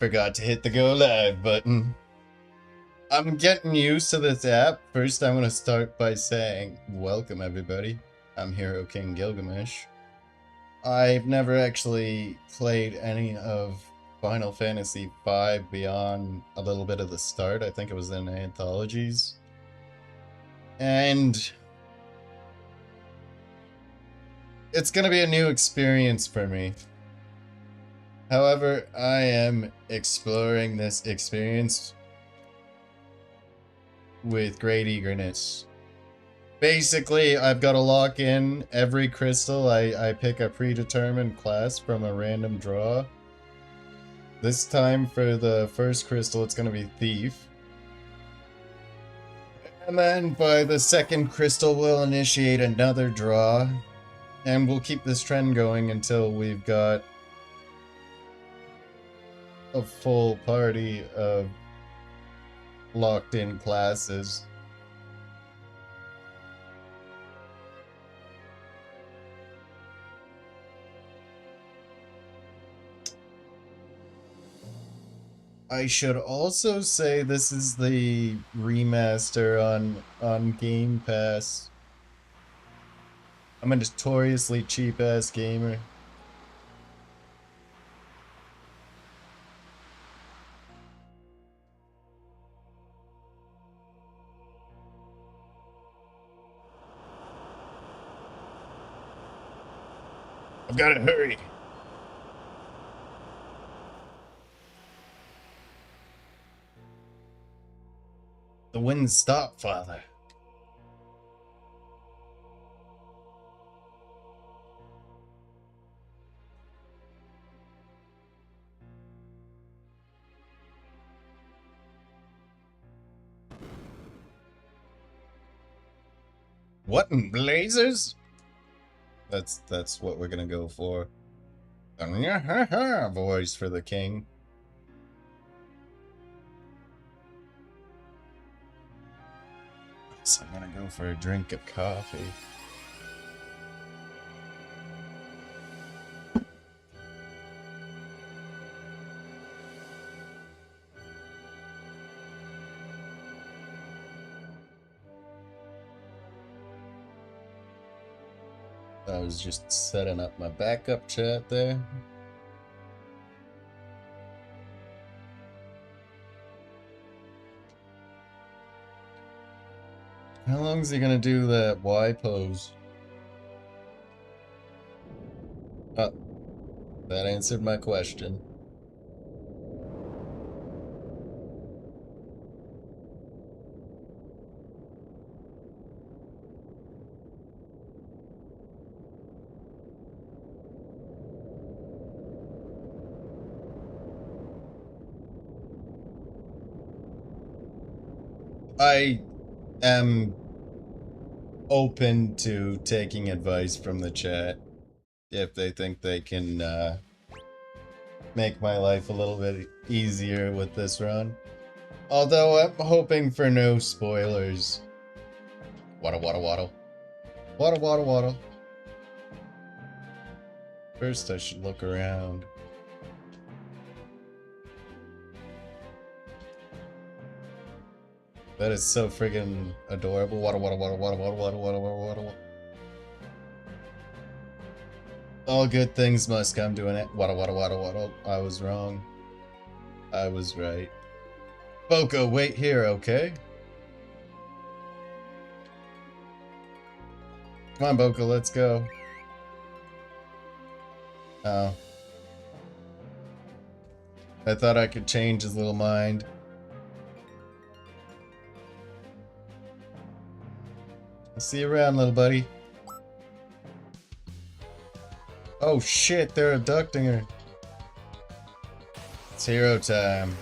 Forgot to hit the go live button. I'm getting used to this app. First, I'm going to start by saying, welcome everybody. I'm Hero King Gilgamesh. I've never actually played any of Final Fantasy V beyond a little bit of the start. I think it was in anthologies. And it's going to be a new experience for me. However, I am exploring this experience with great eagerness. Basically, I've got to lock in every crystal. I pick a predetermined class from a random draw. This time for the first crystal, it's going to be Thief. And then by the second crystal, we'll initiate another draw. And we'll keep this trend going until we've got a full party of locked in classes. I should also say this is the remaster on Game Pass. I'm a notoriously cheap ass gamer. I've got to hurry. The wind stopped, Father. What in blazers? That's what we're gonna go for. Voice for the king. So I'm gonna go for a drink of coffee. I was just setting up my backup chat there. How long is he gonna do that Y pose? Oh, that answered my question. I am open to taking advice from the chat if they think they can make my life a little bit easier with this run. Although I'm hoping for no spoilers. Waddle, waddle, waddle. Waddle, waddle, waddle. First I should look around. That is so friggin' adorable. Waddle, waddle, waddle, waddle, waddle, waddle, waddle, waddle, waddle. All good things must come to an end. Waddle, waddle, waddle, waddle. I was wrong. I was right. Boko, wait here, okay? Come on, Boko, let's go. Oh. I thought I could change his little mind. I'll see you around, little buddy. Oh shit, they're abducting her. It's hero time.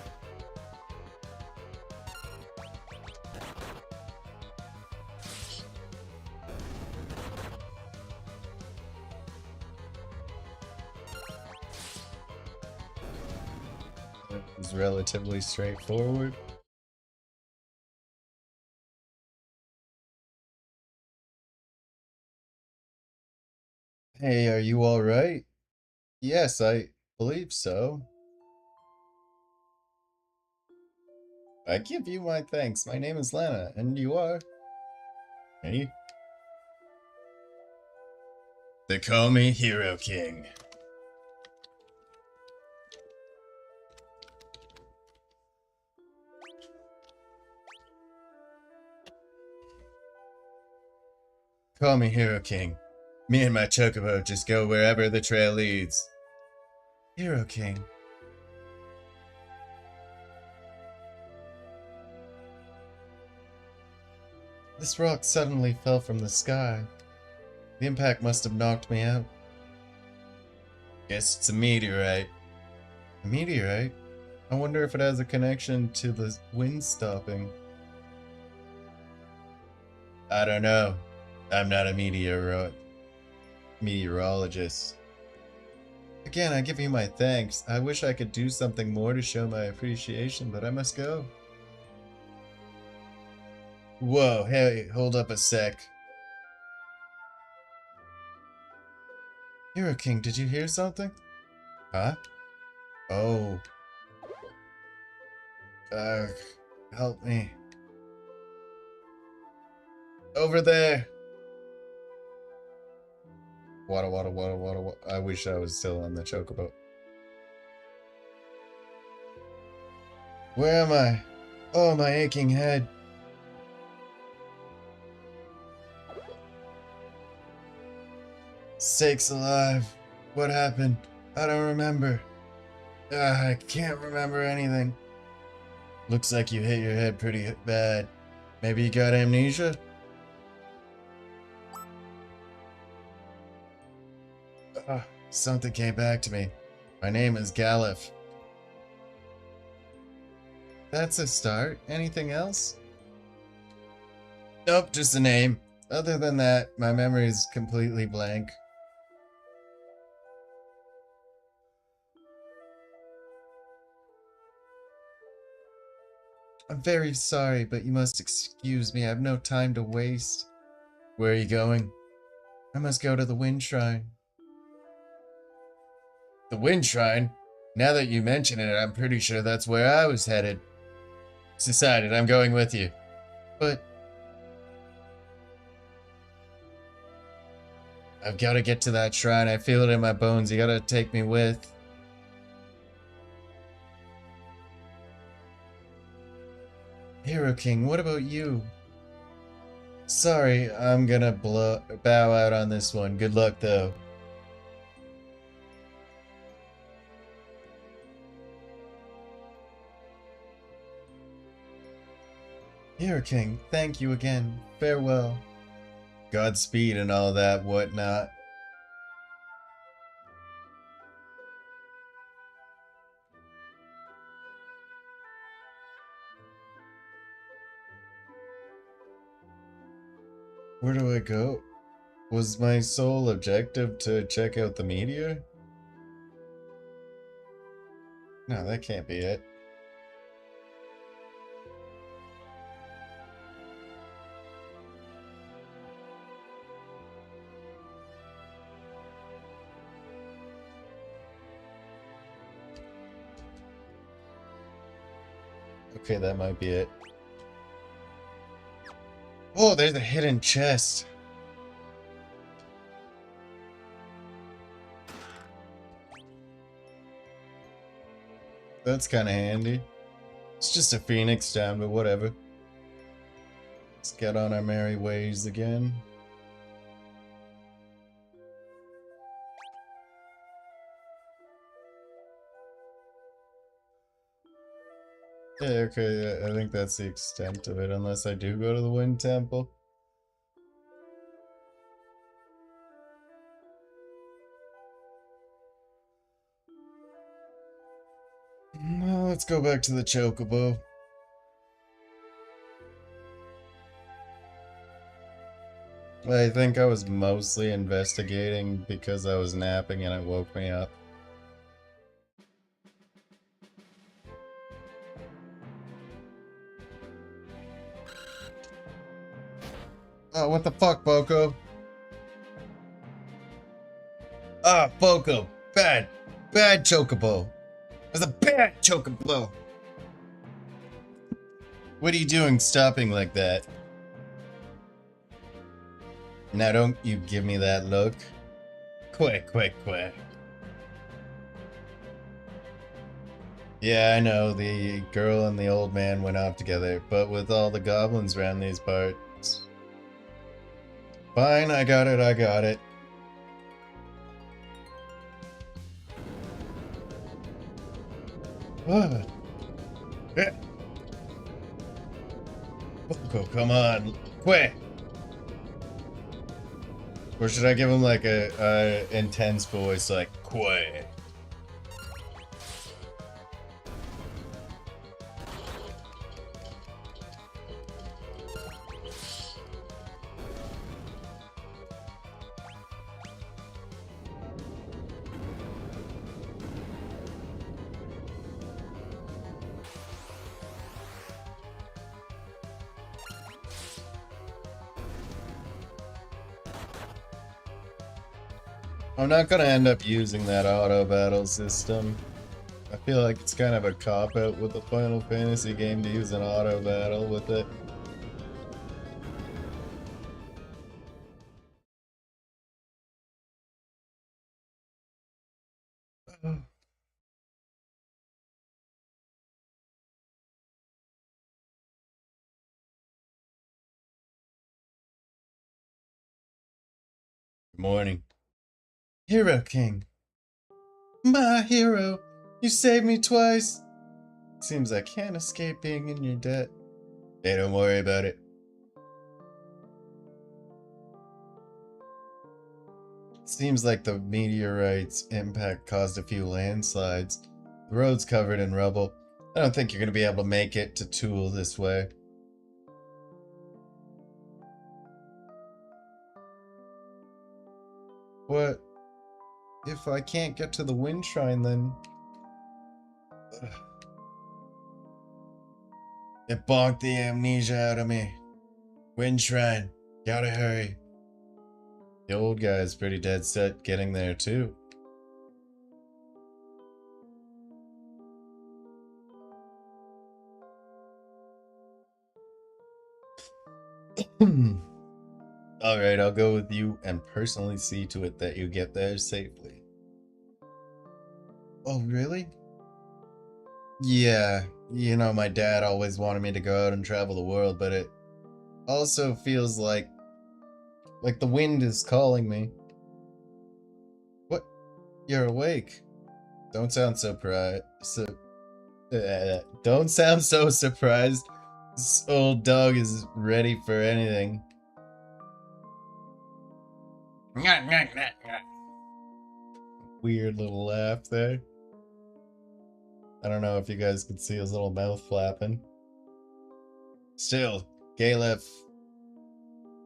It was relatively straightforward. Hey, are you alright? Yes, I believe so. I give you my thanks. My name is Lana, and you are? Me? They call me Hero King. Call me Hero King. Me and my chocobo just go wherever the trail leads. Hero King. This rock suddenly fell from the sky. The impact must have knocked me out. Guess it's a meteorite. A meteorite? I wonder if it has a connection to the wind stopping. I don't know. I'm not a meteorologist. Again, I give you my thanks. I wish I could do something more to show my appreciation, but I must go. Whoa, hey, hold up a sec. Hero King, did you hear something? Huh? Oh. Help me. Over there! Water, water, water, water, water. I wish I was still on the chocobo. Where am I? Oh, my aching head. Sakes alive. What happened? I don't remember. I can't remember anything. Looks like you hit your head pretty bad. Maybe you got amnesia? Something came back to me. My name is Galif. That's a start. Anything else? Nope, just a name. Other than that, my memory is completely blank. I'm very sorry, but you must excuse me. I have no time to waste. Where are you going? I must go to the Wind Shrine. The Wind Shrine? Now that you mention it, I'm pretty sure that's where I was headed. It's decided, I'm going with you. But I've got to get to that shrine. I feel it in my bones. You gotta take me with. Hero King, what about you? Sorry, I'm gonna bow out on this one. Good luck, though. Hero King, thank you again. Farewell. Godspeed and all that whatnot. Where do I go? Was my sole objective to check out the meteor? No, that can't be it. Okay, that might be it. Oh, there's a hidden chest. That's kind of handy. It's just a phoenix down, but whatever. Let's get on our merry ways again. Yeah, okay, I think that's the extent of it, unless I do go to the Wind Temple. Well, let's go back to the Chocobo. I think I was mostly investigating because I was napping and it woke me up. Oh, what the fuck, Boko? Ah, Boko. Bad. Bad Chocobo. It was a bad Chocobo. What are you doing stopping like that? Now don't you give me that look. Quick. Yeah, I know, the girl and the old man went off together, but with all the goblins around these parts. Fine, I got it. Ah. Eh. Oh, come on, quick! Or should I give him like a intense voice, like, quick? I'm not gonna end up using that auto battle system. I feel like it's kind of a cop-out with a Final Fantasy game to use an auto battle with it. Good morning. Hero King. My hero. You saved me twice. Seems I can't escape being in your debt. Hey, don't worry about it. Seems like the meteorite's impact caused a few landslides. The road's covered in rubble. I don't think you're gonna be able to make it to Tool this way. What? If I can't get to the Wind Shrine, then... Ugh. It bonked the amnesia out of me. Wind Shrine. Gotta hurry. The old guy's pretty dead set getting there, too. Alright, I'll go with you and personally see to it that you get there safely. Oh, really? Yeah, you know, my dad always wanted me to go out and travel the world, but it also feels like the wind is calling me. What? You're awake. Don't sound so don't sound so surprised. This old dog is ready for anything. Weird little laugh there. I don't know if you guys could see his little mouth flapping. Still, Galef...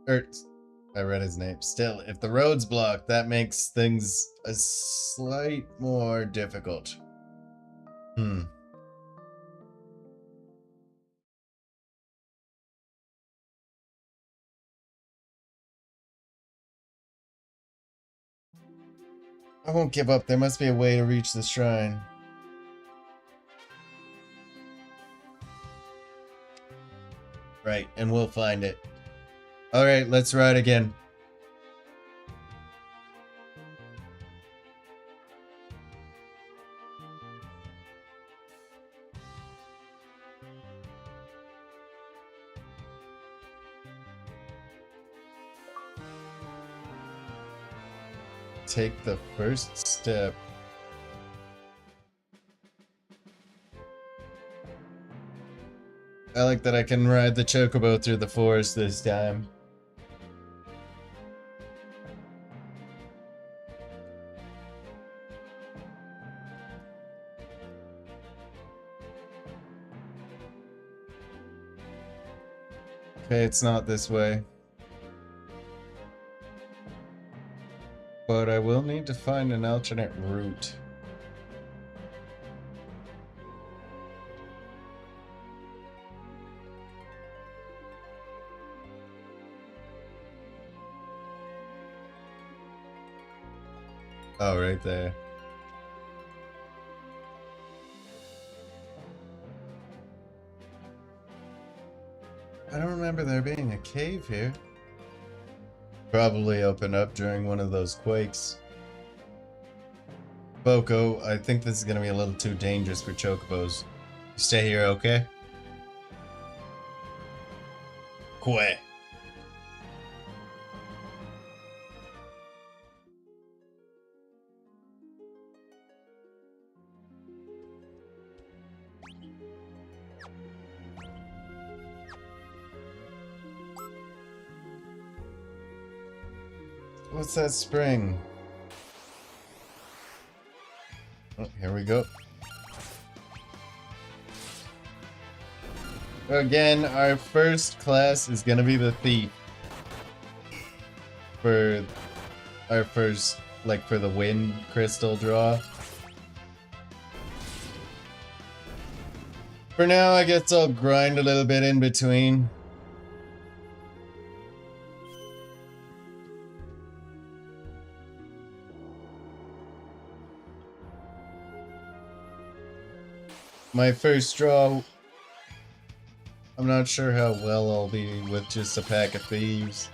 I read his name. Still, if the road's blocked, that makes things a slight more difficult. I won't give up. There must be a way to reach the shrine. Right, and we'll find it. Alright, let's ride again. Take the first step. I like that I can ride the chocobo through the forest this time. Okay, it's not this way. But I will need to find an alternate route. Oh, right there. I don't remember there being a cave here. Probably opened up during one of those quakes. Boko, I think this is gonna be a little too dangerous for chocobos. You stay here, okay? Quay. What's that spring? Oh, here we go. Again, our first class is gonna be the thief. For our first, like, for the wind crystal draw. For now, I guess I'll grind a little bit in between. My first draw, I'm not sure how well I'll be with just a pack of thieves.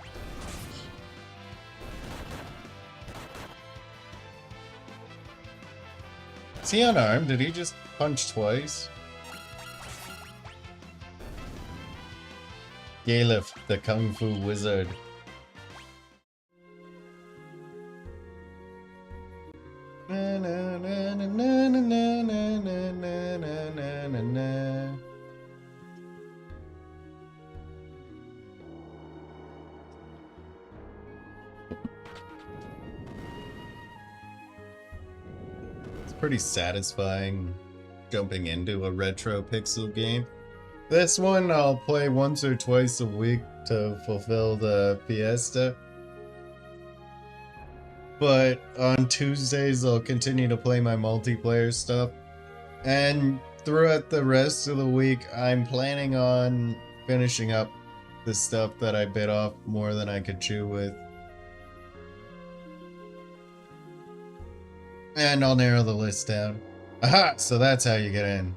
Is he unarmed? Did he just punch twice? Galef, the Kung Fu Wizard. Na, na, na, na, na, na, na, na, na, na, na, na. It's pretty satisfying jumping into a retro pixel game. This one I'll play once or twice a week to fulfill the Fiesta. But on Tuesdays I'll continue to play my multiplayer stuff. And throughout the rest of the week I'm planning on finishing up the stuff that I bit off more than I could chew with. And I'll narrow the list down. Aha! So that's how you get in.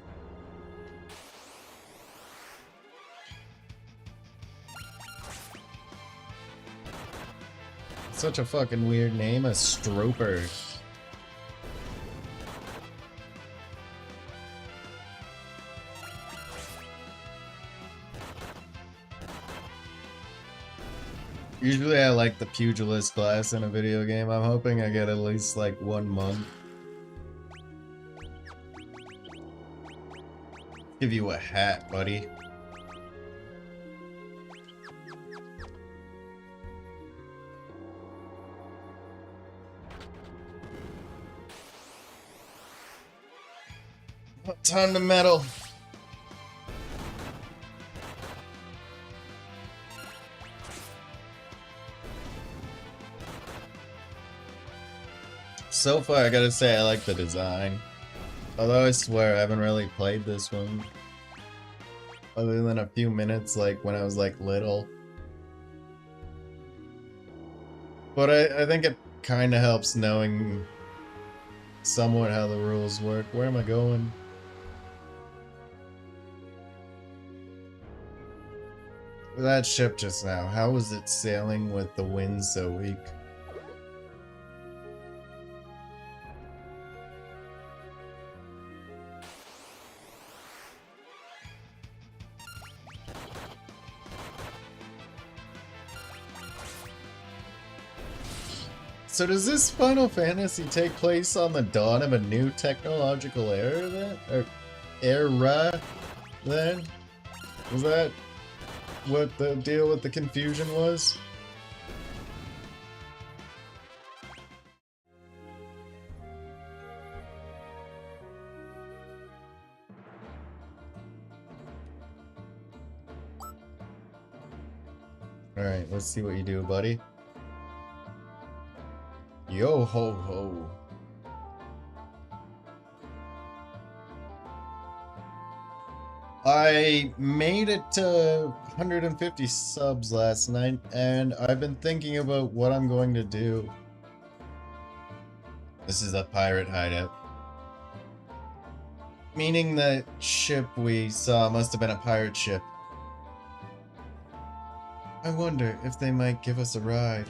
Such a fucking weird name, a Stroper. Usually I like the pugilist class in a video game. I'm hoping I get at least like 1 month. Give you a hat, buddy. Time to meddle. So far, I gotta say I like the design. Although I swear I haven't really played this one. Other than a few minutes, like when I was like little. But I think it kinda helps knowing somewhat how the rules work. Where am I going? That ship just now, how was it sailing with the wind so weak? So does this Final Fantasy take place on the dawn of a new technological era then? Or era then? Was that what the deal with the confusion was? Alright, let's see what you do, buddy. Yo ho ho. I made it to 150 subs last night, and I've been thinking about what I'm going to do. This is a pirate hideout. Meaning that ship we saw must have been a pirate ship. I wonder if they might give us a ride.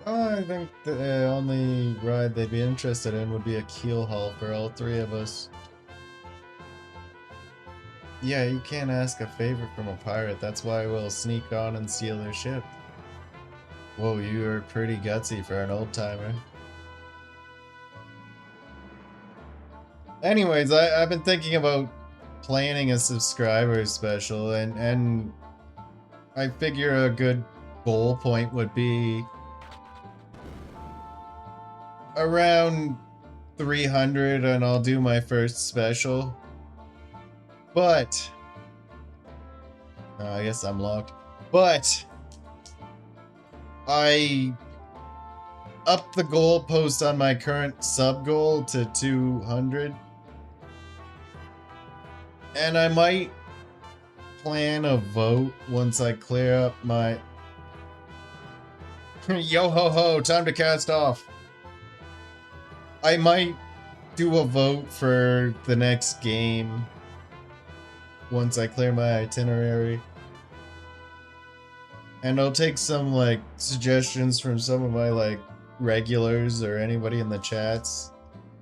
I think the only ride they'd be interested in would be a keel haul for all three of us. Yeah, you can't ask a favor from a pirate, that's why we'll sneak on and steal their ship. Whoa, you are pretty gutsy for an old-timer. Anyways, I've been thinking about planning a subscriber special, and I figure a good goal point would be around 300 and I'll do my first special. But I guess I'm locked. But I upped the goalpost on my current sub goal to 200. And I might plan a vote once I clear up my... Yo ho ho, time to cast off. I might do a vote for the next game once I clear my itinerary. And I'll take some, like, suggestions from some of my, like, regulars or anybody in the chats.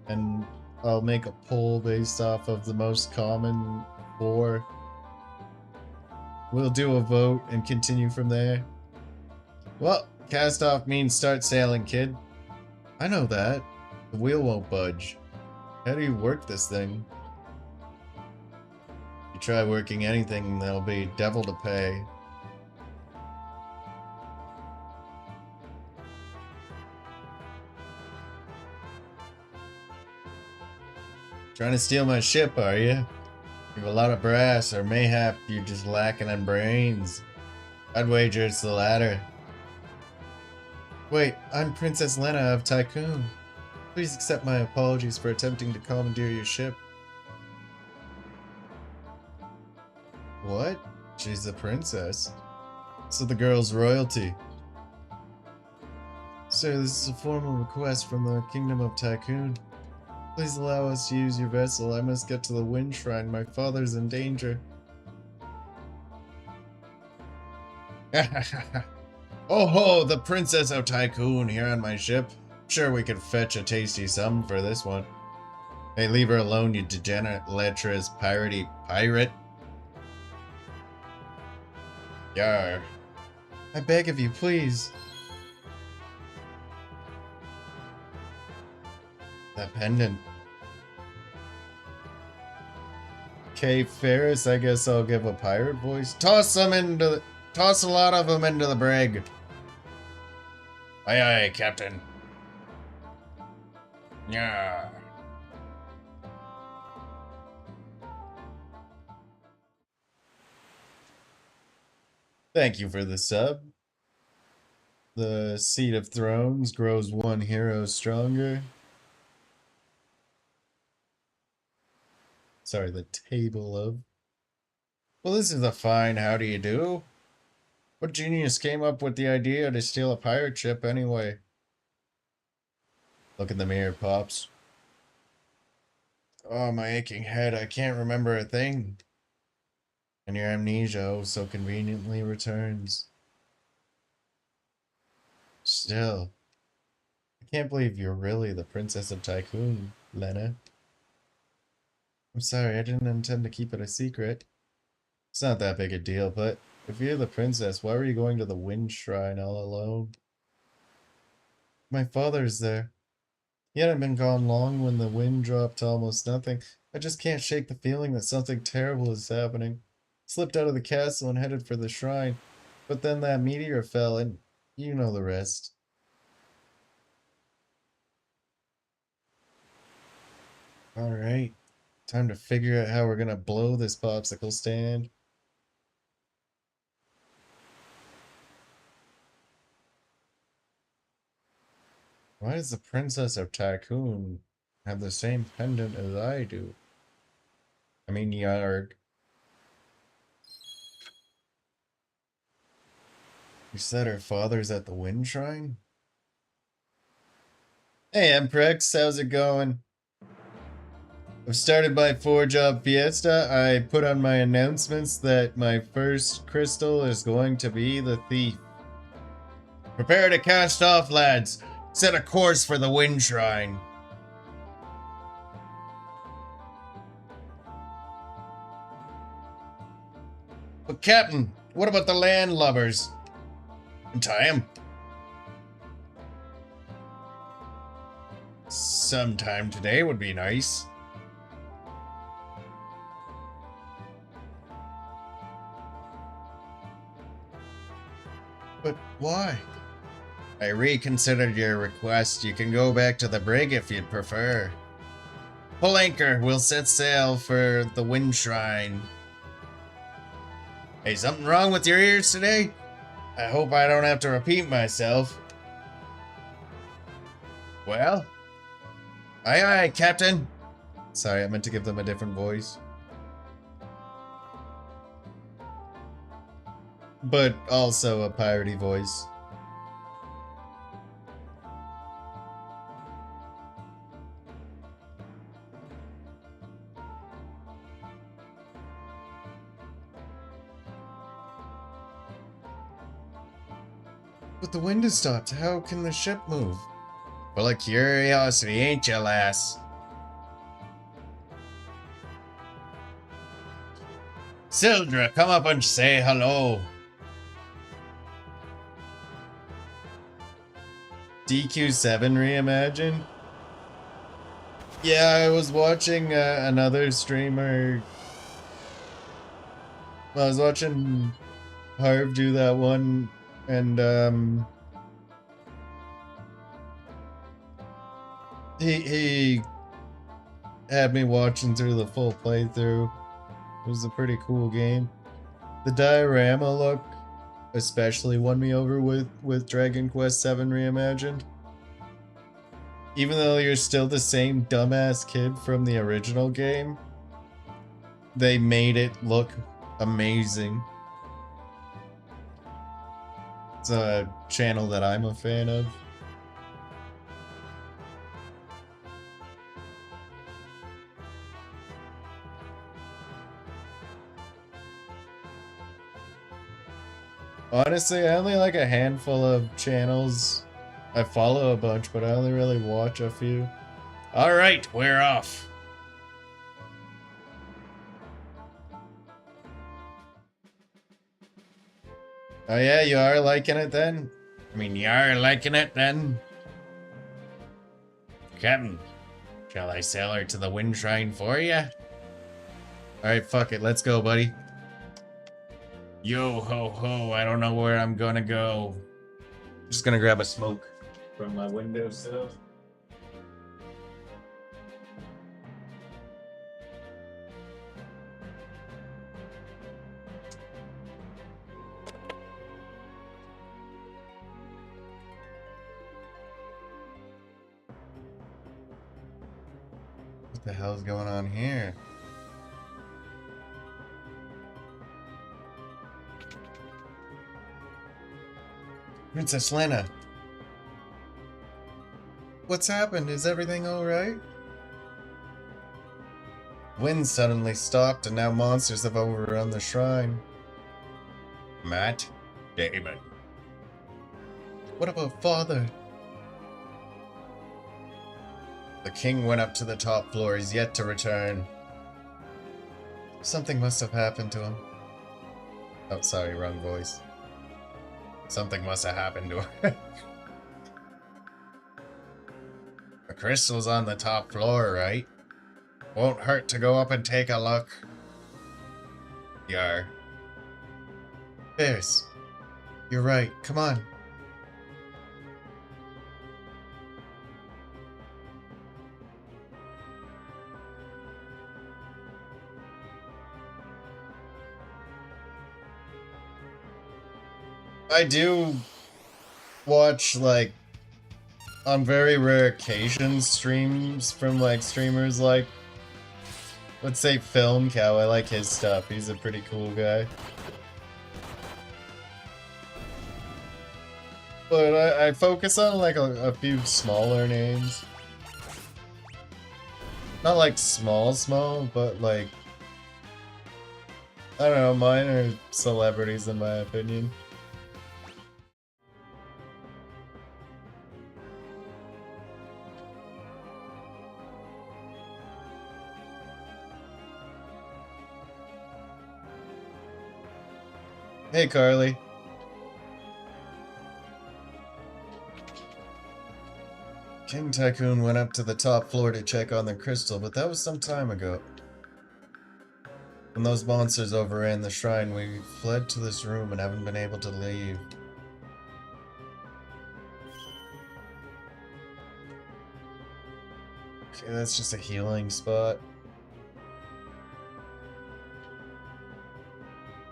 And I'll make a poll based off of the most common 4. We'll do a vote and continue from there. Well, cast off means start sailing, kid. I know that. The wheel won't budge. How do you work this thing? You try working anything, there'll be devil to pay. Trying to steal my ship, are you? You have a lot of brass, or mayhap you're just lacking in brains. I'd wager it's the latter. Wait, I'm Princess Lena of Tycoon. Please accept my apologies for attempting to commandeer your ship. What? She's a princess. So the girl's royalty. Sir, this is a formal request from the Kingdom of Tycoon. Please allow us to use your vessel. I must get to the Wind Shrine. My father's in danger. Oh ho, the Princess of Tycoon here on my ship. Sure we could fetch a tasty sum for this one. Hey, leave her alone, you degenerate, lecherous, piratey pirate. Yarr. I beg of you, please. That pendant. Okay, Ferris, I guess I'll give a pirate voice. Toss a lot of them into the brig. Aye aye, Captain. Yeah. Thank you for the sub. The Seat of Thrones grows one hero stronger. Sorry, the Table of... Well, this is a fine how do you do. What genius came up with the idea to steal a pirate ship anyway? Look in the mirror, Pops. Oh, my aching head, I can't remember a thing. And your amnesia oh so conveniently returns. Still, I can't believe you're really the Princess of Tycoon, Lena. I'm sorry, I didn't intend to keep it a secret. It's not that big a deal, but if you're the princess, why were you going to the Wind Shrine all alone? My father's there. He hadn't been gone long when the wind dropped to almost nothing. I just can't shake the feeling that something terrible is happening. Slipped out of the castle and headed for the shrine, but then that meteor fell and you know the rest. Alright, time to figure out how we're gonna blow this popsicle stand. Why does the Princess of Tycoon have the same pendant as I do? I mean, yarg. You said her father's at the Wind Shrine? Hey, Emprex, how's it going? I've started my Four Job Fiesta. I put on my announcements that my first crystal is going to be the thief. Prepare to cast off, lads. Set a course for the Wind Shrine. But Captain, what about the landlubbers? Untie him. Sometime today would be nice. But why? I reconsidered your request. You can go back to the brig if you'd prefer. Pull anchor. We'll set sail for the Wind Shrine. Hey, something wrong with your ears today? I hope I don't have to repeat myself. Well? Aye aye, Captain. Sorry, I meant to give them a different voice. But also a piratey voice. But the wind has stopped. How can the ship move? Full of curiosity, ain't ya, lass? Sildra, come up and say hello. DQ7 reimagined? Yeah, I was watching another streamer. Well, I was watching Harv do that one, and he had me watching through the full playthrough. It was a pretty cool game. The diorama look especially won me over with Dragon Quest VII Reimagined. Even though you're still the same dumbass kid from the original game, they made it look amazing. It's a channel that I'm a fan of. Honestly, I only like a handful of channels. I follow a bunch, but I only really watch a few. Alright, we're off. Oh yeah, you are liking it then? I mean, you are liking it then? Captain, shall I sail her to the Wind Shrine for you? Alright, fuck it, let's go, buddy. Yo ho ho, I don't know where I'm gonna go. Just gonna grab a smoke from my windowsill. What the hell's going on here? Princess Lena. What's happened? Is everything alright? Wind suddenly stopped and now monsters have overrun the shrine. Matt? Damon. What about father? The king went up to the top floor. He's yet to return. Something must have happened to him. Oh, sorry, wrong voice. Something must have happened to her. The crystal's on the top floor, right? Won't hurt to go up and take a look. Yar. Bears. You're right. Come on. I do watch, like, on very rare occasions, streams from, like, streamers like, let's say Film Cow. I like his stuff. He's a pretty cool guy. But I focus on, like, a few smaller names. Not like small, but like, I don't know, minor celebrities in my opinion. Hey, Carly. King Tycoon went up to the top floor to check on the crystal, but that was some time ago. When those monsters overran the shrine, we fled to this room and haven't been able to leave. Okay, that's just a healing spot.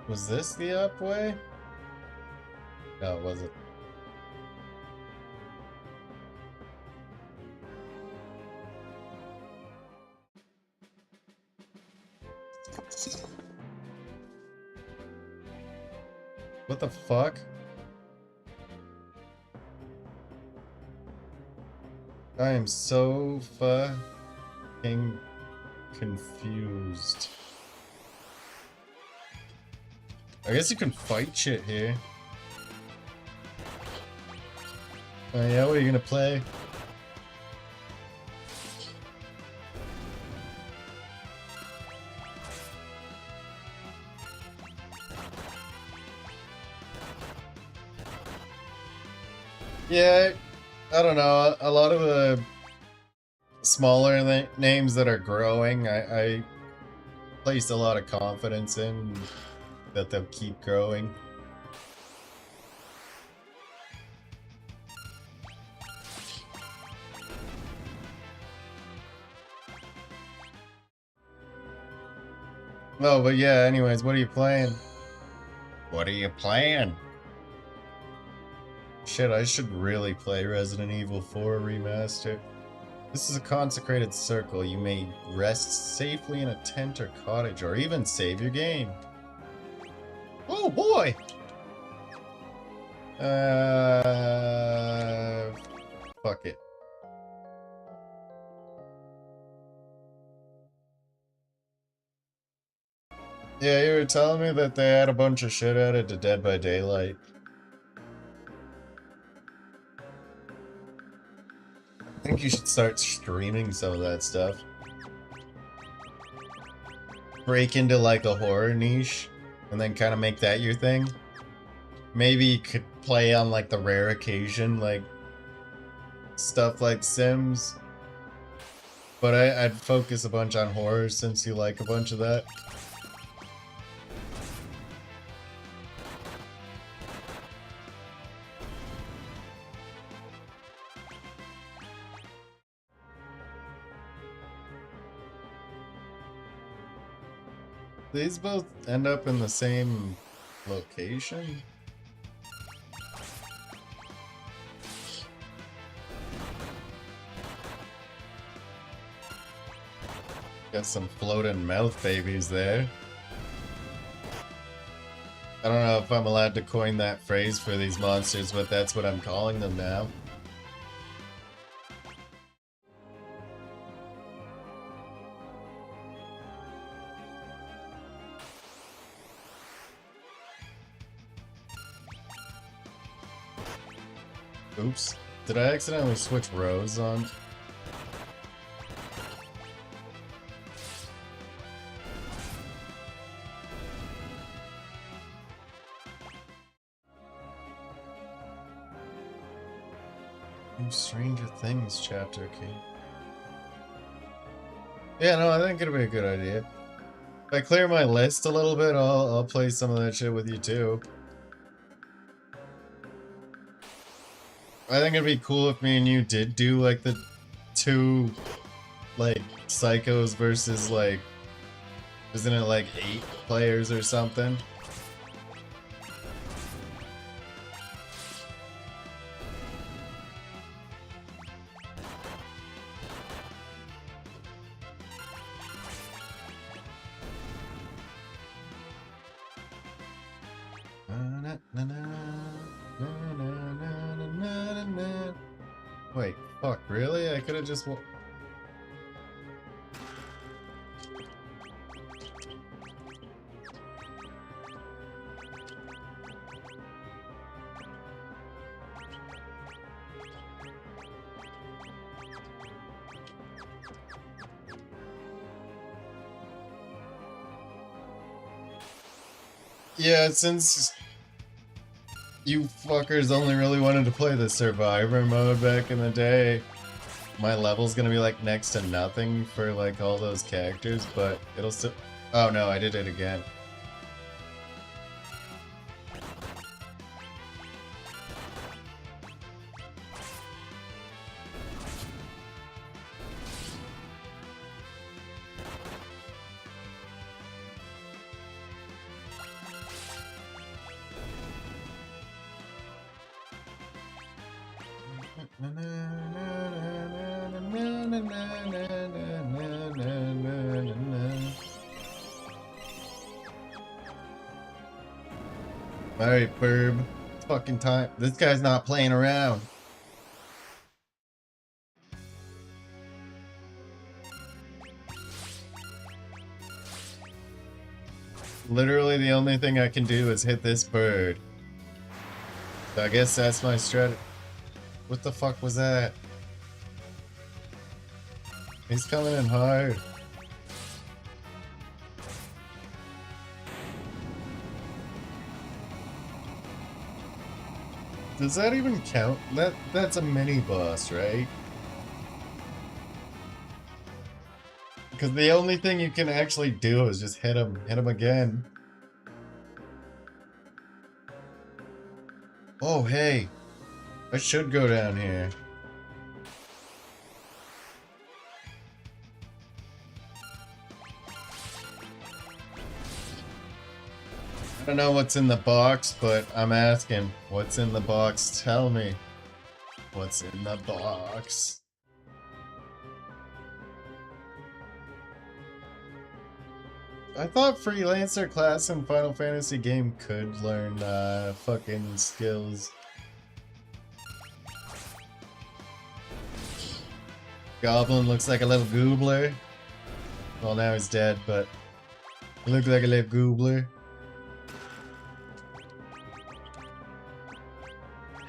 Was this the up way? No, it wasn't. What the fuck? I am so fucking confused. I guess you can fight shit here. Oh yeah, what are you gonna play? Yeah, I don't know. A lot of the smaller names that are growing, I place a lot of confidence in that they'll keep growing. Oh, but yeah, anyways, what are you playing? What are you playing? Shit, I should really play Resident Evil 4 Remastered. This is a consecrated circle. You may rest safely in a tent or cottage, or even save your game. Oh boy! Fuck it. Yeah, you were telling me that they had a bunch of shit added to Dead by Daylight. I think you should start streaming some of that stuff. Break into like a horror niche, and then kind of make that your thing. Maybe you could play on like the rare occasion, like stuff like Sims. But I'd focus a bunch on horror since you like a bunch of that. These both end up in the same location? Got some floating mouth babies there. I don't know if I'm allowed to coin that phrase for these monsters, but that's what I'm calling them now. Oops. Did I accidentally switch rows on? Stranger Things chapter key. Yeah, no, I think it'll be a good idea. If I clear my list a little bit, I'll play some of that shit with you too. I think it'd be cool if me and you did do like the two, like, psychos versus like, isn't it like 8 players or something? Wait, fuck, really? I could've just Yeah, since you fuckers only really wanted to play the survivor mode back in the day, my level's gonna be like next to nothing for like all those characters, but it'll still... Oh no, I did it again. Alright, Burb. It's fucking time. This guy's not playing around. Literally the only thing I can do is hit this bird. So I guess that's my strategy. What the fuck was that? He's coming in hard. Does that even count? That's a mini boss, right? Because the only thing you can actually do is just hit him again. Oh, hey. I should go down here. I don't know what's in the box, but I'm asking, what's in the box? Tell me. What's in the box? I thought Freelancer class in Final Fantasy game could learn fucking skills. Goblin looks like a little goobler. Well, now he's dead, but he looked like a little goobler.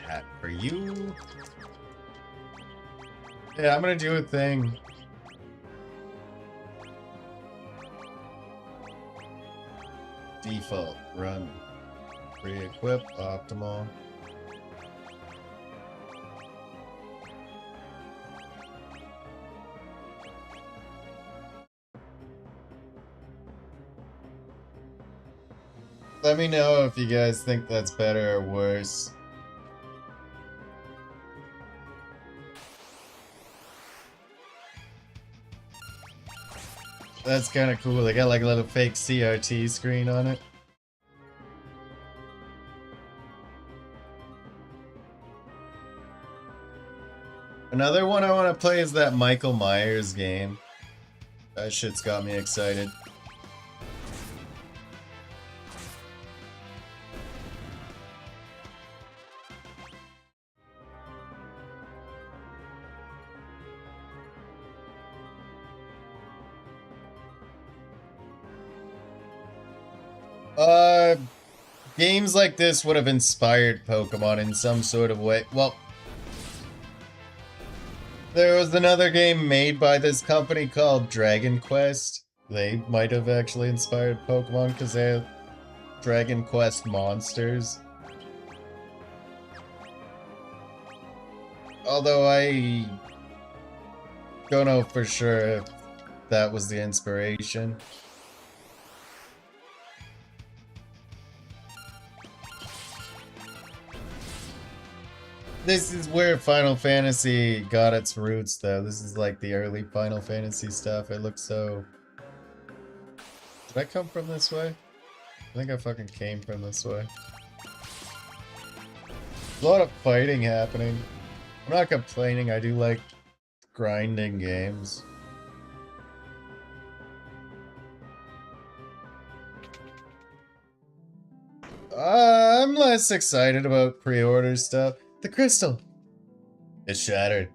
Hat for you. Yeah, I'm gonna do a thing. Default, run. Re-equip, optimal. Let me know if you guys think that's better or worse. That's kind of cool. They got like a little fake CRT screen on it. Another one I want to play is that Michael Myers game. That shit's got me excited. Games like this would have inspired Pokemon in some sort of way. Well, there was another game made by this company called Dragon Quest. They might have actually inspired Pokemon because they have Dragon Quest monsters. Although I don't know for sure if that was the inspiration. This is where Final Fantasy got its roots, though. This is like the early Final Fantasy stuff. It looks so... Did I come from this way? I think I fucking came from this way. There's a lot of fighting happening. I'm not complaining, I do like grinding games. I'm less excited about pre-order stuff. The crystal! It's shattered.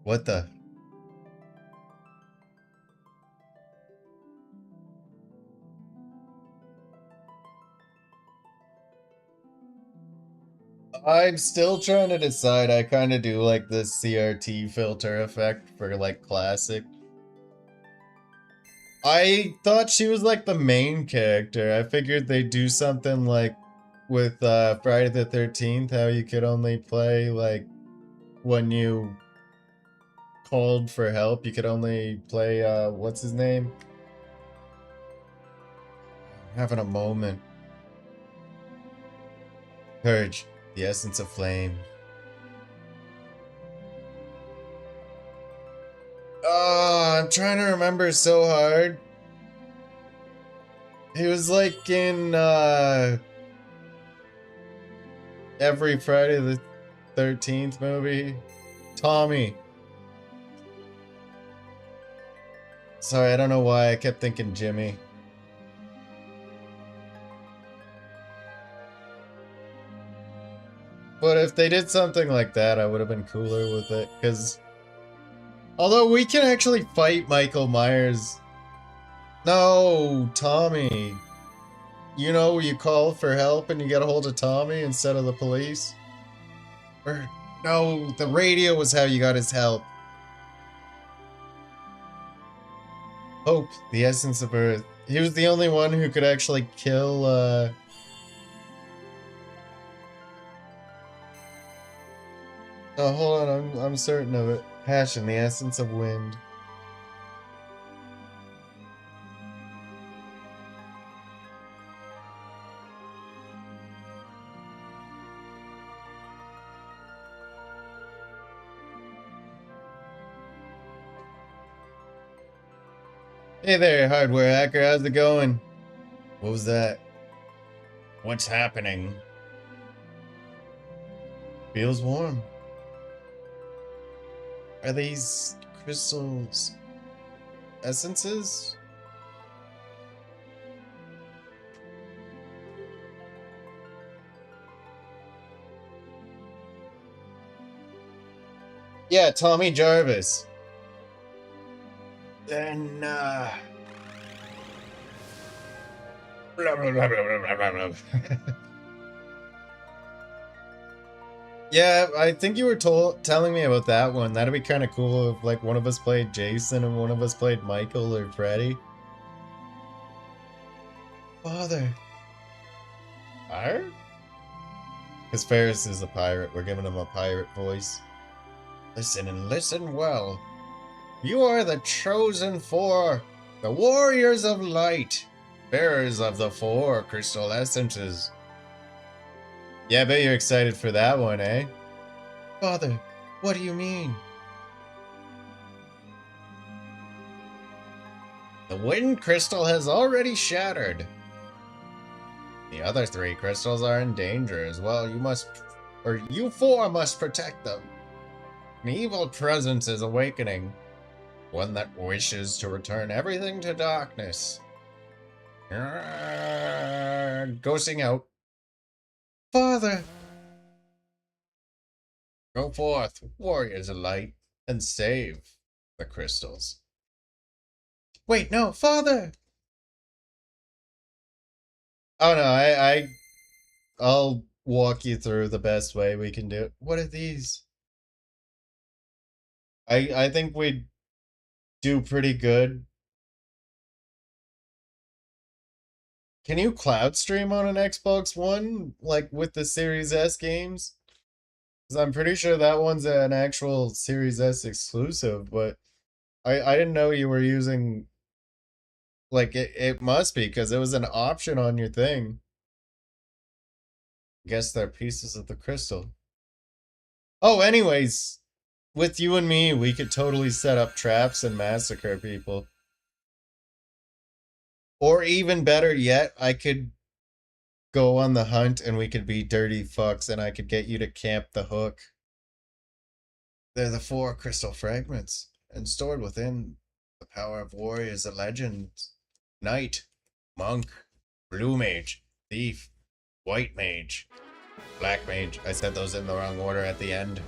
What the? I'm still trying to decide. I kind of do like this CRT filter effect for like classic. I thought she was like the main character. I figured they'd do something like with Friday the 13th, how you could only play like when you called for help, you could only play what's his name? I'm having a moment. Purge, the essence of flame. Oh, I'm trying to remember so hard. He was like in every Friday the 13th movie. Tommy. Sorry, I don't know why I kept thinking Jimmy. But if they did something like that, I would have been cooler with it, because although we can actually fight Michael Myers. No, Tommy. You know, you call for help and you get a hold of Tommy instead of the police? Or, no, the radio was how you got his help. Hope, the essence of Earth. He was the only one who could actually kill, Oh, hold on, I'm certain of it. Passion, the essence of wind. Hey there, hardware hacker, how's it going? What was that? What's happening? Feels warm. Are these crystals essences? Yeah, Tommy Jarvis. Then, blah, blah, blah, blah, blah, blah, blah. Yeah, I think you were telling me about that one. That'd be kind of cool if, like, one of us played Jason and one of us played Michael or Freddy. Father. Fire? Because Ferris is a pirate. We're giving him a pirate voice. Listen and listen well. You are the chosen four, the warriors of light, bearers of the four crystal essences. Yeah, I bet you're excited for that one, eh? Father, what do you mean? The wind crystal has already shattered. The other three crystals are in danger as well. You four must protect them. An evil presence is awakening. One that wishes to return everything to darkness. Ghosting out. Father! Go forth, warriors of light, and save the crystals. Wait, no, Father! Oh no, I'll walk you through the best way we can do it. What are these? I think we'd do pretty good. Can you cloud stream on an Xbox One, like with the Series S games? Because I'm pretty sure that one's an actual Series S exclusive, but I didn't know you were using, like, it must be, because it was an option on your thing. Guess they're pieces of the crystal. Oh, anyways, with you and me, we could totally set up traps and massacre people. Or even better yet, I could go on the hunt and we could be dirty fucks and I could get you to camp the hook. They're the four crystal fragments, and stored within the power of warriors and legends. Knight, monk, blue mage, thief, white mage, black mage. I said those in the wrong order at the end.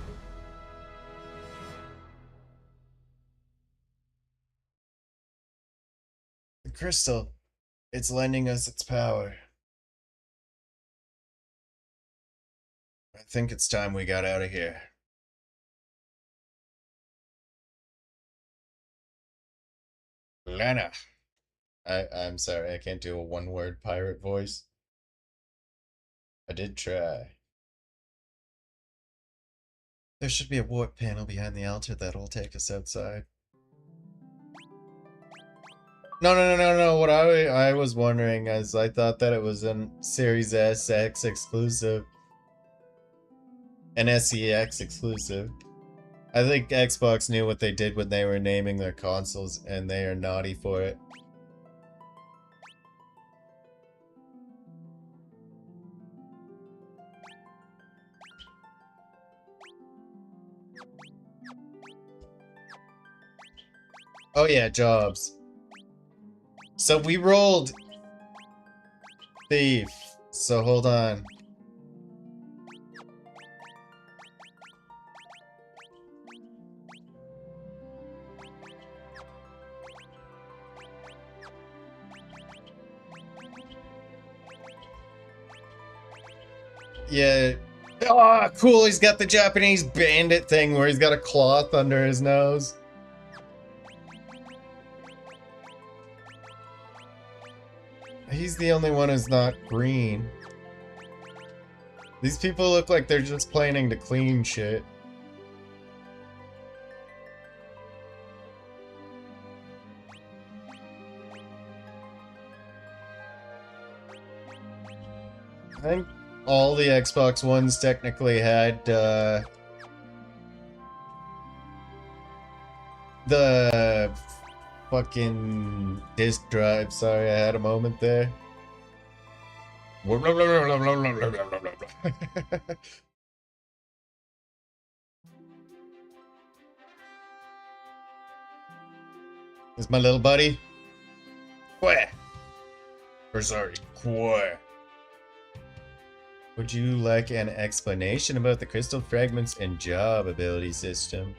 The crystal, it's lending us its power. I think it's time we got out of here. Lena, I'm sorry, I can't do a one-word pirate voice. I did try. There should be a warp panel behind the altar that'll take us outside. No. What I was wondering is I thought that it was a Series SX exclusive. An SEX exclusive. I think Xbox knew what they did when they were naming their consoles, and they are naughty for it. Oh yeah, jobs. So we rolled thief. So hold on. Yeah. Oh, cool. He's got the Japanese bandit thing where he's got a cloth under his nose. He's the only one who's not green. These people look like they're just planning to clean shit. I think all the Xbox Ones technically had, the fucking disk drive. Sorry, I had a moment there. Is my little buddy? Quah! Or sorry, quah. Would you like an explanation about the crystal fragments and job ability system?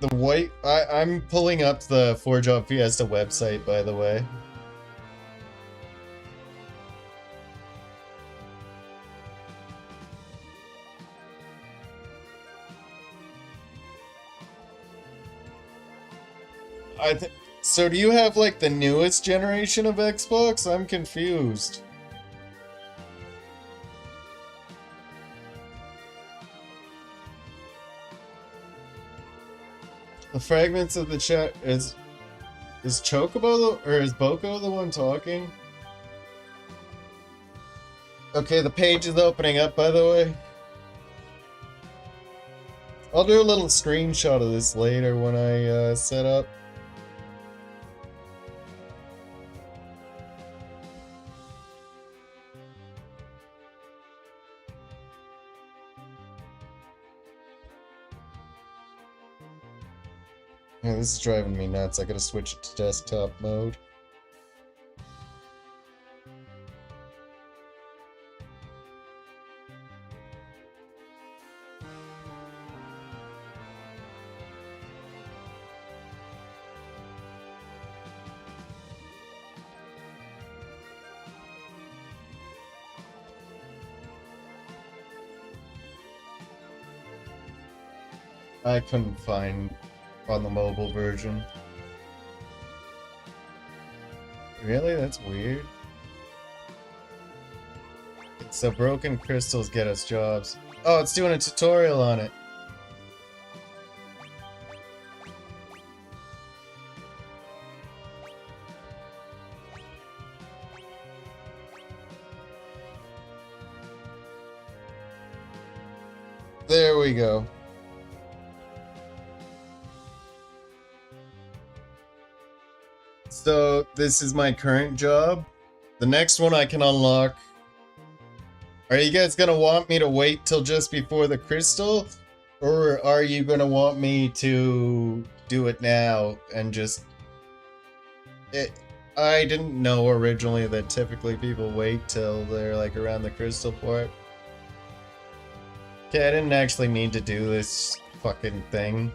The white... I'm pulling up the Four Job Fiesta website, by the way. So do you have, like, the newest generation of Xbox? I'm confused. The fragments of the chat is Chocobo or is Boko the one talking? Okay, the page is opening up, by the way. I'll do a little screenshot of this later when I set up. Yeah, this is driving me nuts. I gotta switch it to desktop mode. I couldn't find on the mobile version. Really? That's weird. So broken crystals get us jobs. Oh, it's doing a tutorial on it. There we go. So this is my current job. The next one I can unlock. Are you guys gonna want me to wait till just before the crystal? Or are you gonna want me to do it now and just... I didn't know originally that typically people wait till they're like around the crystal part. Okay, I didn't actually need to do this fucking thing.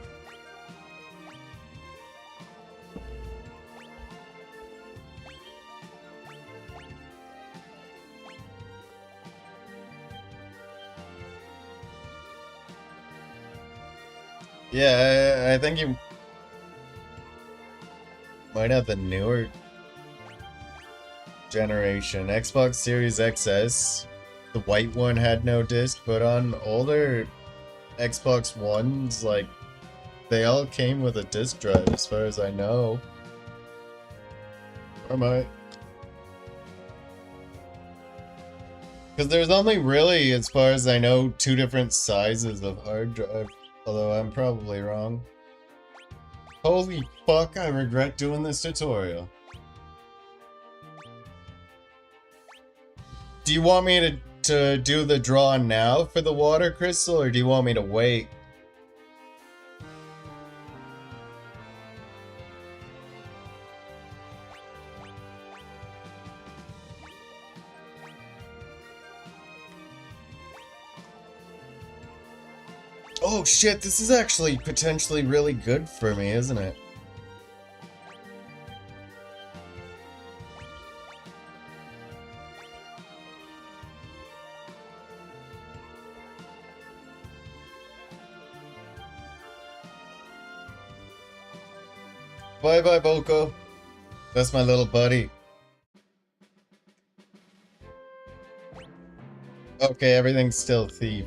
Yeah, I think you might have the newer generation. Xbox Series XS, the white one had no disc, but on older Xbox Ones, like, they all came with a disc drive as far as I know. Or am I? Because there's only really, as far as I know, 2 different sizes of hard drive. Although I'm probably wrong. Holy fuck, I regret doing this tutorial. Do you want me to do the draw now for the water crystal, or do you want me to wait? Oh shit, this is actually potentially really good for me, isn't it? Bye bye, Boko. That's my little buddy. Okay, everything's still thief.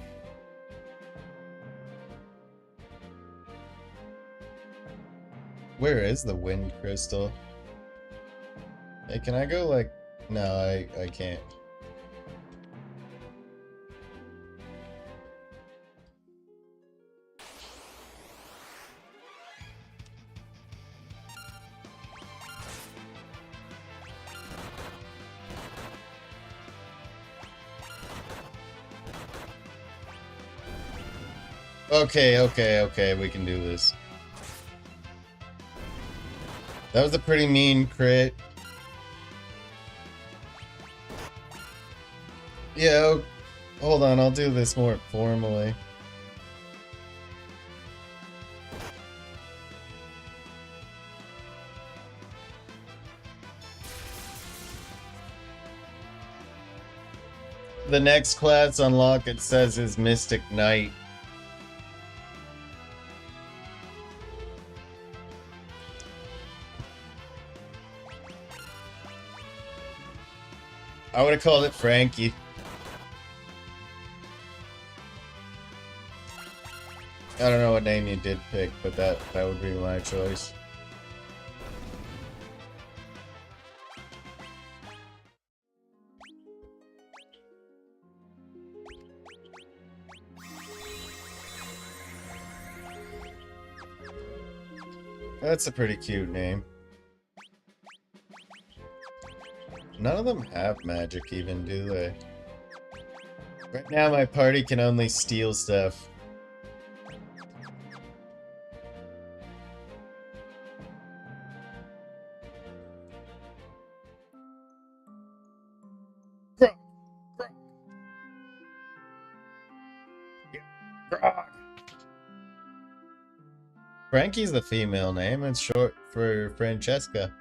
Where is the wind crystal? Hey, can I go like... No, I can't. Okay, we can do this. That was a pretty mean crit. Yeah, hold on, I'll do this more formally. The next class unlock, it says, is Mystic Knight. I would have called it Frankie. I don't know what name you did pick, but that would be my choice. That's a pretty cute name. None of them have magic even, do they? Right now my party can only steal stuff. Frankie's the female name, it's short for Francesca.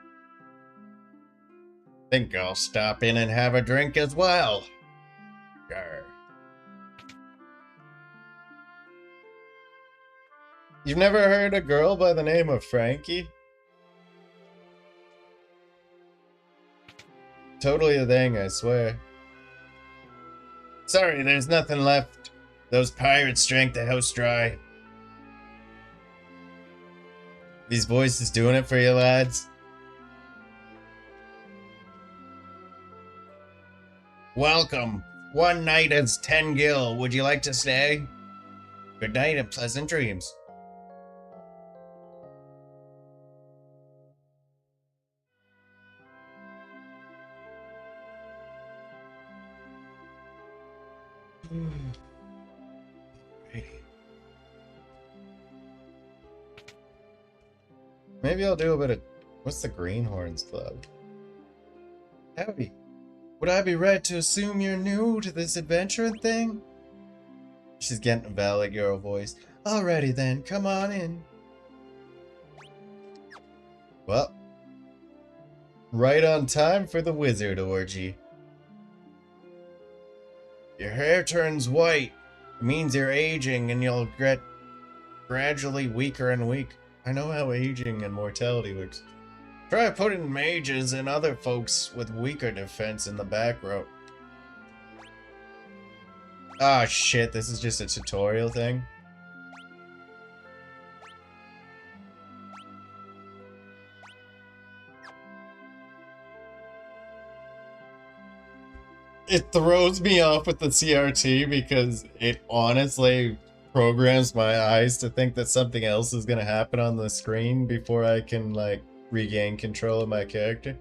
Think I'll stop in and have a drink as well. Grr. You've never heard a girl by the name of Frankie? Totally a thing, I swear. Sorry, there's nothing left. Those pirates drank the house dry. These voices doing it for you, lads? Welcome. One night as 10 gil. Would you like to stay? Good night and pleasant dreams. Maybe I'll do a bit of... What's the Greenhorns Club? Howdy. Would I be right to assume you're new to this adventuring thing? She's getting a Valley Girl voice. Alrighty then, come on in. Well, right on time for the wizard orgy. Your hair turns white. It means you're aging and you'll regret gradually weaker and weak. I know how aging and mortality works. Try putting mages and other folks with weaker defense in the back row. Ah, shit, this is just a tutorial thing. It throws me off with the CRT because it honestly programs my eyes to think that something else is gonna happen on the screen before I can, like, regain control of my character.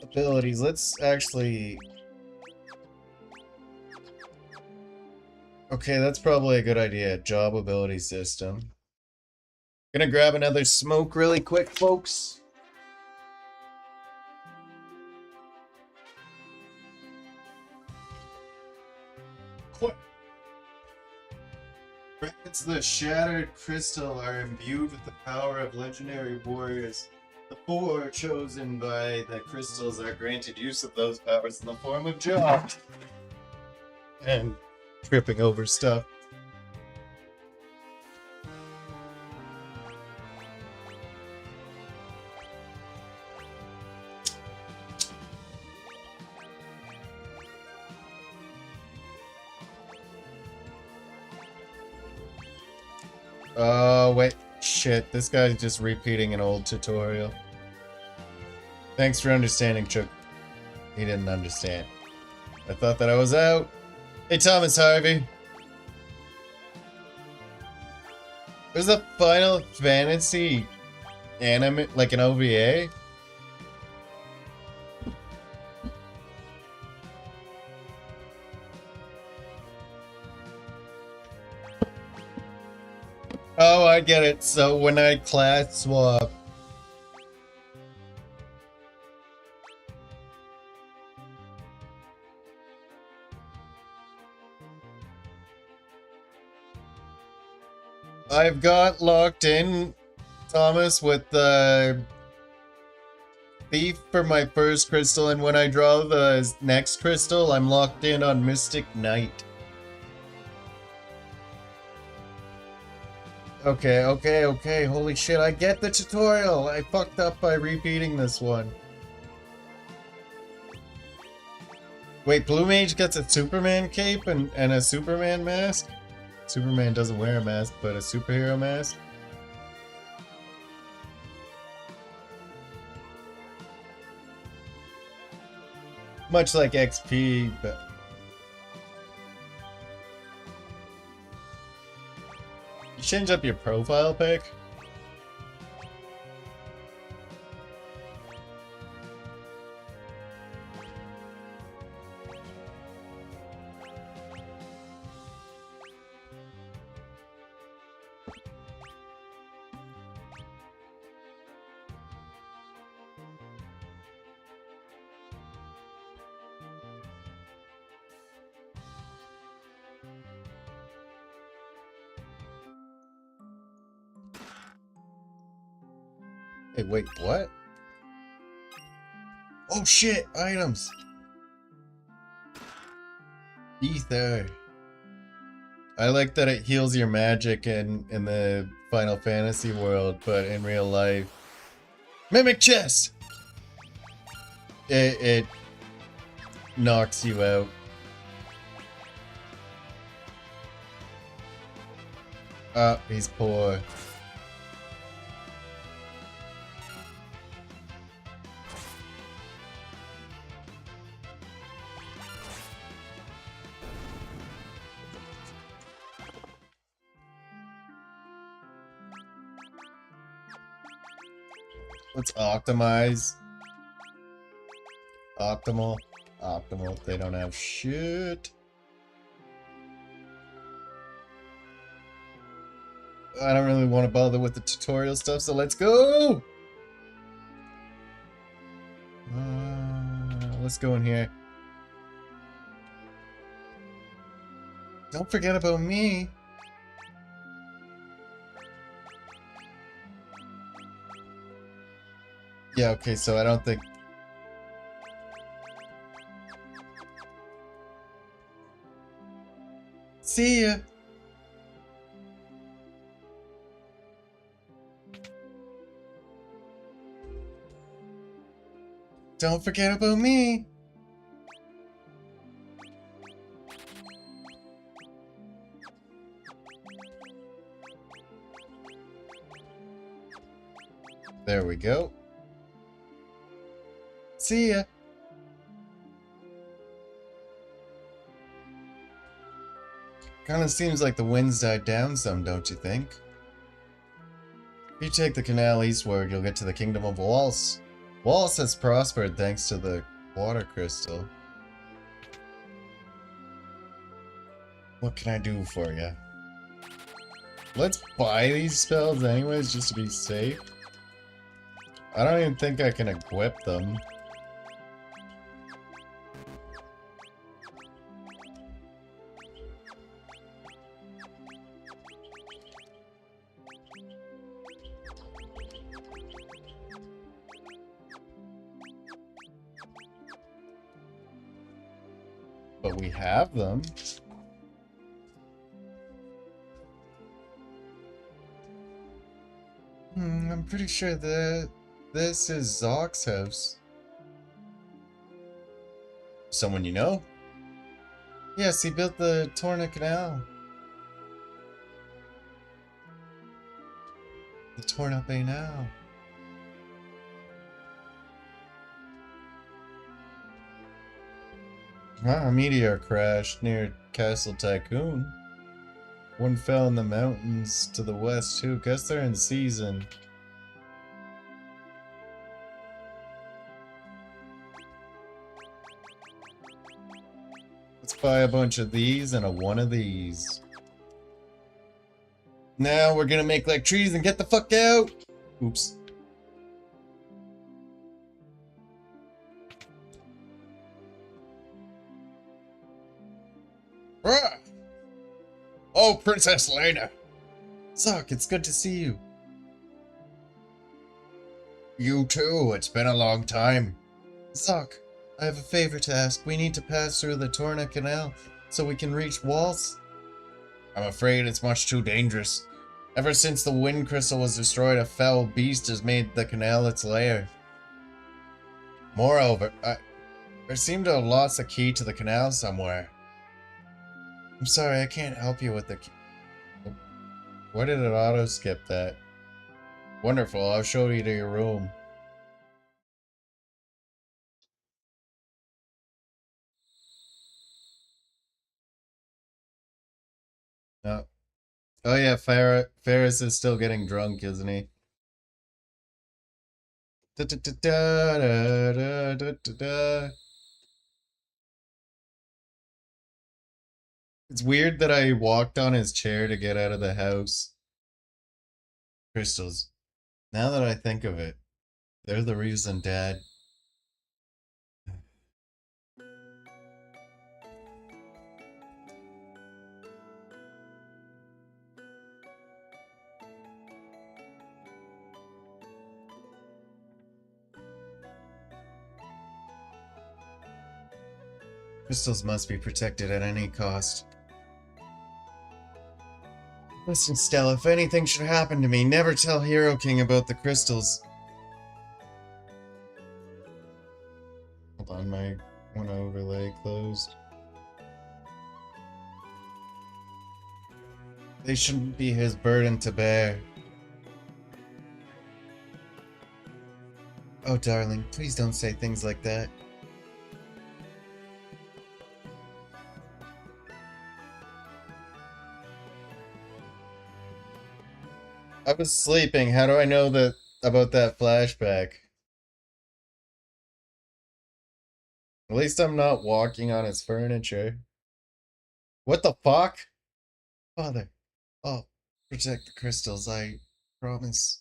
Abilities, let's actually... Okay, that's probably a good idea. Job ability system. Gonna grab another smoke really quick, folks. It's the shattered crystal are imbued with the power of legendary warriors. The four chosen by the crystals are granted use of those powers in the form of jobs. And tripping over stuff. Oh, wait. Shit, this guy's just repeating an old tutorial. Thanks for understanding, Chuck. He didn't understand. I thought that I was out. Hey, Thomas Harvey. There's a Final Fantasy anime, like an OVA? Oh, I get it. So when I class swap... I've got locked in, Thomas, with the Thief for my first crystal, and when I draw the next crystal, I'm locked in on Mystic Knight. Okay, holy shit, I get the tutorial! I fucked up by repeating this one. Wait, Blue Mage gets a Superman cape and a Superman mask? Superman doesn't wear a mask, but a superhero mask? Much like XP, but... You change up your profile pic? Hey, wait, what? Oh shit, items! Ether. I like that it heals your magic in the Final Fantasy world, but in real life... Mimic chest! It knocks you out. He's poor. Let's optimize. Optimal. Optimal. They don't have shit. I don't really want to bother with the tutorial stuff, so let's go! Let's go in here. Don't forget about me. Yeah, okay, so I don't think... See ya. Don't forget about me. There we go. See ya. Kinda seems like the wind's died down some, don't you think? If you take the canal eastward, you'll get to the Kingdom of Waltz. Waltz has prospered thanks to the water crystal. What can I do for you? Let's buy these spells anyways, just to be safe. I don't even think I can equip them. But we have them. I'm pretty sure that this is Zock's house. Someone you know? Yes, he built the Torna Canal. The Torna Bay now. Ah, a meteor crashed near Castle Tycoon. One fell in the mountains to the west too. Guess they're in season. Let's buy a bunch of these and a one of these. Now we're gonna make like trees and get the fuck out! Oops. Ah! Oh, Princess Lena! Zock, it's good to see you. You too, it's been a long time. Zock, I have a favor to ask. We need to pass through the Torna Canal so we can reach Waltz. I'm afraid it's much too dangerous. Ever since the wind crystal was destroyed, a foul beast has made the canal its lair. Moreover, I seem to have lost a key to the canal somewhere. I'm sorry, I can't help you with the key. Why did it auto-skip that? Wonderful, I'll show you to your room. Oh, oh yeah, Ferris is still getting drunk, isn't he? Da, da, da, da, da, da, da, da. It's weird that I walked on his chair to get out of the house. Crystals. Now that I think of it, they're the reason, Dad. Crystals must be protected at any cost. Listen, Stella, if anything should happen to me, never tell Hero King about the crystals. Hold on, my one overlay closed. They shouldn't be his burden to bear. Oh, darling, please don't say things like that. I was sleeping. How do I know that about that flashback? At least I'm not walking on his furniture. What the fuck? Father, I'll protect the crystals, I promise.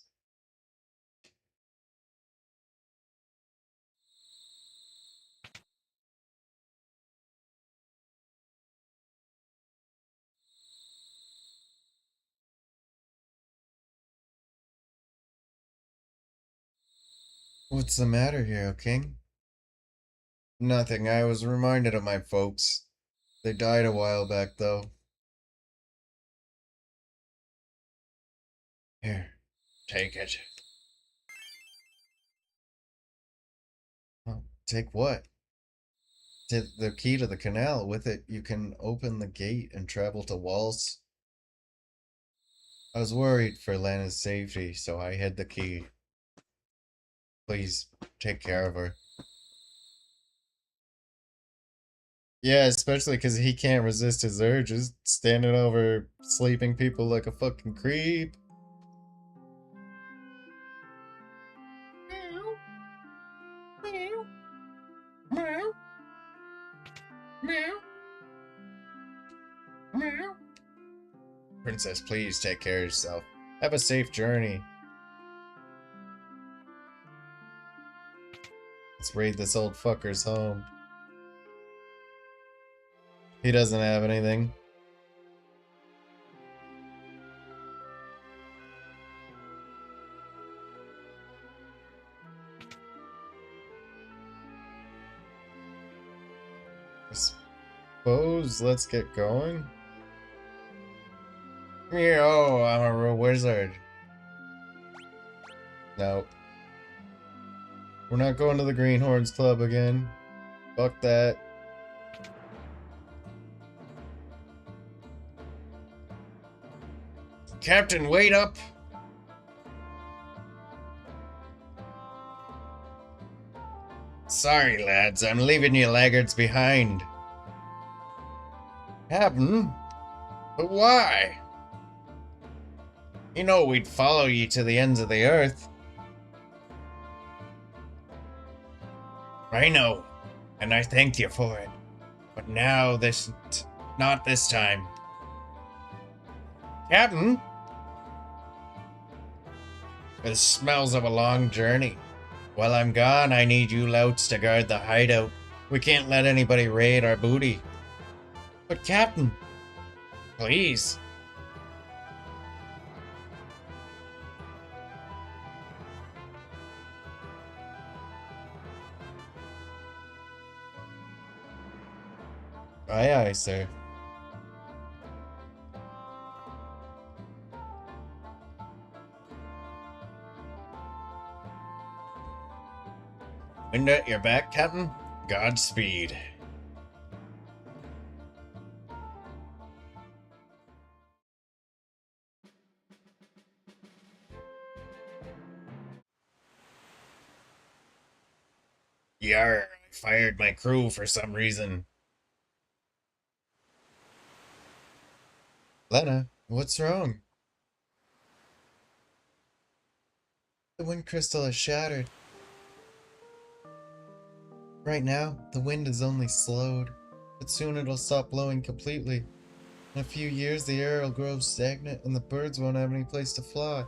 What's the matter, Hero King? Nothing. I was reminded of my folks. They died a while back, though. Here, take it. Oh, take what? The key to the canal. With it, you can open the gate and travel to Walls. I was worried for Lana's safety, so I hid the key. Please, take care of her. Yeah, especially because he can't resist his urges, standing over sleeping people like a fucking creep. Meow. Meow. Meow. Meow. Meow. Princess, please take care of yourself. Have a safe journey. Let's raid this old fucker's home. He doesn't have anything. I suppose let's get going. Yo, I'm a real wizard. Nope. We're not going to the Greenhorns Club again. Fuck that. Captain, wait up! Sorry, lads, I'm leaving you laggards behind. Captain? But why? You know we'd follow you to the ends of the earth. I know, and I thank you for it. But now not this time. Captain? It smells of a long journey. While I'm gone, I need you louts to guard the hideout. We can't let anybody raid our booty. But Captain, please. Aye, aye, sir. Wind at your back, Captain? Godspeed. Yar, I fired my crew for some reason. Lena, what's wrong? The wind crystal is shattered. Right now, the wind is only slowed, but soon it'll stop blowing completely. In a few years, the air will grow stagnant and the birds won't have any place to fly.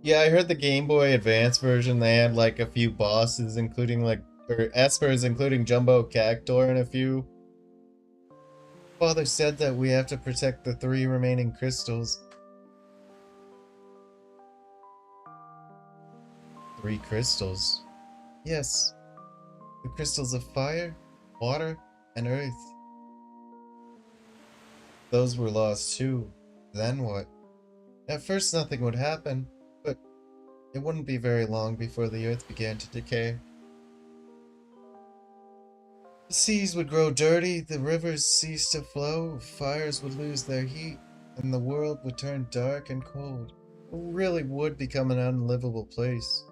Yeah, I heard the Game Boy Advance version, they had like a few bosses, including like, or espers, including Jumbo Cactor and a few. Father said that we have to protect the 3 remaining crystals. 3 crystals? Yes. The crystals of fire, water, and earth. Those were lost too. Then what? At first nothing would happen, but it wouldn't be very long before the earth began to decay. The seas would grow dirty, the rivers cease to flow, fires would lose their heat, and the world would turn dark and cold. It really would become an unlivable place.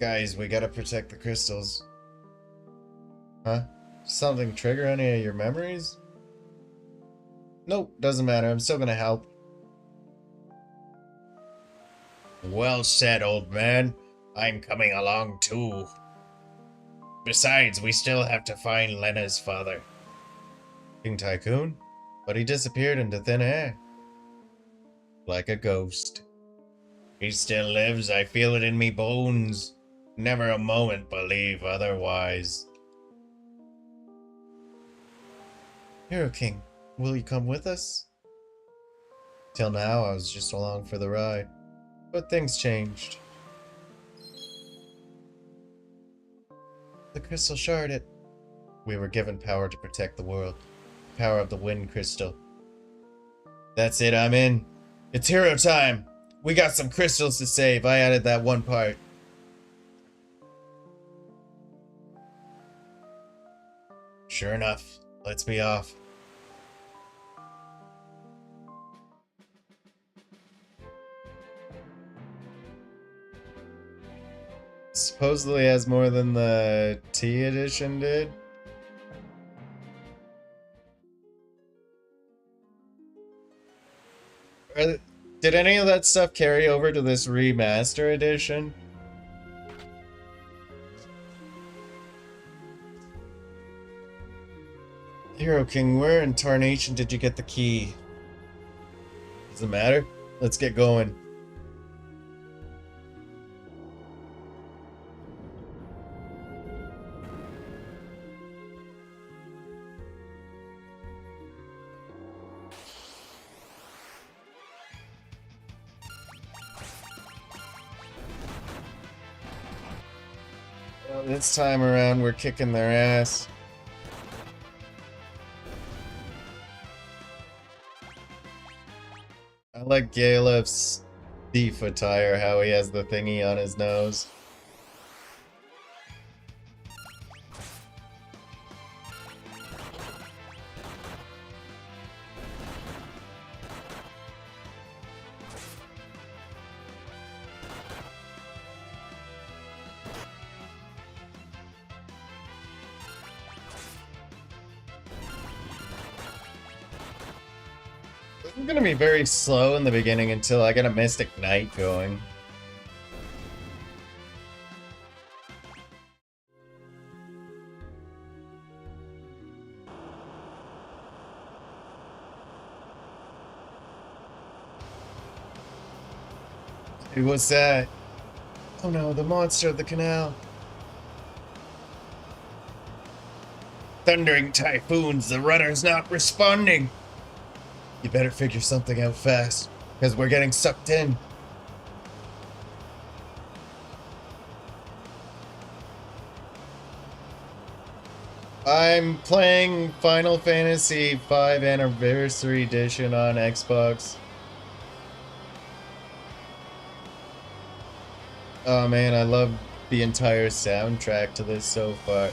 Guys, we gotta protect the crystals. Huh? Something trigger any of your memories? Nope, doesn't matter. I'm still gonna help. Well said, old man. I'm coming along too. Besides, we still have to find Lena's father. King Tycoon? But he disappeared into thin air. Like a ghost. He still lives, I feel it in me bones. Never a moment believe otherwise. Hero King, will you come with us? Till now, I was just along for the ride. But things changed. The crystal shard, we were given power to protect the world. power of the wind crystal. That's it, I'm in. It's hero time. We got some crystals to save. I added that one part. Sure enough, let's be off. Supposedly has more than the T edition did. Did any of that stuff carry over to this remaster edition? Hero King, where in tarnation did you get the key? Doesn't matter. Let's get going. Well, this time around, we're kicking their ass. I like Galef's thief attire, how he has the thingy on his nose. It's gonna be very slow in the beginning until I get a Mystic Knight going. Hey, what's that? Oh no, the monster of the canal. Thundering typhoons, the rudder's not responding. You better figure something out fast, because we're getting sucked in. I'm playing Final Fantasy V Anniversary Edition on Xbox. Oh man, I love the entire soundtrack to this so far.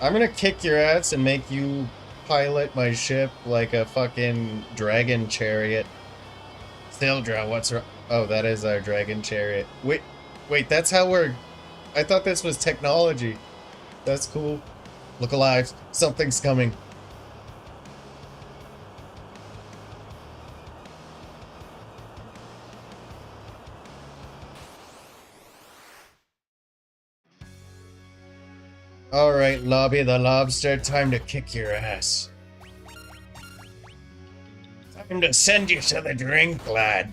I'm gonna kick your ass and make you pilot my ship like a fucking dragon chariot. Sildra, what's wrong? Oh, that is our dragon chariot. Wait, that's how we're... I thought this was technology. That's cool. Look alive. Something's coming. Alright, Lobby the Lobster, time to kick your ass. Time to send you to the drink, lad.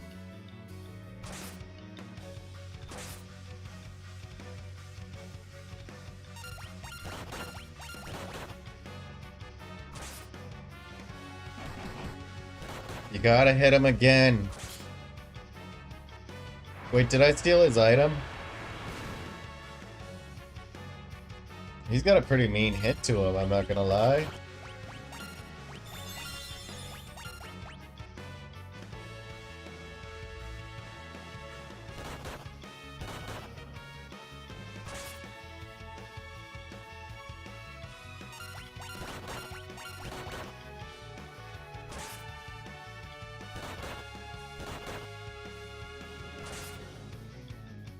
You gotta hit him again. Wait, did I steal his item? He's got a pretty mean hit to him, I'm not gonna lie.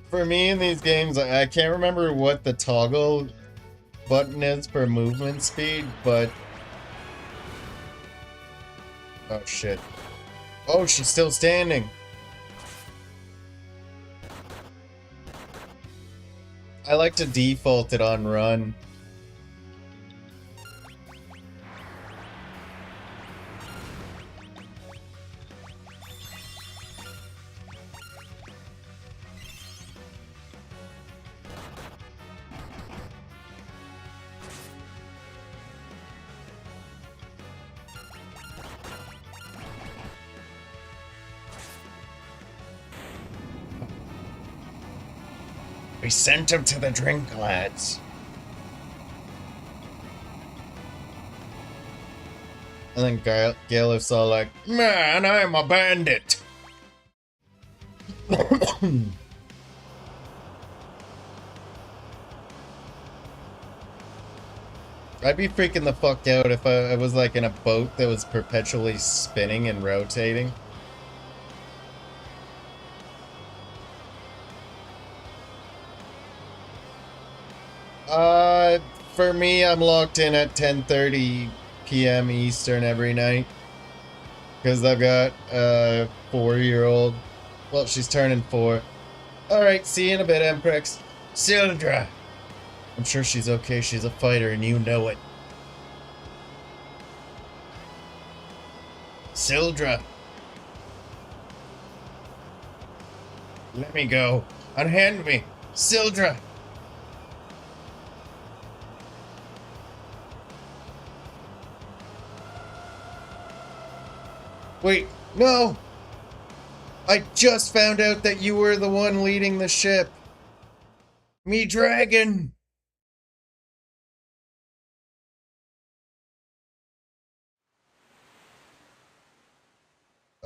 For me in these games, I can't remember what the toggle button is for movement speed, but... Oh shit. Oh, she's still standing! I like to default it on run. We sent him to the drink, lads. And then Galif's all like, "Man, I'm a bandit." I'd be freaking the fuck out if I was like in a boat that was perpetually spinning and rotating. For me, I'm locked in at 10:30 p.m. Eastern every night. Because I've got a 4-year-old. Well, she's turning 4. Alright, see you in a bit, Emprex. Sildra! I'm sure she's okay, she's a fighter and you know it. Sildra! Let me go. Unhand me! Sildra! Wait, no! I just found out that you were the one leading the ship. Me dragon!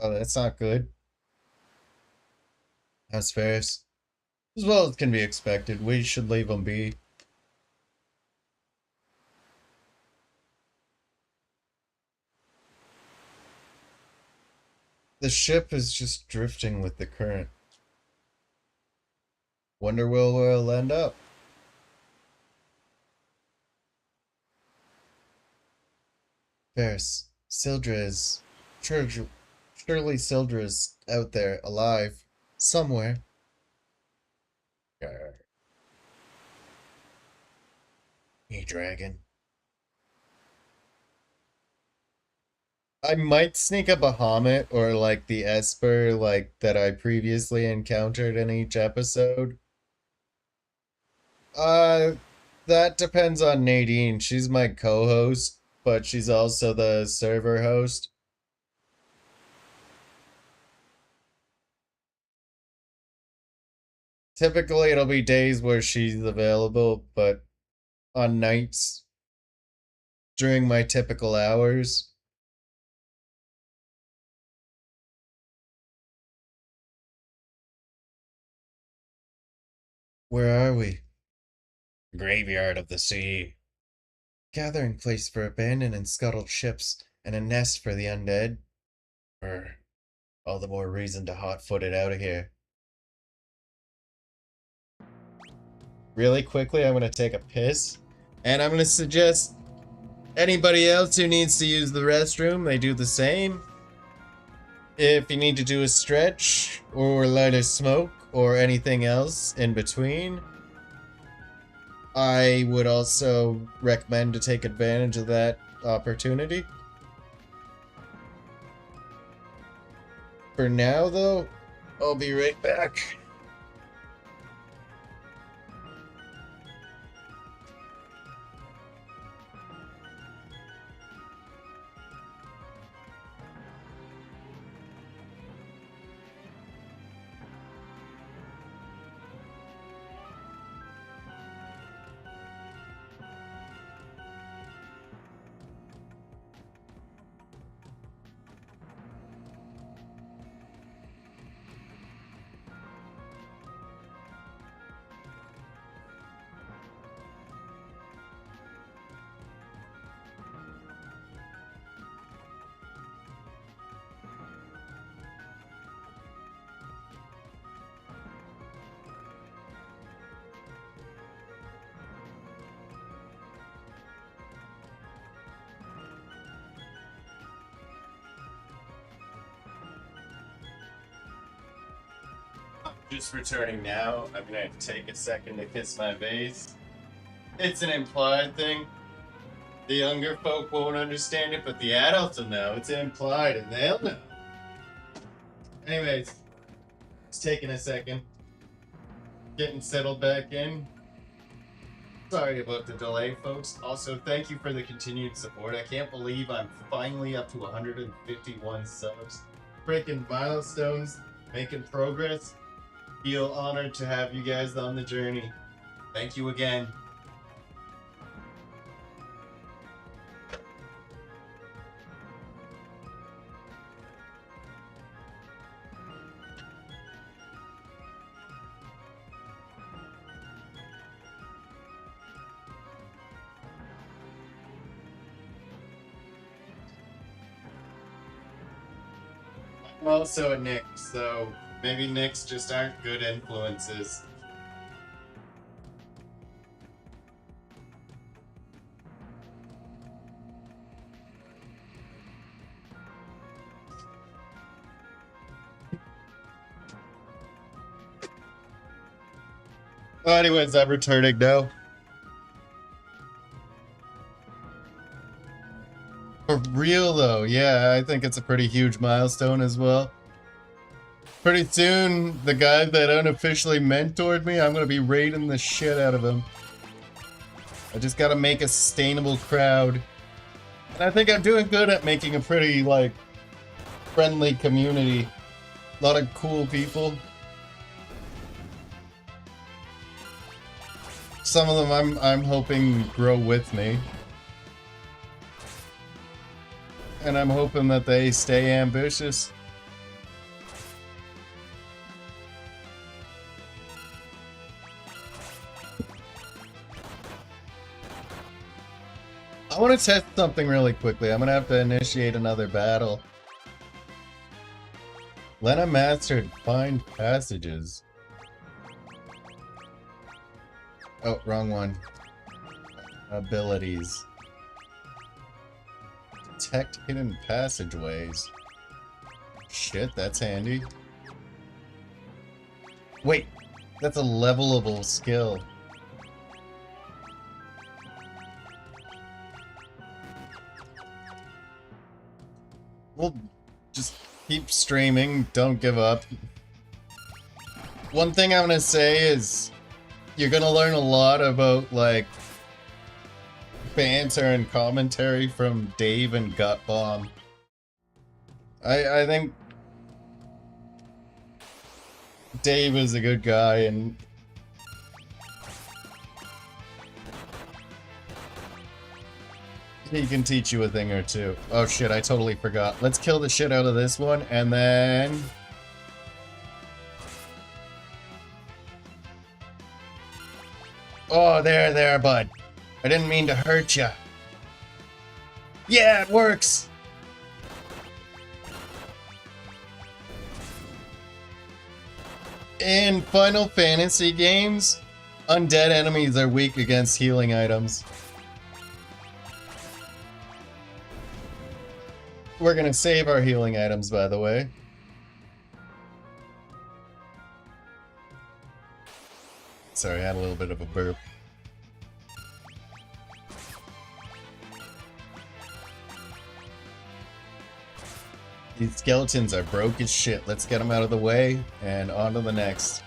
Oh, that's not good. That's fair. As well as can be expected. We should leave them be. The ship is just drifting with the current. Wonder where we'll end up. Ferris, Sildra is... Surely Sildra is out there, alive. Somewhere. Grr. Hey, dragon. I might sneak a Bahamut or like the Esper like that I previously encountered in each episode. That depends on Nadine. She's my co-host, but she's also the server host. Typically it'll be days where she's available, but on nights during my typical hours. Where are we? Graveyard of the sea. Gathering place for abandoned and scuttled ships, and a nest for the undead. All the more reason to hot-foot it out of here. Really quickly, I'm gonna take a piss, and I'm gonna suggest anybody else who needs to use the restroom, they do the same. If you need to do a stretch, or light a smoke, or anything else in between, I would also recommend to take advantage of that opportunity. For now, though, I'll be right back. Just returning now. I'm gonna take a second to kiss my vase. It's an implied thing. The younger folk won't understand it, but the adults will know. It's implied and they'll know. Anyways, it's taking a second. Getting settled back in. Sorry about the delay, folks. Also, thank you for the continued support. I can't believe I'm finally up to 151 subs. Breaking milestones, making progress. Feel honored to have you guys on the journey. Thank you again. I'm also a Nick, so maybe Nicks just aren't good influences. Oh, anyways, I'm returning now. For real though, yeah, I think it's a pretty huge milestone as well. Pretty soon, the guy that unofficially mentored me, I'm gonna be raiding the shit out of him. I just gotta make a sustainable crowd. And I think I'm doing good at making a pretty, like, friendly community. A lot of cool people. Some of them I'm hoping grow with me. And I'm hoping that they stay ambitious. I want to test something really quickly. I'm gonna have to initiate another battle. Lena mastered find passages. Oh, wrong one. Abilities. Detect hidden passageways. Shit, that's handy. Wait, that's a levelable skill. We'll just keep streaming, don't give up. One thing I'm gonna say is you're gonna learn a lot about, like, banter and commentary from Dave and Gut Bomb. I think Dave is a good guy, and he can teach you a thing or two. Oh shit, I totally forgot. Let's kill the shit out of this one, and then... Oh, there, bud. I didn't mean to hurt ya. Yeah, it works! In Final Fantasy games, undead enemies are weak against healing items. We're gonna save our healing items, by the way. Sorry, I had a little bit of a burp. These skeletons are broke as shit. Let's get them out of the way and on to the next.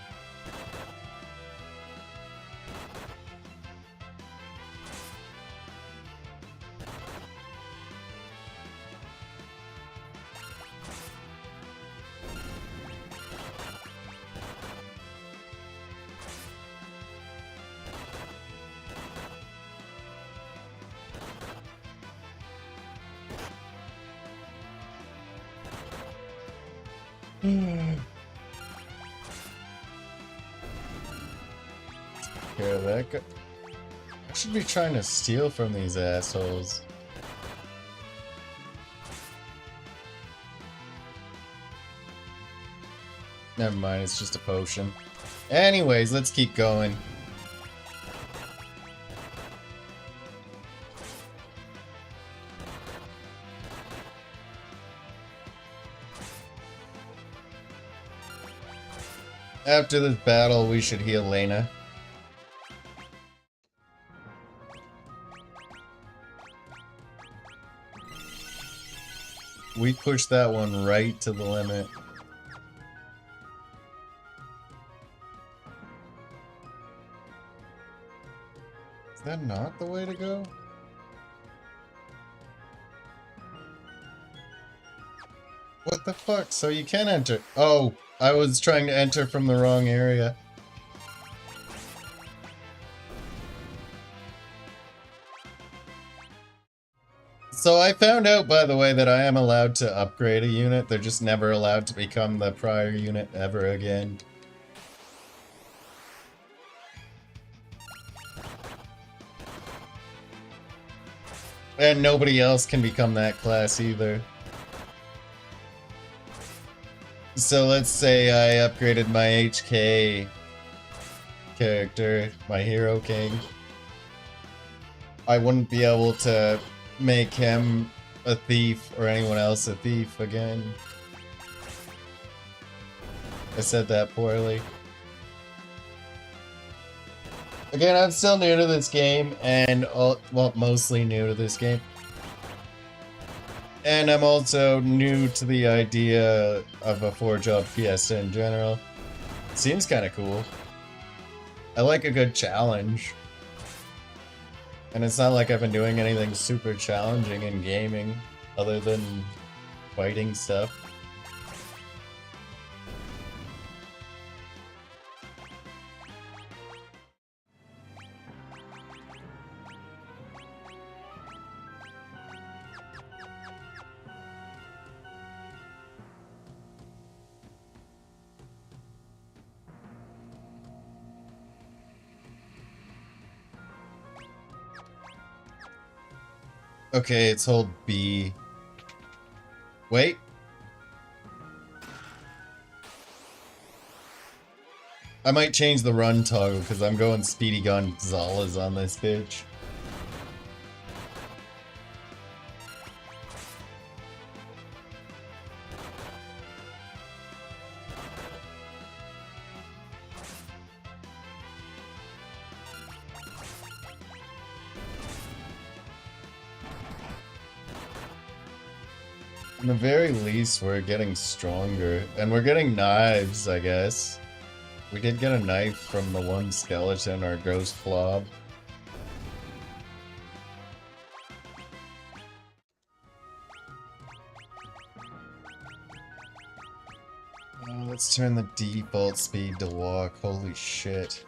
Here, that guy. I should be trying to steal from these assholes. Never mind, it's just a potion. Anyways, let's keep going. After this battle, we should heal Lena. We pushed that one right to the limit. Is that not the way to go? What the fuck? So you can enter. Oh, I was trying to enter from the wrong area. So I found out, by the way, that I am allowed to upgrade a unit. They're just never allowed to become the prior unit ever again. And nobody else can become that class either. So let's say I upgraded my HK character, my hero king. I wouldn't be able to make him a thief or anyone else a thief again. I said that poorly. Again, I'm still new to this game, and well, mostly new to this game. And I'm also new to the idea of a 4-job fiesta in general. Seems kind of cool. I like a good challenge. And it's not like I've been doing anything super challenging in gaming, other than fighting stuff. Okay, it's hold B. Wait. I might change the run toggle because I'm going Speedy Gonzalez on this bitch. In the very least, we're getting stronger. And we're getting knives, I guess. We did get a knife from the one skeleton, our ghost blob. Let's turn the default speed to walk. Holy shit.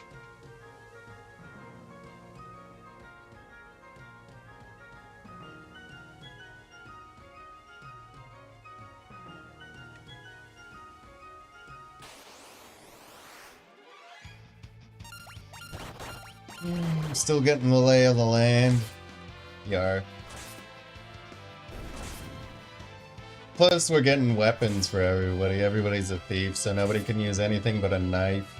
Still getting the lay of the land. Yar. Plus, we're getting weapons for everybody. Everybody's a thief, so nobody can use anything but a knife.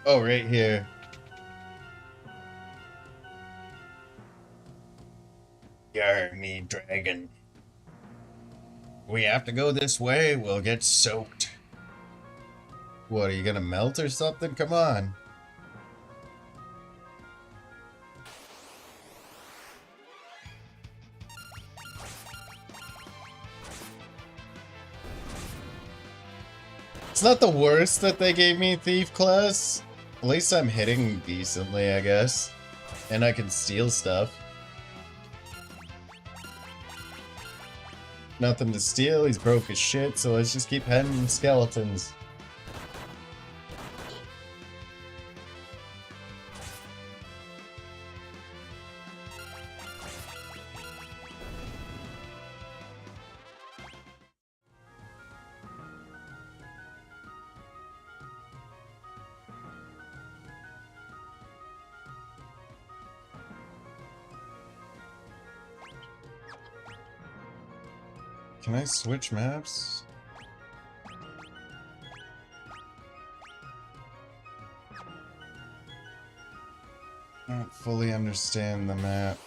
Oh, right here. Yar, me dragon. We have to go this way, we'll get soaked. What, are you gonna melt or something? Come on. It's not the worst that they gave me Thief class. At least I'm hitting decently, I guess. And I can steal stuff. Nothing to steal, he's broke as shit, so let's just keep heading skeletons. Can I switch maps? I don't fully understand the map.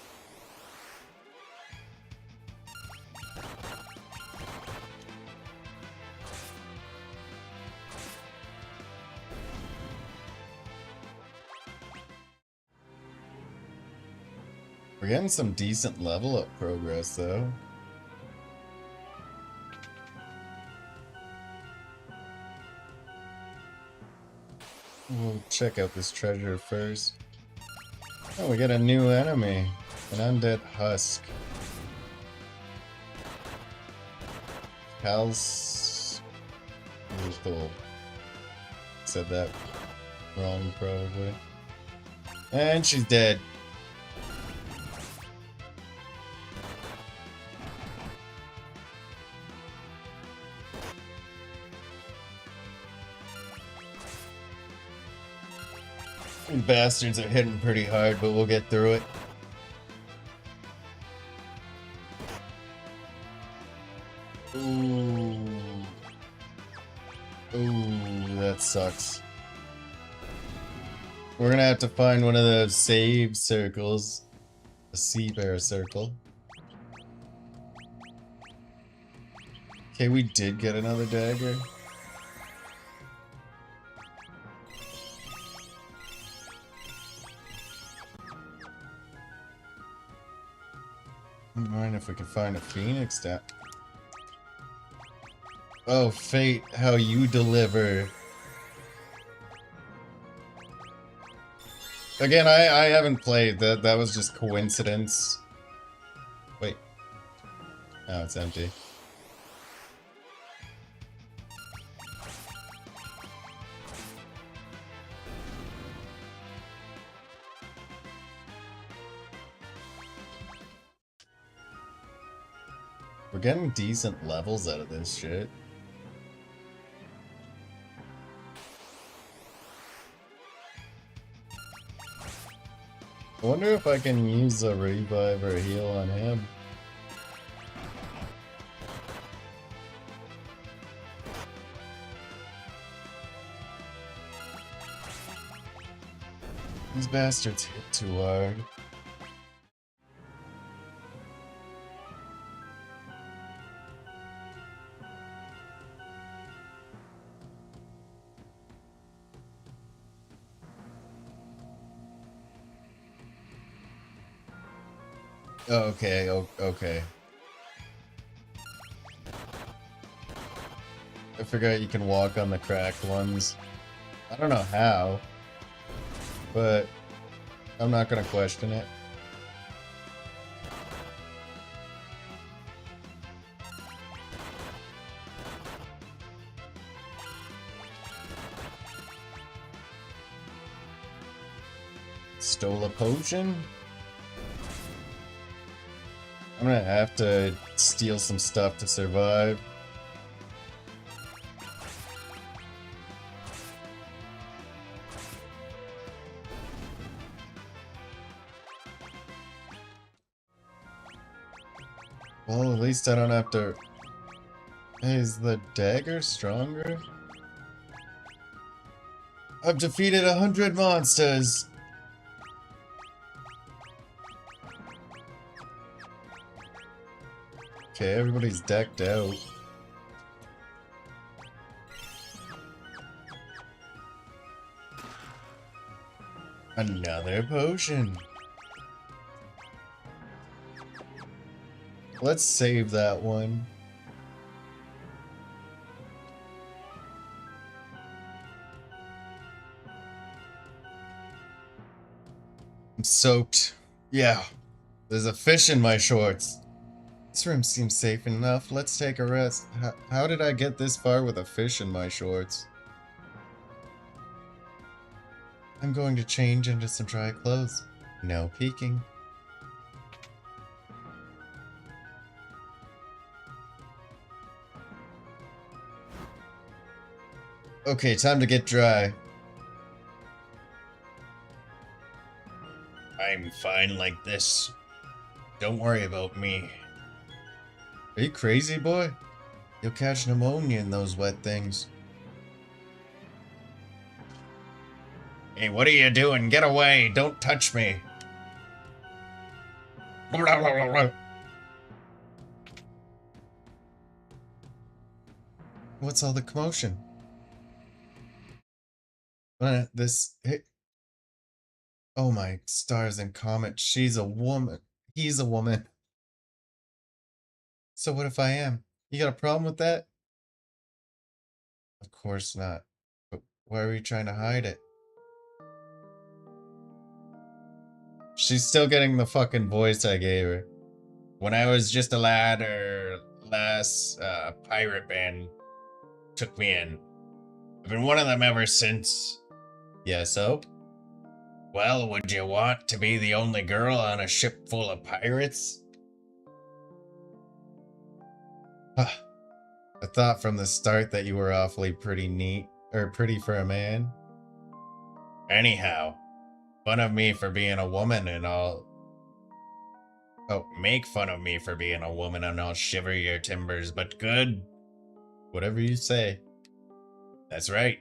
We're getting some decent level up progress though. We'll check out this treasure first. Oh, we get a new enemy. An undead husk. Pals... Lethal. Said that wrong, probably. And she's dead. These bastards are hitting pretty hard, but we'll get through it. Ooh. Ooh, that sucks. We're gonna have to find one of those save circles. A sea bear circle. Okay, we did get another dagger. I don't mind if we can find a phoenix down. Oh, fate, how you deliver. Again, I haven't played. That was just coincidence. Wait. Oh, it's empty. We're getting decent levels out of this shit. I wonder if I can use a revive or a heal on him. These bastards hit too hard. Oh, okay, okay. I forgot you can walk on the cracked ones. I don't know how, but I'm not gonna question it. Stole a potion? I'm gonna have to steal some stuff to survive. Well, at least I don't have to... Hey, is the dagger stronger? I've defeated 100 monsters! Okay, everybody's decked out. Another potion. Let's save that one. I'm soaked. Yeah, there's a fish in my shorts. This room seems safe enough. Let's take a rest. How did I get this far with a fish in my shorts? I'm going to change into some dry clothes. No peeking. Okay, time to get dry. I'm fine like this. Don't worry about me. Are you crazy, boy? You'll catch pneumonia in those wet things. Hey, what are you doing? Get away! Don't touch me! What's all the commotion? This... Oh my stars and comets, she's a woman. He's a woman. So what if I am? You got a problem with that? Of course not. But why are you trying to hide it? She's still getting the fucking voice I gave her. When I was just a lad, or last pirate band took me in. I've been one of them ever since. Yeah, so? Well, would you want to be the only girl on a ship full of pirates? I thought from the start that you were awfully pretty neat, or pretty for a man. Anyhow, fun of me for being a woman and I'll... Oh, make fun of me for being a woman and I'll shiver your timbers, but good. Whatever you say. That's right.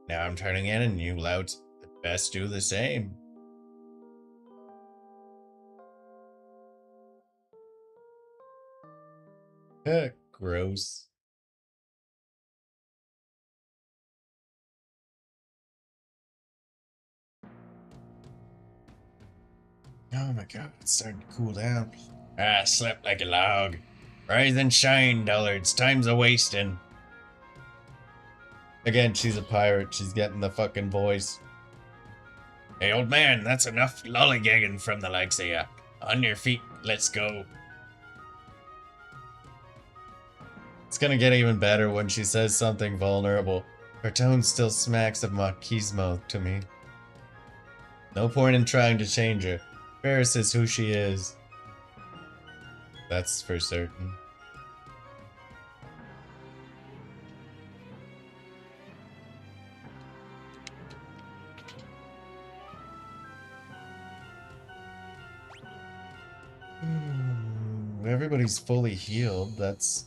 Now I'm turning in and you louts best do the same. Gross. Oh my god, it's starting to cool down. Ah, slept like a log. Rise and shine, dullards. Time's a wasting. Again, she's a pirate. She's getting the fucking voice. Hey, old man, that's enough lollygagging from the likes of ya. On your feet, let's go. It's gonna get even better when she says something vulnerable. Her tone still smacks of machismo to me. No point in trying to change her. Ferris is who she is. That's for certain. Everybody's fully healed, that's...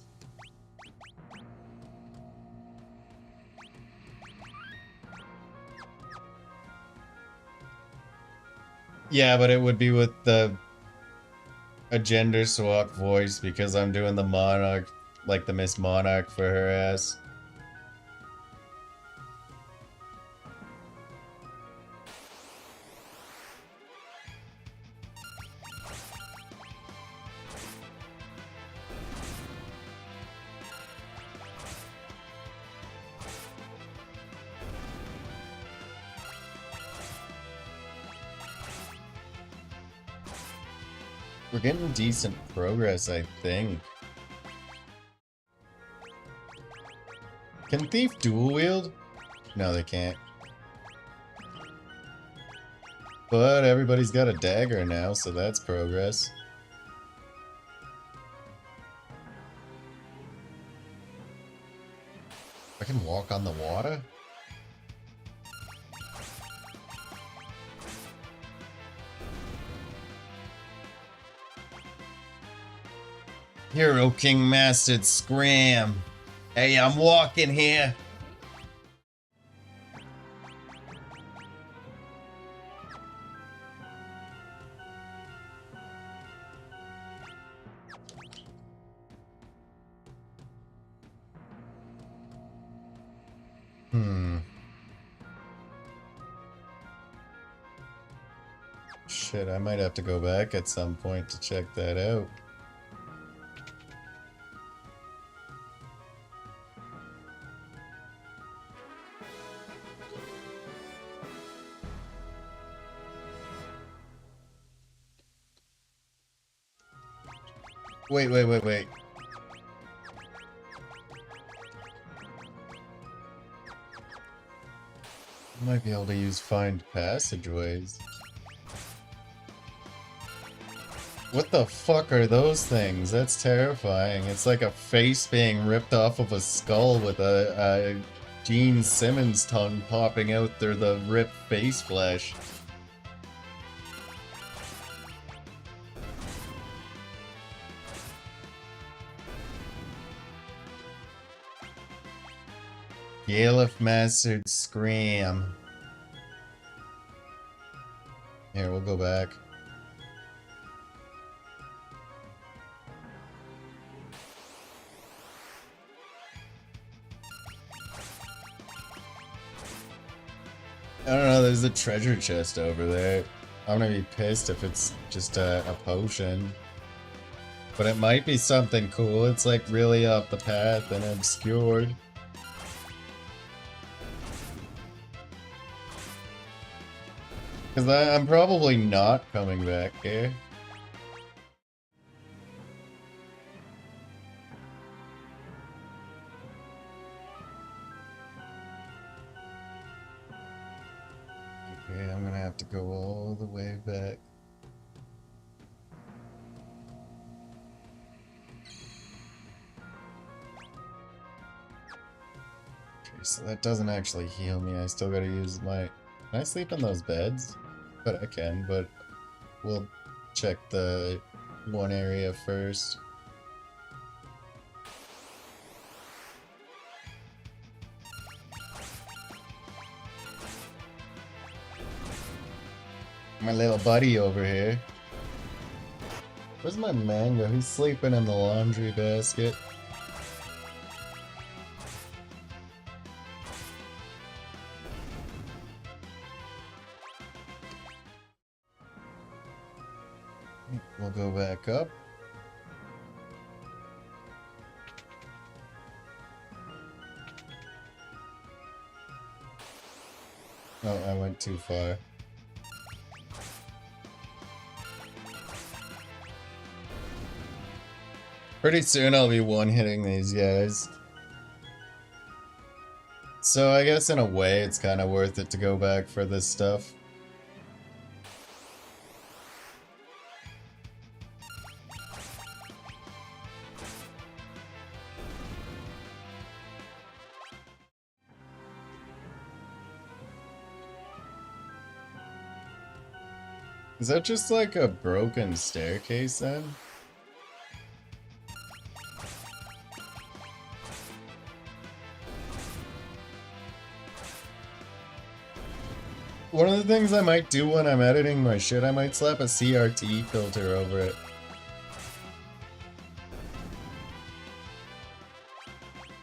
Yeah, but it would be with a gender swap voice because I'm doing the Monarch, like the Miss Monarch for her ass. We're getting decent progress, I think. Can Thief dual wield? No, they can't. But everybody's got a dagger now, so that's progress. I can walk on the water? Hero King Mastered Scram. Hey, I'm walking here. Shit, I might have to go back at some point to check that out. Wait. I might be able to use find passageways. What the fuck are those things? That's terrifying. It's like a face being ripped off of a skull with a Gene Simmons tongue popping out through the ripped face flesh. Galef Mastered Scram. Here, we'll go back. I don't know, there's a treasure chest over there. I'm gonna be pissed if it's just a potion. But it might be something cool. It's like really off the path and obscured. Because I'm probably not coming back here. Okay, I'm gonna have to go all the way back. Okay, so that doesn't actually heal me. I still gotta use my... Can I sleep in those beds? But I can, but we'll check the one area first. My little buddy over here. Where's my mango? He's sleeping in the laundry basket. We'll go back up. Oh, I went too far. Pretty soon I'll be one-hitting these guys. So I guess in a way it's kind of worth it to go back for this stuff. Is that just like a broken staircase then? One of the things I might do when I'm editing my shit, I might slap a CRT filter over it.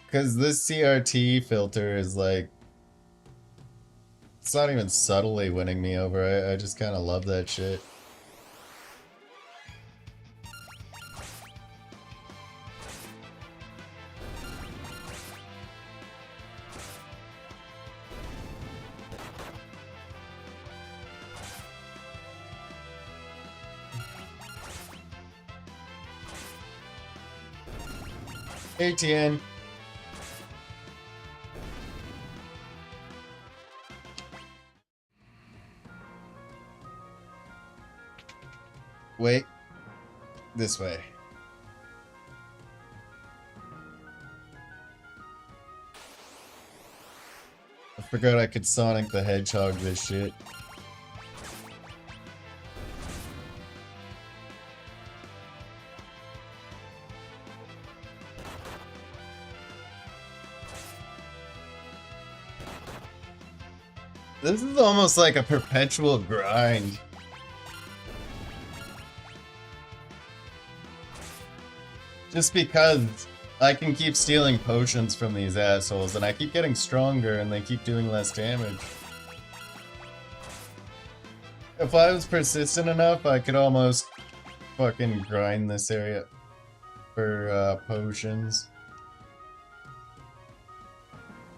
Because this CRT filter is like... It's not even subtly winning me over. I just kind of love that shit. ATN. Wait. This way. I forgot I could Sonic the Hedgehog this shit. This is almost like a perpetual grind. Just because I can keep stealing potions from these assholes, and I keep getting stronger, and they keep doing less damage. If I was persistent enough, I could almost fucking grind this area for potions.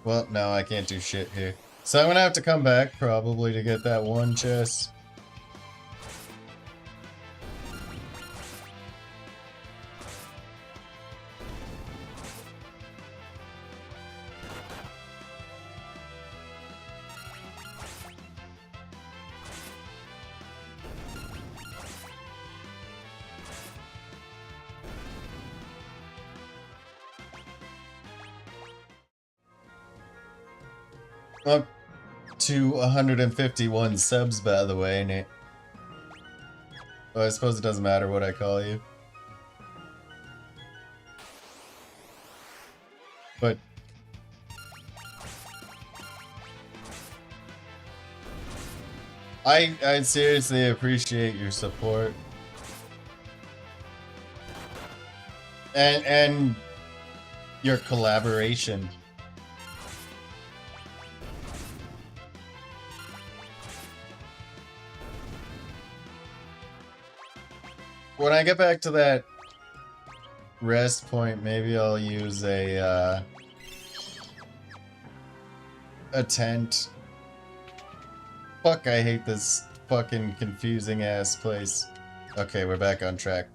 Well, no, I can't do shit here. So I'm gonna have to come back, probably, to get that one chest. Up to 151 subs, by the way, Nate. Well, I suppose it doesn't matter what I call you. But... I seriously appreciate your support. And your collaboration. When I get back to that rest point, maybe I'll use a tent. Fuck, I hate this fucking confusing ass place. Okay, we're back on track.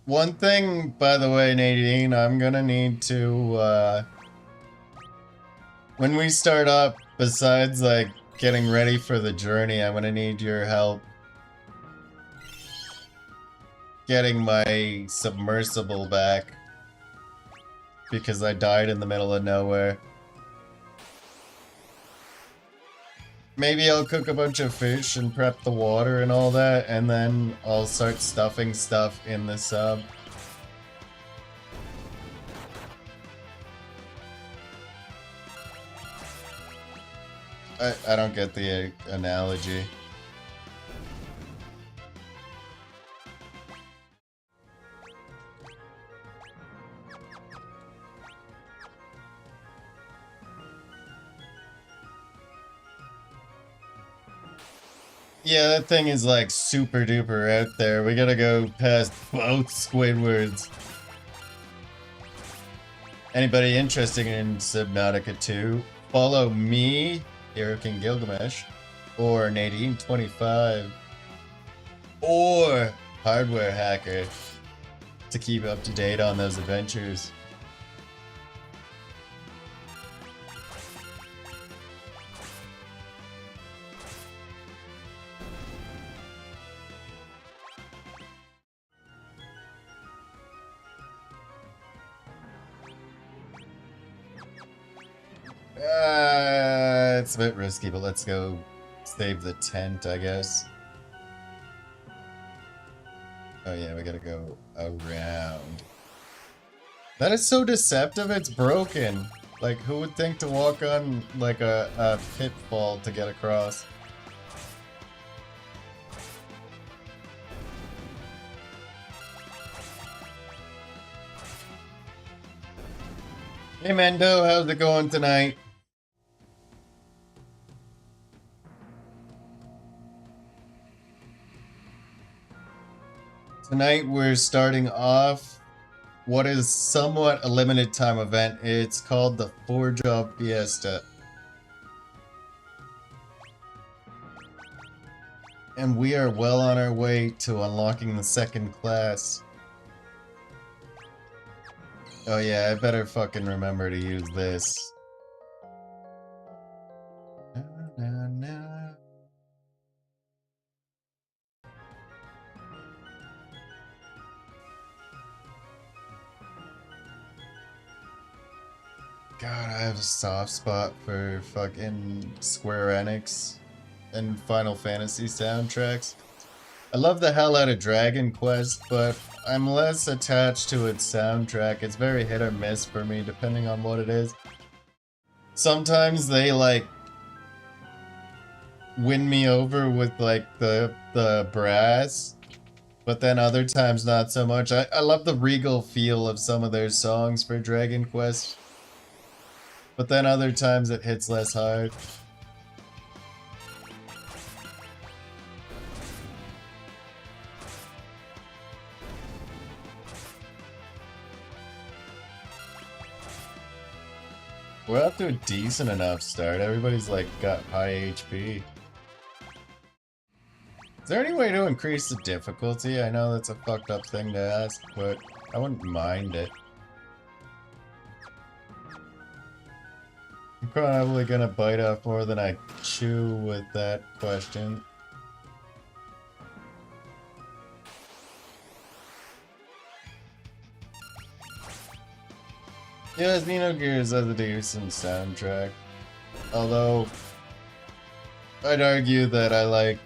One thing, by the way, Nadine, I'm gonna need to, when we start up, besides, like, getting ready for the journey, I'm gonna need your help getting my submersible back. Because I died in the middle of nowhere. Maybe I'll cook a bunch of fish and prep the water and all that, and then I'll start stuffing stuff in the sub. I don't get the analogy. Yeah, that thing is like super duper out there. We gotta go past both Squidwards. Anybody interested in Subnautica 2? Follow me, Hero King Gilgamesh, or Nadine25, or Hardware Hacker to keep up to date on those adventures. It's a bit risky, but let's go save the tent, I guess. Oh yeah, we gotta go around. That is so deceptive, it's broken. Like, who would think to walk on, like, a pitfall to get across? Hey Mendo, how's it going tonight? Tonight we're starting off what is somewhat a limited time event. It's called the Four Job Fiesta. And we are well on our way to unlocking the second class. Oh yeah, I better fucking remember to use this. Na, na, na. God, I have a soft spot for fucking Square Enix and Final Fantasy soundtracks. I love the hell out of Dragon Quest, but I'm less attached to its soundtrack. It's very hit or miss for me, depending on what it is. Sometimes they, like, win me over with, like, the brass, but then other times not so much. I love the regal feel of some of their songs for Dragon Quest, but then other times it hits less hard. We're up to a decent enough start. Everybody's like got high HP. Is there any way to increase the difficulty? I know that's a fucked up thing to ask, but I wouldn't mind it. I'm probably gonna bite off more than I chew with that question. Yeah, Xenogears has a decent soundtrack. Although, I'd argue that I like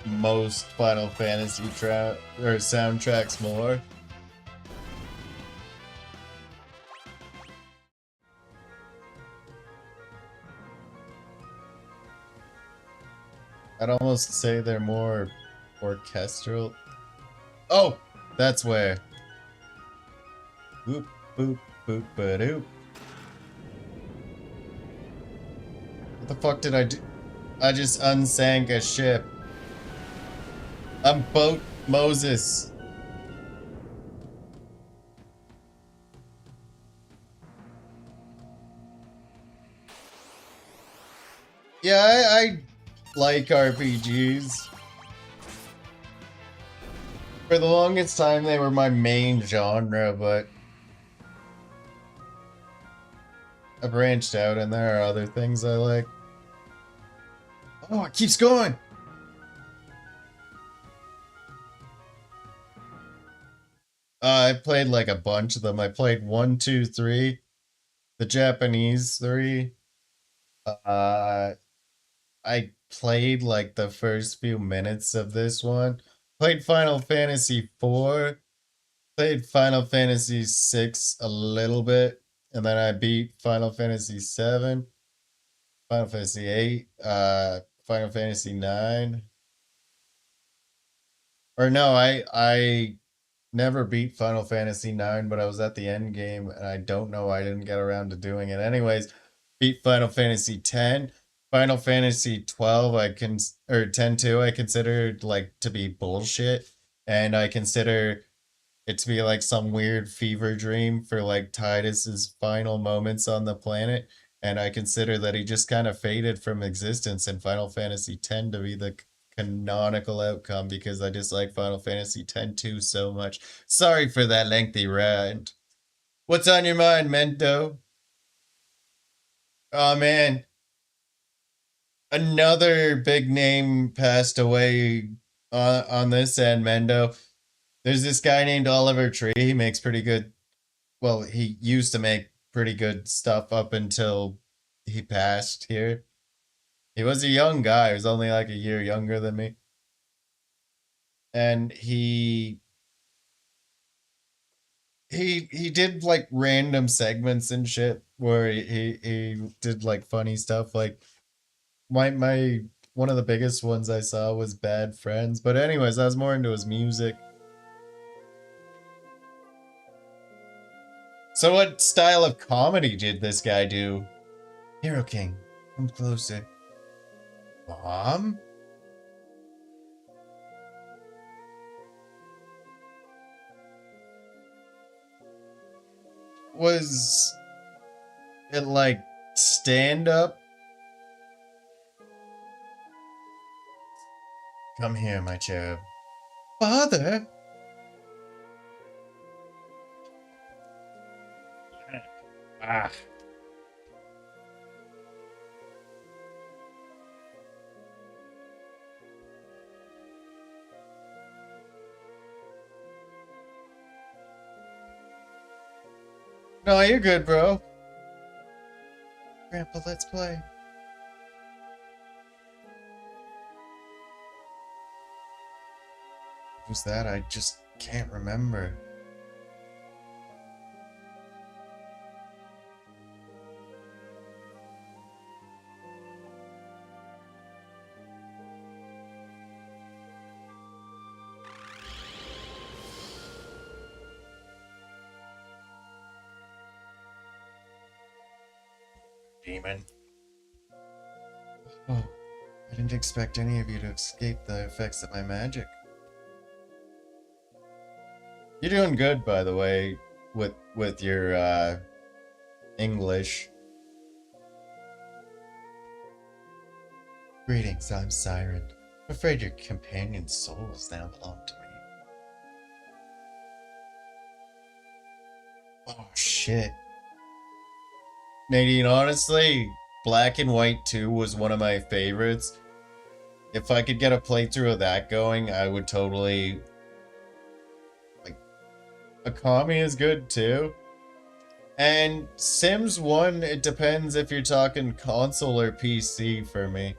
most Final Fantasy soundtracks more. I'd almost say they're more orchestral. Oh, that's where. Boop, boop, boop, ba-doop. What the fuck did I do? I just unsank a ship. I'm Boat Moses. Yeah, I like RPGs. For the longest time, they were my main genre, but I branched out and there are other things I like. Oh, it keeps going! I played like a bunch of them. I played 1, 2, 3, the Japanese 3. I played like the first few minutes of this one. Played Final Fantasy 4. Played Final Fantasy 6 a little bit. And then I beat Final Fantasy 7. Final Fantasy 8. Final Fantasy 9. Or no, I never beat Final Fantasy 9, but I was at the end game and I don't know why I didn't get around to doing it. Anyways, beat Final Fantasy 10. Final Fantasy 12 or 10 2 I considered like to be bullshit, and I consider it to be like some weird fever dream for like Tidus's final moments on the planet, and I consider that he just kind of faded from existence in Final Fantasy 10 to be the canonical outcome because I dislike Final Fantasy 10 2 so much. Sorry for that lengthy rant. What's on your mind, Mendo? Oh man, another big name passed away on this end, Mendo. There's this guy named Oliver Tree. He makes pretty good. Well, he used to make pretty good stuff up until he passed here. He was a young guy. He was only like a year younger than me. And he did like random segments and shit where he did like funny stuff. Like my one of the biggest ones I saw was Bad Friends. But anyways, I was more into his music. So what style of comedy did this guy do? Hero King, come closer. Mom? Was it like stand up? Come here, my cherub. Father? Ah. No, you're good, bro. Grandpa, let's play. Who's that? I just can't remember. Demon. Oh, I didn't expect any of you to escape the effects of my magic. You're doing good, by the way, with your English. Greetings, I'm Siren. I'm afraid your companion's souls now belong to me. Oh shit. Nadine, honestly, Black and White 2 was one of my favorites. If I could get a playthrough of that going, I would totally... Like, Akami is good too. And Sims 1, it depends if you're talking console or PC for me.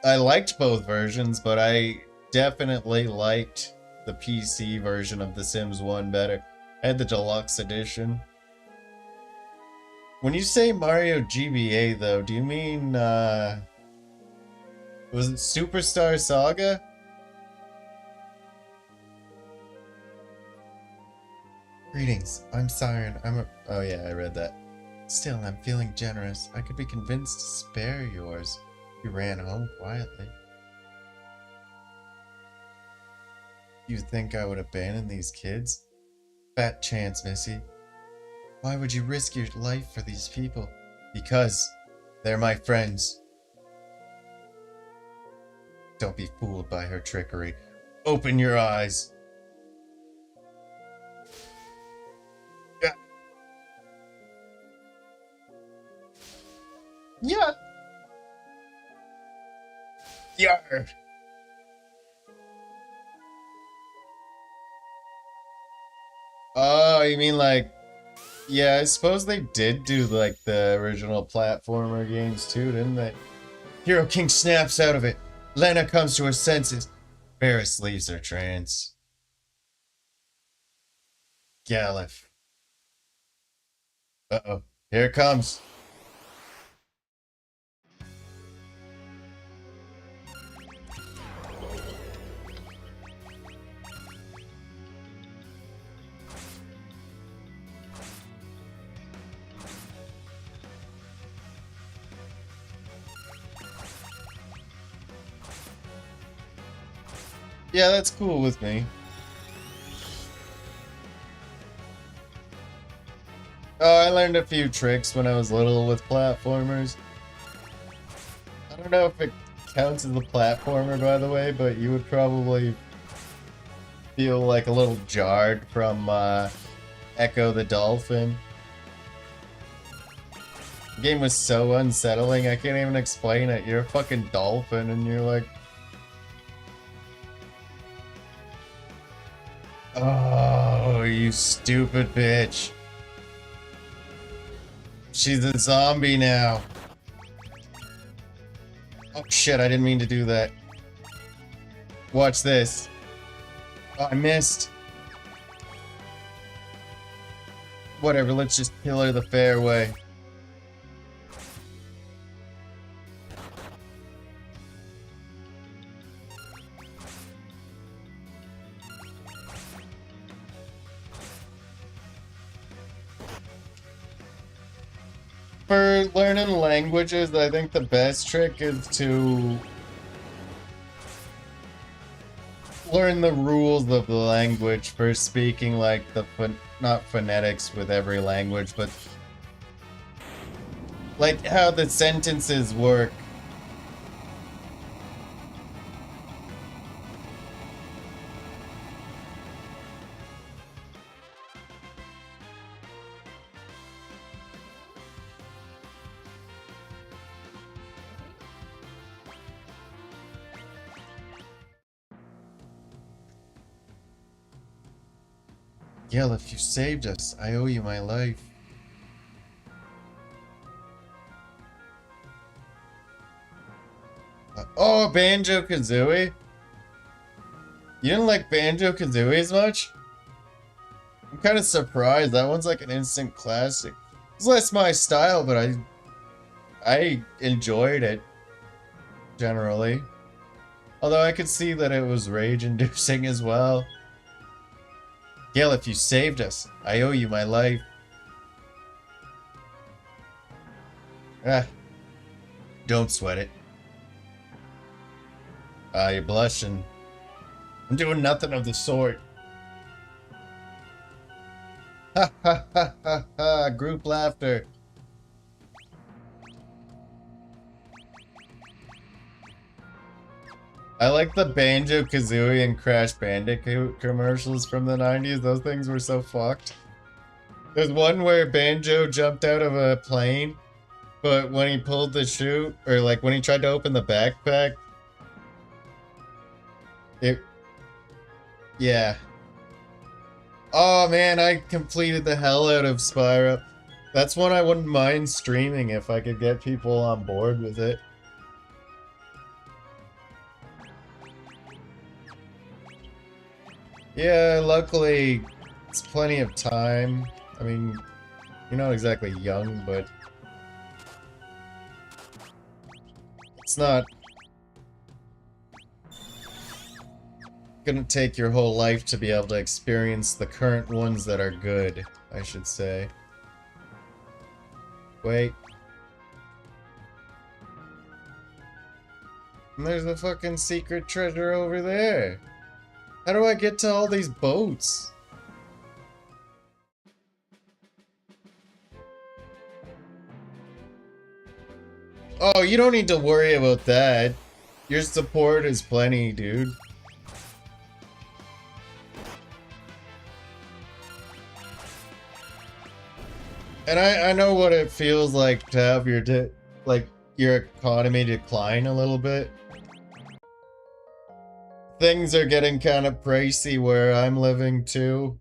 I liked both versions, but I definitely liked the PC version of The Sims 1 better. I had the deluxe edition. When you say Mario GBA, though, do you mean, was it Superstar Saga? Greetings, I'm Siren. Oh yeah, I read that. Still, I'm feeling generous. I could be convinced to spare yours. You ran home quietly. You think I would abandon these kids? Fat chance, Missy. Why would you risk your life for these people? Because they're my friends. Don't be fooled by her trickery. Open your eyes. Yarr! Oh, you mean like... Yeah, I suppose they did do like the original platformer games too, didn't they? Hero King snaps out of it. Lena comes to her senses. Varys leaves her trance. Galif. Uh-oh. Here it comes. Yeah, that's cool with me. Oh, I learned a few tricks when I was little with platformers. I don't know if it counts as a platformer, by the way, but you would probably feel like a little jarred from Echo the Dolphin. The game was so unsettling, I can't even explain it. You're a fucking dolphin and you're like... Oh, you stupid bitch. She's a zombie now. Oh shit, I didn't mean to do that. Watch this. Oh, I missed. Whatever, let's just kill her the fair way. For learning languages, I think the best trick is to learn the rules of the language for speaking, like the not phonetics with every language, but like how the sentences work. Gil, if you saved us, I owe you my life. Oh, Banjo-Kazooie? You didn't like Banjo-Kazooie as much? I'm kind of surprised. That one's like an instant classic. It's less my style, but I enjoyed it, generally. Although I could see that it was rage-inducing as well. Gil, if you saved us, I owe you my life. Ah. Don't sweat it. Ah, you're blushing. I'm doing nothing of the sort. Ha ha ha ha ha, group laughter. I like the Banjo-Kazooie and Crash Bandicoot commercials from the 90s. Those things were so fucked. There's one where Banjo jumped out of a plane, but when he pulled the chute, or like when he tried to open the backpack, yeah. Oh man, I completed the hell out of Spyro. That's one I wouldn't mind streaming if I could get people on board with it. Yeah, luckily, it's plenty of time. I mean, you're not exactly young, but it's not gonna take your whole life to be able to experience the current ones that are good, I should say. Wait. And there's a fucking secret treasure over there. How do I get to all these boats? Oh, you don't need to worry about that. Your support is plenty, dude. And I know what it feels like to have your your economy decline a little bit. Things are getting kind of pricey where I'm living too.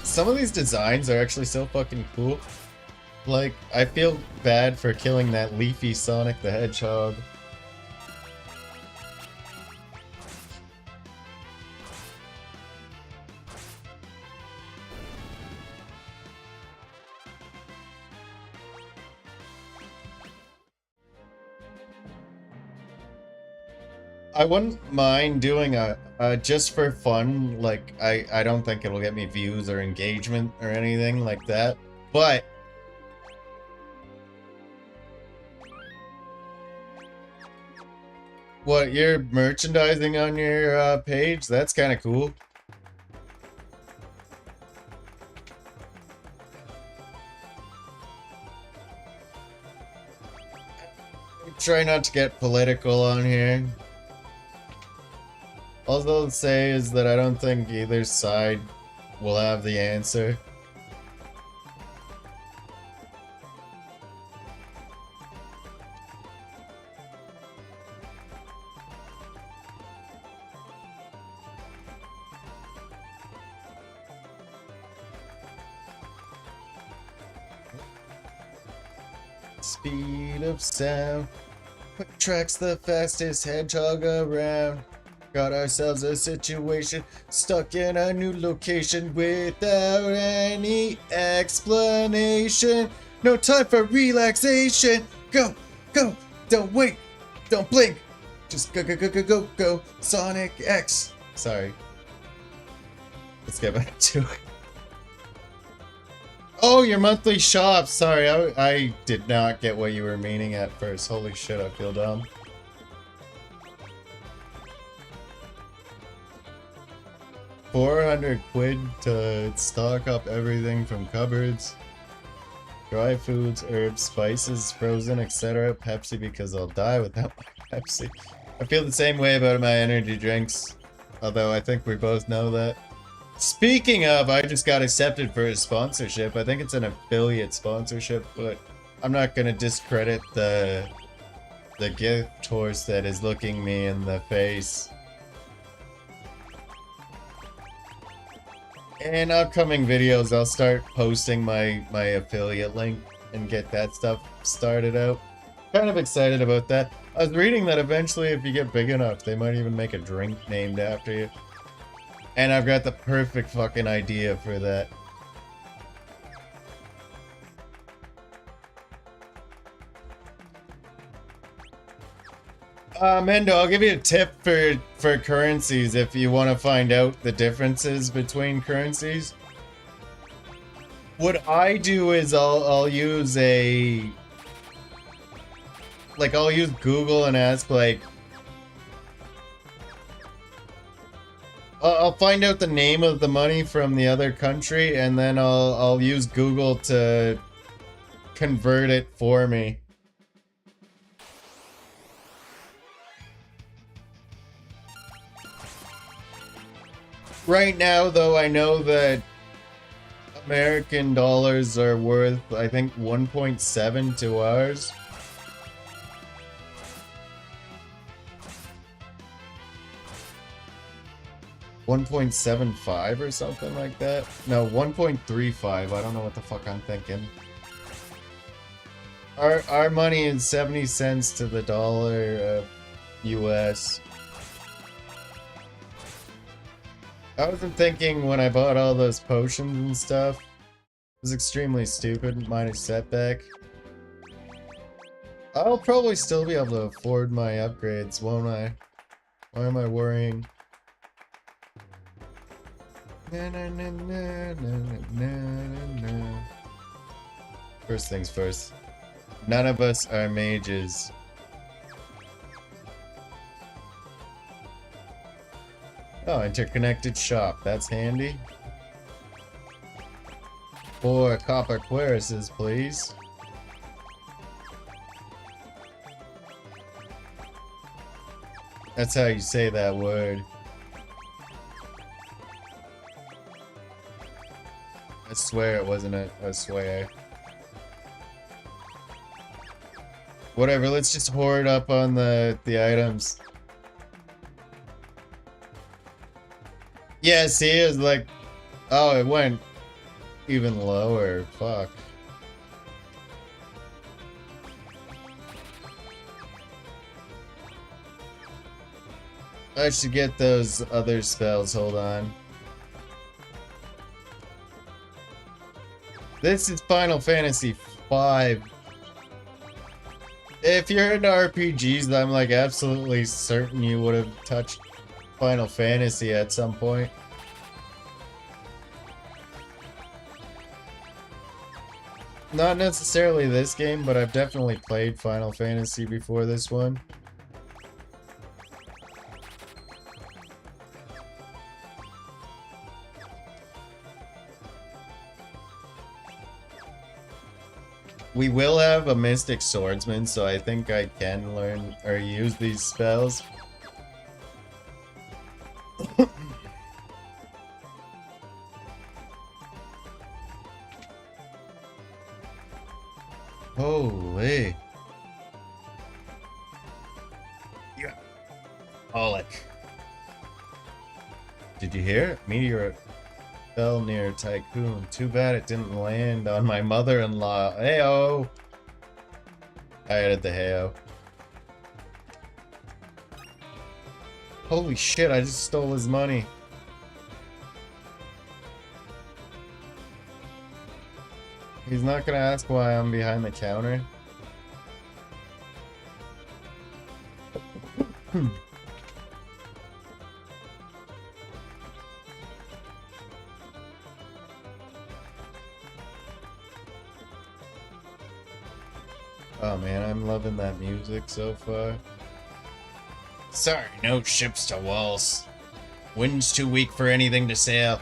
Some of these designs are actually so fucking cool. Like, I feel bad for killing that leafy Sonic the Hedgehog. I wouldn't mind doing a just for fun, like, I don't think it'll get me views or engagement or anything like that, but what, you're merchandising on your page? That's kind of cool. Try not to get political on here. All I'll say is that I don't think either side will have the answer. Speed of sound. Quick tracks the fastest hedgehog around. Got ourselves a situation, stuck in a new location without any explanation. No time for relaxation. Go, go, don't wait, don't blink. Just go, go, go, go, go, go. Sonic X. Sorry. Let's get back to it. Oh, your monthly shop. Sorry, I did not get what you were meaning at first. Holy shit, I feel dumb. £400 to stock up everything from cupboards, dry foods, herbs, spices, frozen, etc. Pepsi because I'll die without my Pepsi. I feel the same way about my energy drinks, although I think we both know that. Speaking of, I just got accepted for a sponsorship. I think it's an affiliate sponsorship, but I'm not gonna discredit the gift horse that is looking me in the face. In upcoming videos, I'll start posting my affiliate link and get that stuff started out. Kind of excited about that. I was reading that eventually, if you get big enough, they might even make a drink named after you. And I've got the perfect fucking idea for that. Mendo, I'll give you a tip for currencies if you want to find out the differences between currencies. What I do is I'll use I'll use Google and ask like I'll find out the name of the money from the other country and then I'll use Google to convert it for me. Right now, though, I know that American dollars are worth, I think, 1.7 to ours. $1.75 or something like that. No, 1.35. I don't know what the fuck I'm thinking. Our money is 70 cents to the dollar US. I wasn't thinking when I bought all those potions and stuff. It was extremely stupid, minus setback. I'll probably still be able to afford my upgrades, won't I? Why am I worrying? First things first. None of us are mages. Oh, interconnected shop. That's handy. 4 copper cuirasses, please. That's how you say that word. I swear it wasn't a swear. Whatever, let's just hoard up on the items. Yeah, see, it was like... Oh, it went even lower. Fuck. I should get those other spells, hold on. This is Final Fantasy V. If you're into RPGs, I'm like absolutely certain you would have touched Final Fantasy at some point. Not necessarily this game, but I've definitely played Final Fantasy before this one. We will have a Mystic Swordsman, so I think I can learn or use these spells. Holy. Yeah. Pollock. Did you hear it? Meteor fell near Tycoon. Too bad it didn't land on my mother-in-law. Heyo! I added the heyo. Holy shit, I just stole his money. He's not gonna ask why I'm behind the counter. Oh man, I'm loving that music so far. Sorry, no ships to waltz. Wind's too weak for anything to sail.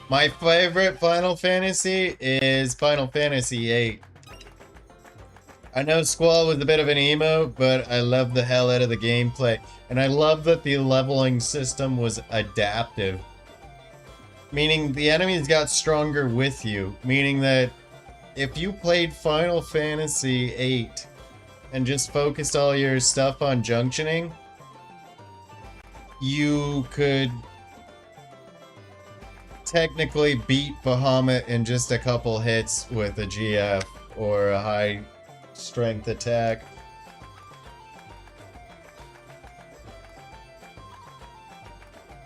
My favorite Final Fantasy is Final Fantasy VIII. I know Squall was a bit of an emo, but I love the hell out of the gameplay. And I love that the leveling system was adaptive. Meaning the enemies got stronger with you. Meaning that if you played Final Fantasy VIII and just focused all your stuff on junctioning, you could technically beat Bahamut in just a couple hits with a GF or a high strength attack.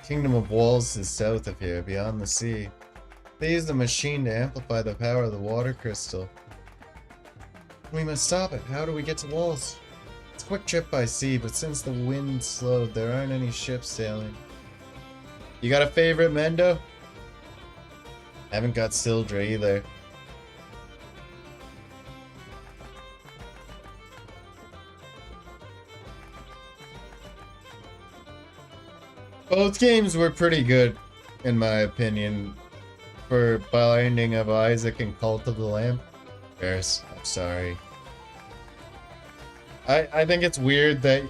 Kingdom of Walls is south of here, beyond the sea. They use the machine to amplify the power of the water crystal. We must stop it. How do we get to Walls? It's a quick trip by sea, but since the wind slowed, there aren't any ships sailing. You got a favorite, Mendo? Haven't got Sildra either. Both games were pretty good, in my opinion, for Binding of Isaac and Cult of the Lamb. Bears, I'm sorry. I think it's weird that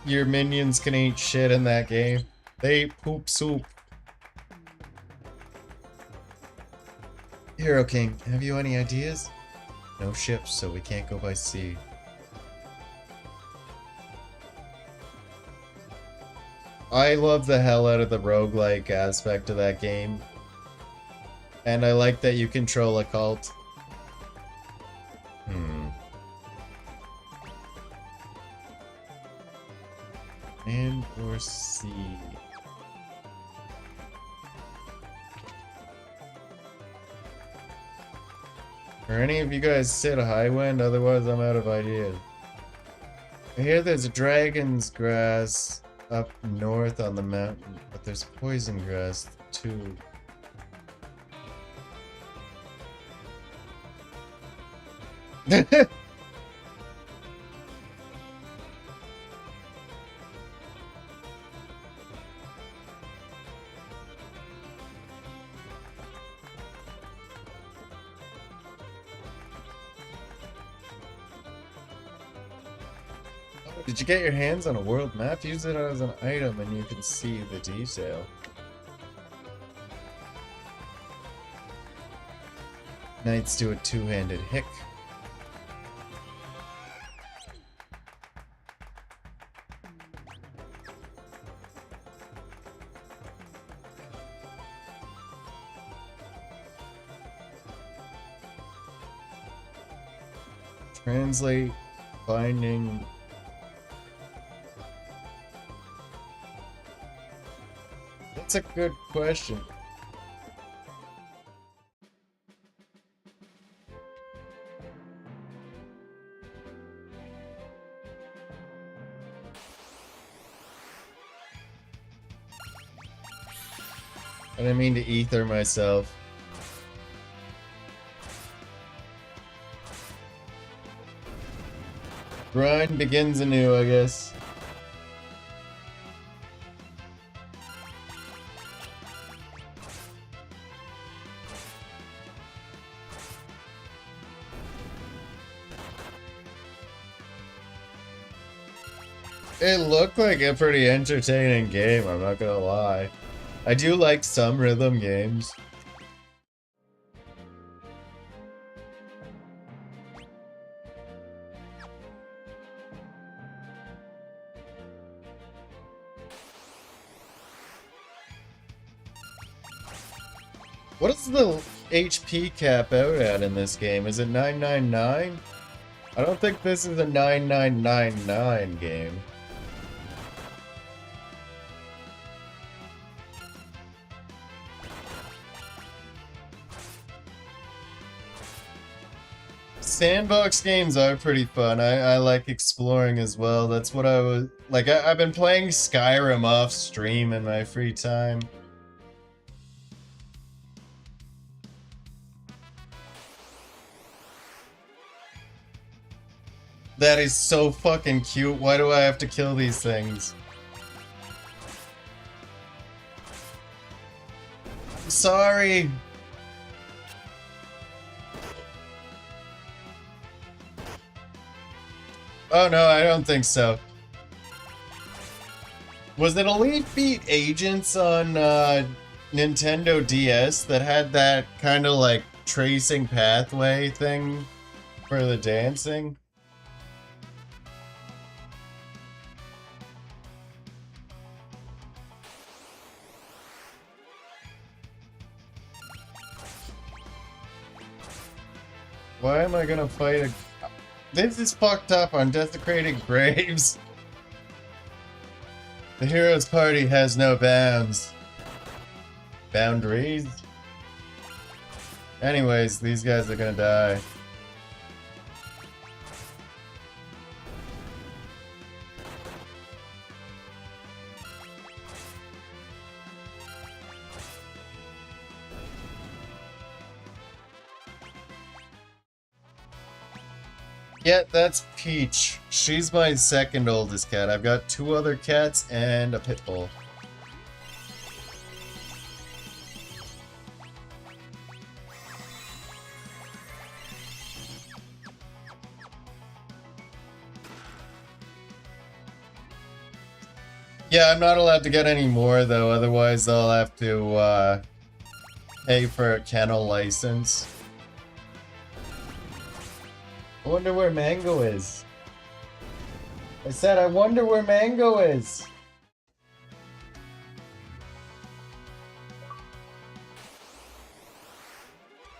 your minions can eat shit in that game. They poop soup. Hero King, have you any ideas? No ships, so we can't go by sea. I love the hell out of the roguelike aspect of that game. And I like that you control a cult. Land or sea? Are any of you guys sit a high wind? Otherwise I'm out of ideas. I hear there's a dragon's grass up north on the mountain, but there's poison grass too. Did you get your hands on a world map? Use it as an item and you can see the detail. Knights do a two-handed hick. Translate, binding. That's a good question. I didn't mean to ether myself. Grind begins anew, I guess. It looked like a pretty entertaining game, I'm not gonna lie. I do like some rhythm games. What is the HP cap out at in this game? Is it 999? I don't think this is a 9999 game. Sandbox games are pretty fun. I like exploring as well. That's what I was like. I've been playing Skyrim off stream in my free time. That is so fucking cute. Why do I have to kill these things? I'm sorry. Oh no, I don't think so. Was it Elite Beat Agents on Nintendo DS that had that kind of like tracing pathway thing for the dancing? Why am I gonna fight a... This is fucked up on desecrated graves. The hero's party has no bounds. Boundaries? Anyways, these guys are gonna die. Yeah, that's Peach. She's my second oldest cat. I've got 2 other cats and a pit bull. Yeah, I'm not allowed to get any more though, otherwise I'll have to pay for a kennel license. I wonder where Mango is. I said, I wonder where Mango is.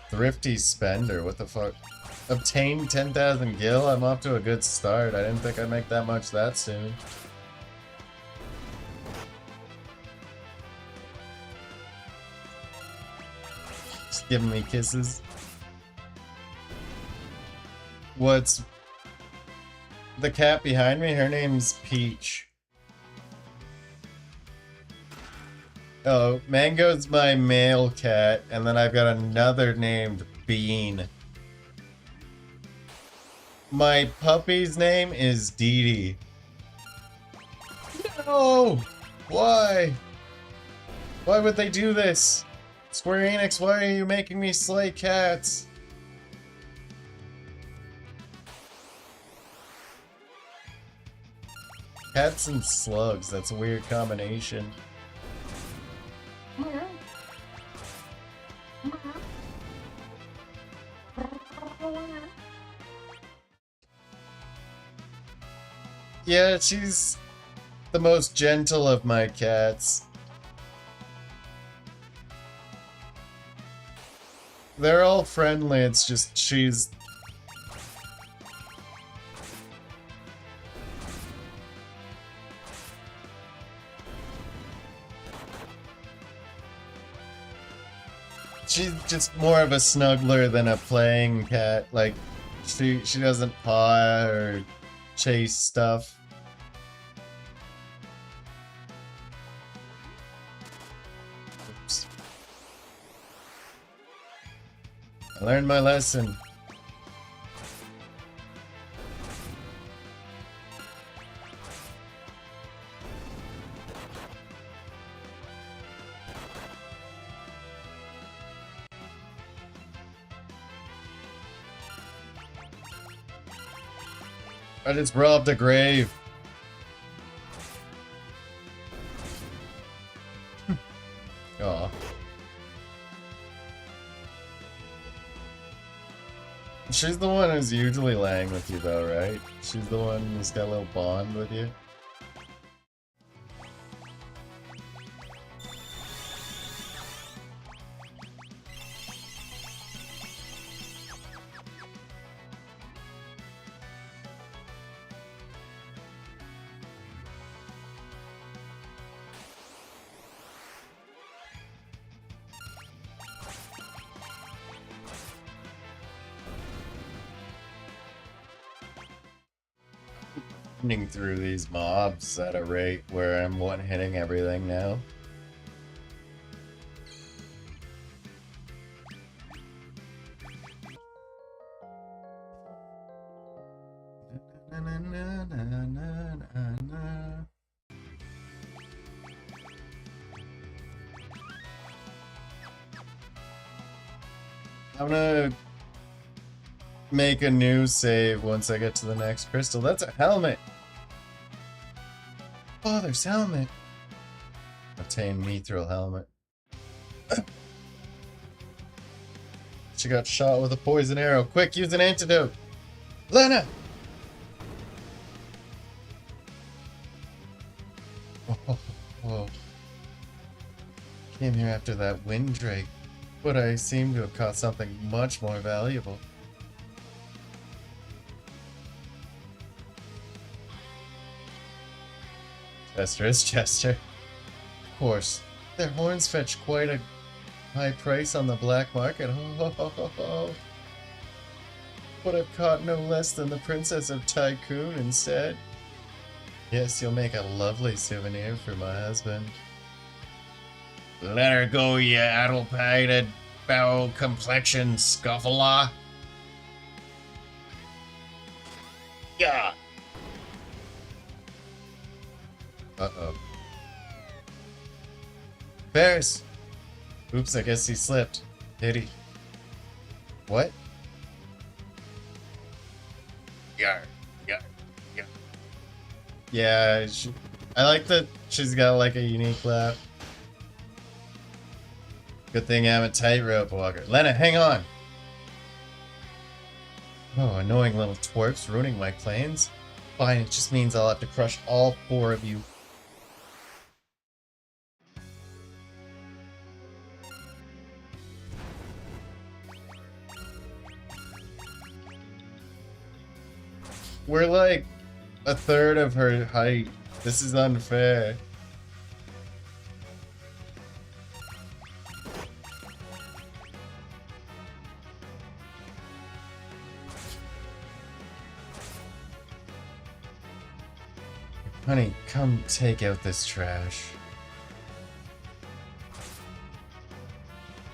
Thrifty spender, what the fuck? Obtain 10,000 gil? I'm off to a good start. I didn't think I'd make that much that soon. Just giving me kisses. What's the cat behind me? Her name's Peach. Oh, Mango's my male cat, and then I've got another named Bean. My puppy's name is Dee Dee. No! Why? Why would they do this? Square Enix, why are you making me slay cats? Cats and slugs, that's a weird combination. Yeah, she's the most gentle of my cats. They're all friendly, it's just she's... She's just more of a snuggler than a playing cat. Like, she doesn't paw or chase stuff. Oops. I learned my lesson. I just robbed a grave. Aw. She's the one who's usually laying with you though, right? She's the one who's got a little bond with you. Through these mobs at a rate where I'm one-hitting everything now. I'm gonna make a new save once I get to the next crystal. That's a helmet! Father's helmet! Obtain mithril helmet. She got shot with a poison arrow. Quick, use an antidote! Lena! Oh. Came here after that winddrake, but I seem to have caught something much more valuable. Chester is Chester. Of course. Their horns fetch quite a high price on the black market. But I've caught no less than the Princess of Tycoon instead. Yes, you'll make a lovely souvenir for my husband. Let her go, you addle-pated, foul-complexioned scuffler. Yeah. Uh-oh. Ferris! Oops, I guess he slipped. Did he? What? Yar. Yeah, I like that she's got like a unique laugh. Good thing I'm a tightrope walker. Lena, hang on! Oh, annoying little twerps ruining my plans. Fine, it just means I'll have to crush all 4 of you. We're like a third of her height. This is unfair. Honey, come take out this trash.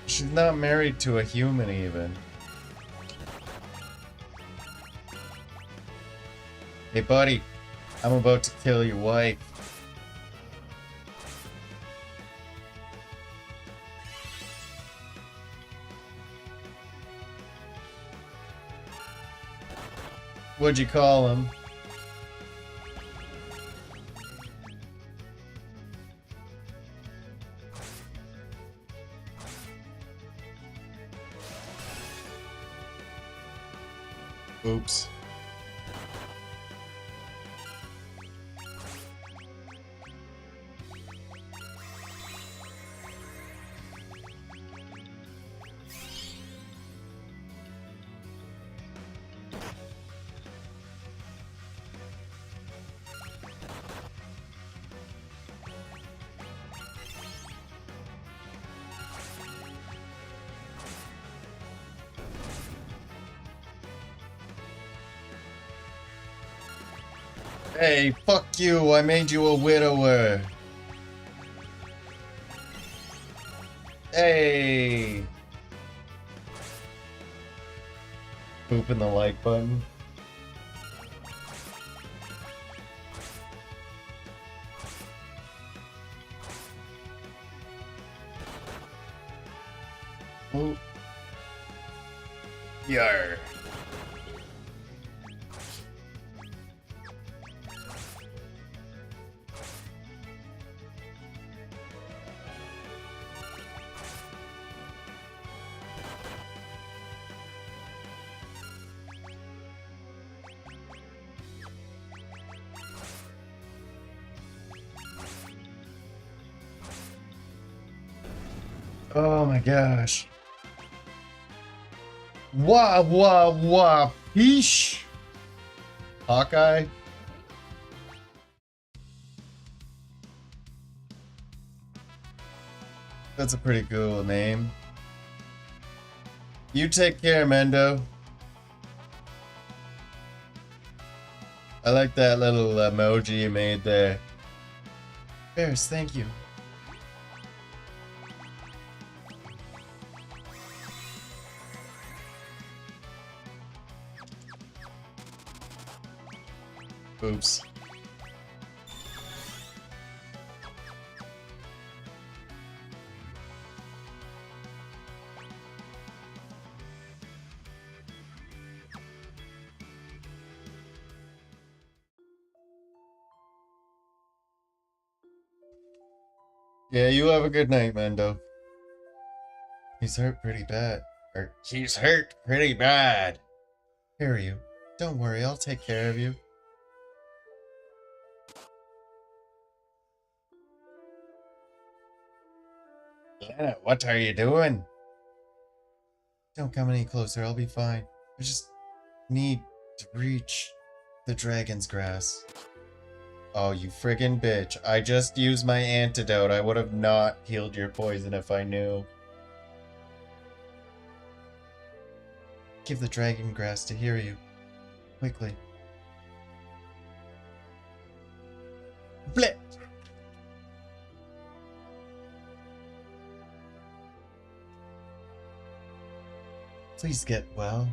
She's not married to a human even. Hey buddy, I'm about to kill your wife. What'd you call him? Oops. Hey, fuck you! I made you a widower! Hey! Pooping the like button. Oh. Yar. Oh my gosh. Wah wah wah peesh. Hawkeye. That's a pretty cool name. You take care, Mendo. I like that little emoji you made there. Bears, thank you. Oops. Yeah, you have a good night, Mendo. He's hurt pretty bad. He's hurt pretty bad. Here are you. Don't worry, I'll take care of you. Lena, what are you doing? Don't come any closer, I'll be fine. I just need to reach the dragon's grass. Oh, you friggin' bitch. I just used my antidote. I would have not healed your poison if I knew. Give the dragon grass to hear you. Quickly. Flip! Please get well.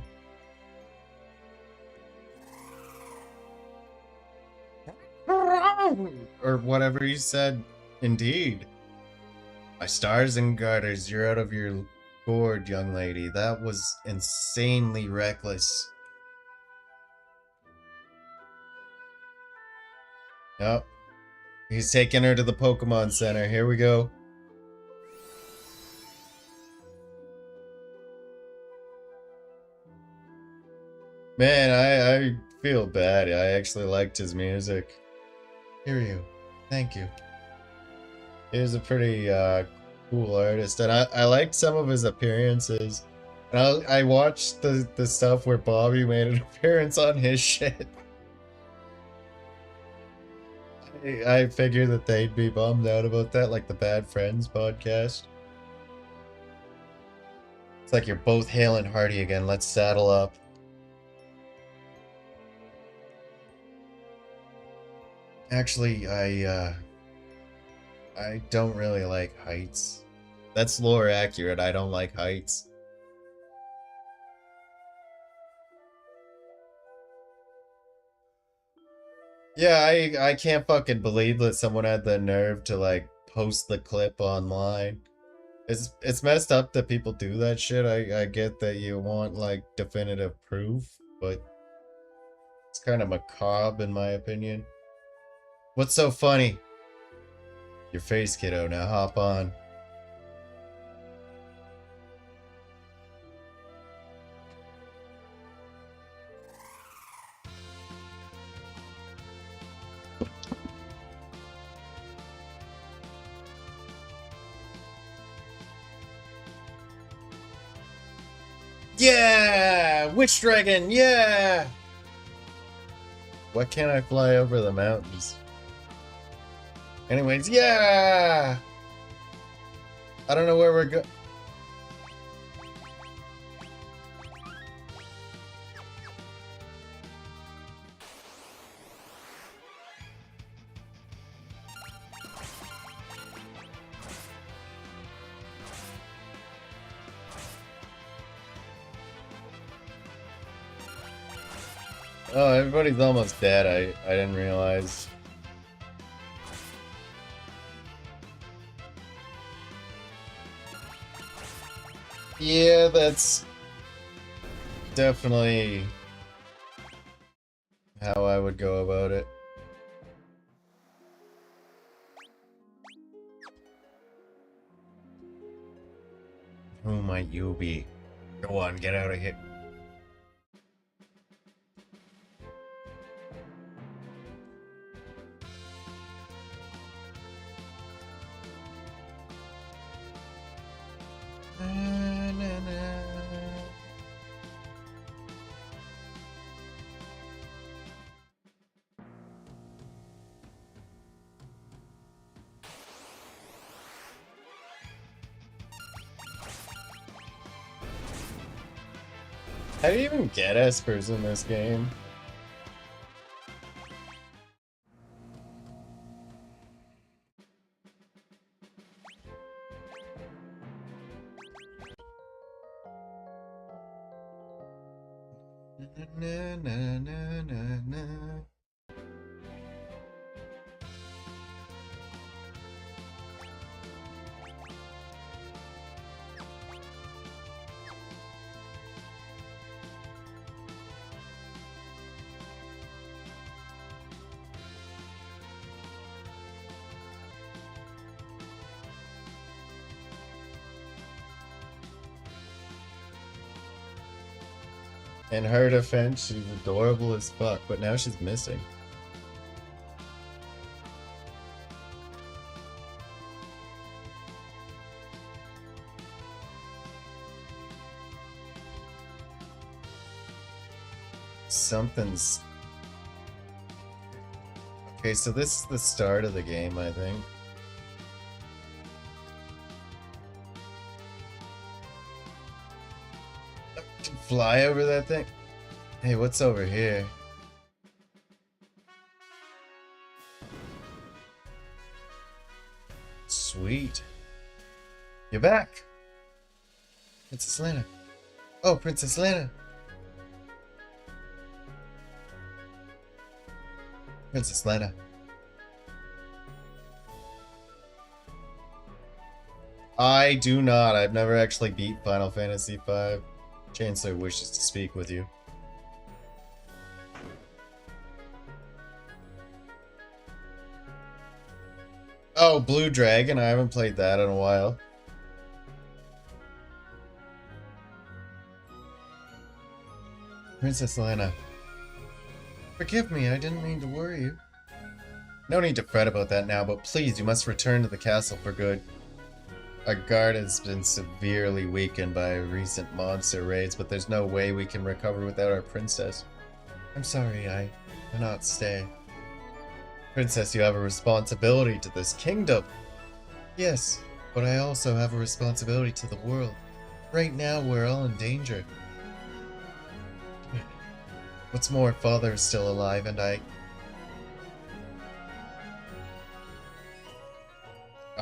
Or whatever you said. Indeed. My stars and garters, you're out of your gourd, young lady. That was insanely reckless. Yep. He's taking her to the Pokemon Center. Here we go. Man, I feel bad. I actually liked his music. Here you. Thank you. He was a pretty cool artist, and I liked some of his appearances. And I watched the stuff where Bobby made an appearance on his shit. I figured that they'd be bummed out about that, like the Bad Friends podcast. It's like you're both hale and hearty again. Let's saddle up. Actually, I don't really like heights. That's lore accurate. I don't like heights. Yeah, I can't fucking believe that someone had the nerve to like post the clip online. It's messed up that people do that shit. I get that you want like definitive proof, but it's kind of macabre in my opinion. What's so funny? Your face, kiddo. Now hop on. Witch Dragon, yeah! Why can't I fly over the mountains? Anyways, yeah! I don't know where we're going. Oh, everybody's almost dead. I didn't realize. Yeah, that's definitely how I would go about it. Who might you be? Go on, get out of here. How do you even get espers in this game? Na, na, na, na, na. In her defense, she's adorable as fuck, but now she's missing. Something's... Okay, so this is the start of the game, I think. Fly over that thing? Hey, what's over here? Sweet. You're back! Princess Lena. Oh, Princess Lena! Princess Lena. I do not. I've never actually beat Final Fantasy V. Chancellor wishes to speak with you. Oh, Blue Dragon. I haven't played that in a while. Princess Lena. Forgive me, I didn't mean to worry you. No need to fret about that now, but please, you must return to the castle for good. Our guard has been severely weakened by recent monster raids, but there's no way we can recover without our princess. I'm sorry, I cannot stay. Princess, you have a responsibility to this kingdom. Yes, but I also have a responsibility to the world. Right now, we're all in danger. What's more, Father is still alive, and I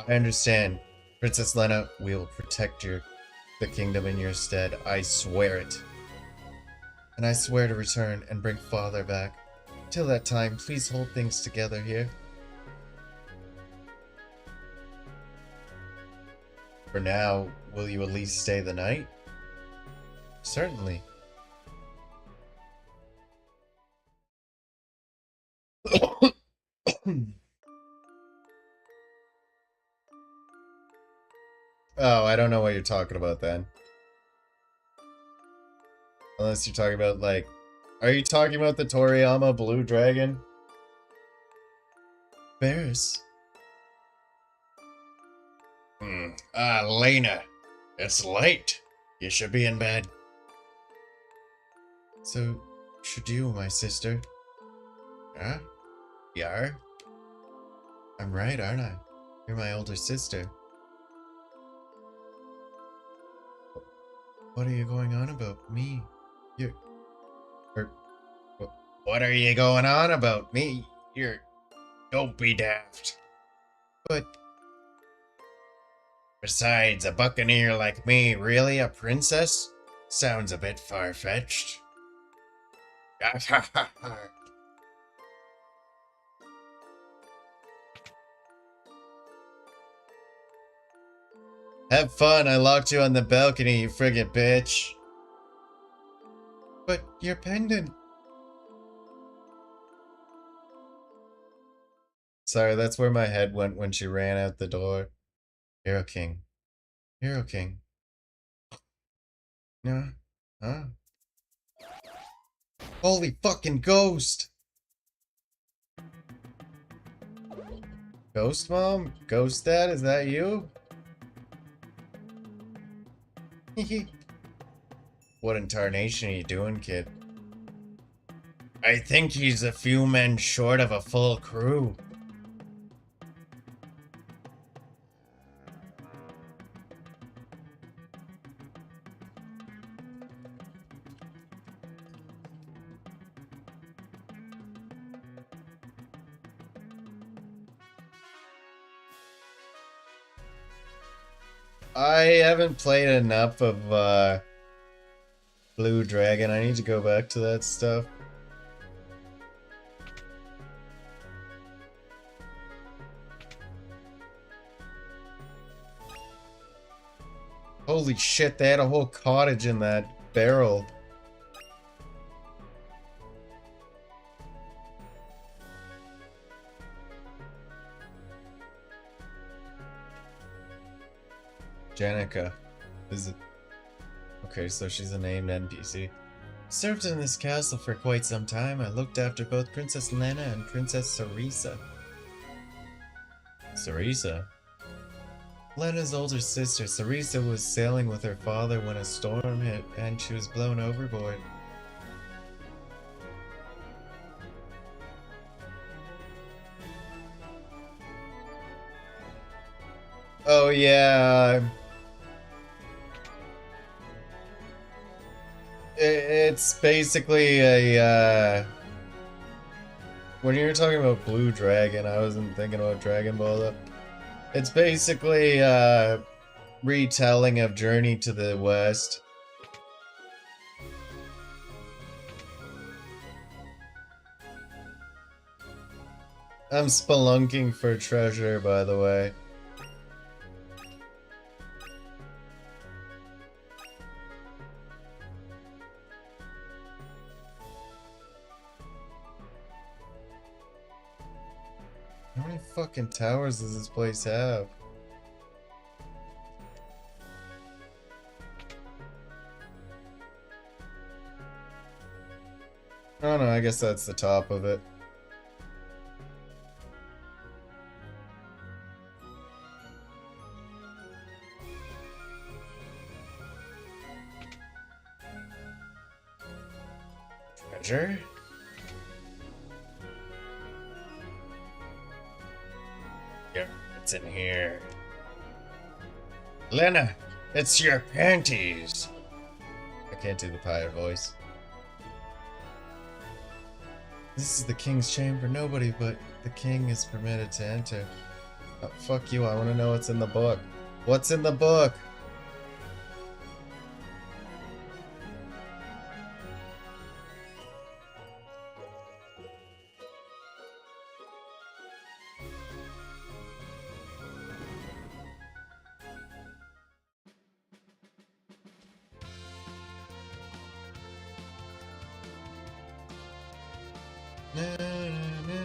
understand. Princess Lena, we will protect the kingdom in your stead. I swear it. And I swear to return and bring Father back. Till that time, please hold things together here. For now, will you at least stay the night? Certainly. Oh, I don't know what you're talking about then. Unless you're talking about, like... Are you talking about the Toriyama Blue Dragon? Bears. Lena. It's late. You should be in bed. So, should you, my sister? Huh? Yar? I'm right, aren't I? You're my older sister. What are you going on about me? You're... What are you going on about me? You're... Don't be daft. But... Besides, a buccaneer like me, really a princess? Sounds a bit far-fetched. Have fun, I locked you on the balcony, you friggin' bitch. But your pendant... Sorry, that's where my head went when she ran out the door. Hero King. Hero King. Yeah. Huh? Holy fucking ghost! Ghost Mom? Ghost Dad, is that you? What in tarnation are you doing, kid? I think he's a few men short of a full crew. I haven't played enough of Blue Dragon. I need to go back to that stuff. Holy shit, they had a whole cottage in that barrel. Janica. Is it? Okay, so she's a named NPC. Served in this castle for quite some time. I looked after both Princess Lena and Princess Sarisa. Sarisa? Lena's older sister. Sarisa was sailing with her father when a storm hit and she was blown overboard. Oh yeah. It's basically a, when you were talking about Blue Dragon, I wasn't thinking about Dragon Ball though. It's basically a retelling of Journey to the West. I'm spelunking for treasure, by the way. How many fucking towers does this place have? Oh no, I guess that's the top of it. Treasure? Yep, it's in here. Lena, it's your panties. I can't do the pirate voice. This is the king's chamber. Nobody but the king is permitted to enter. Oh, fuck you. I want to know what's in the book. What's in the book? Na, na, na,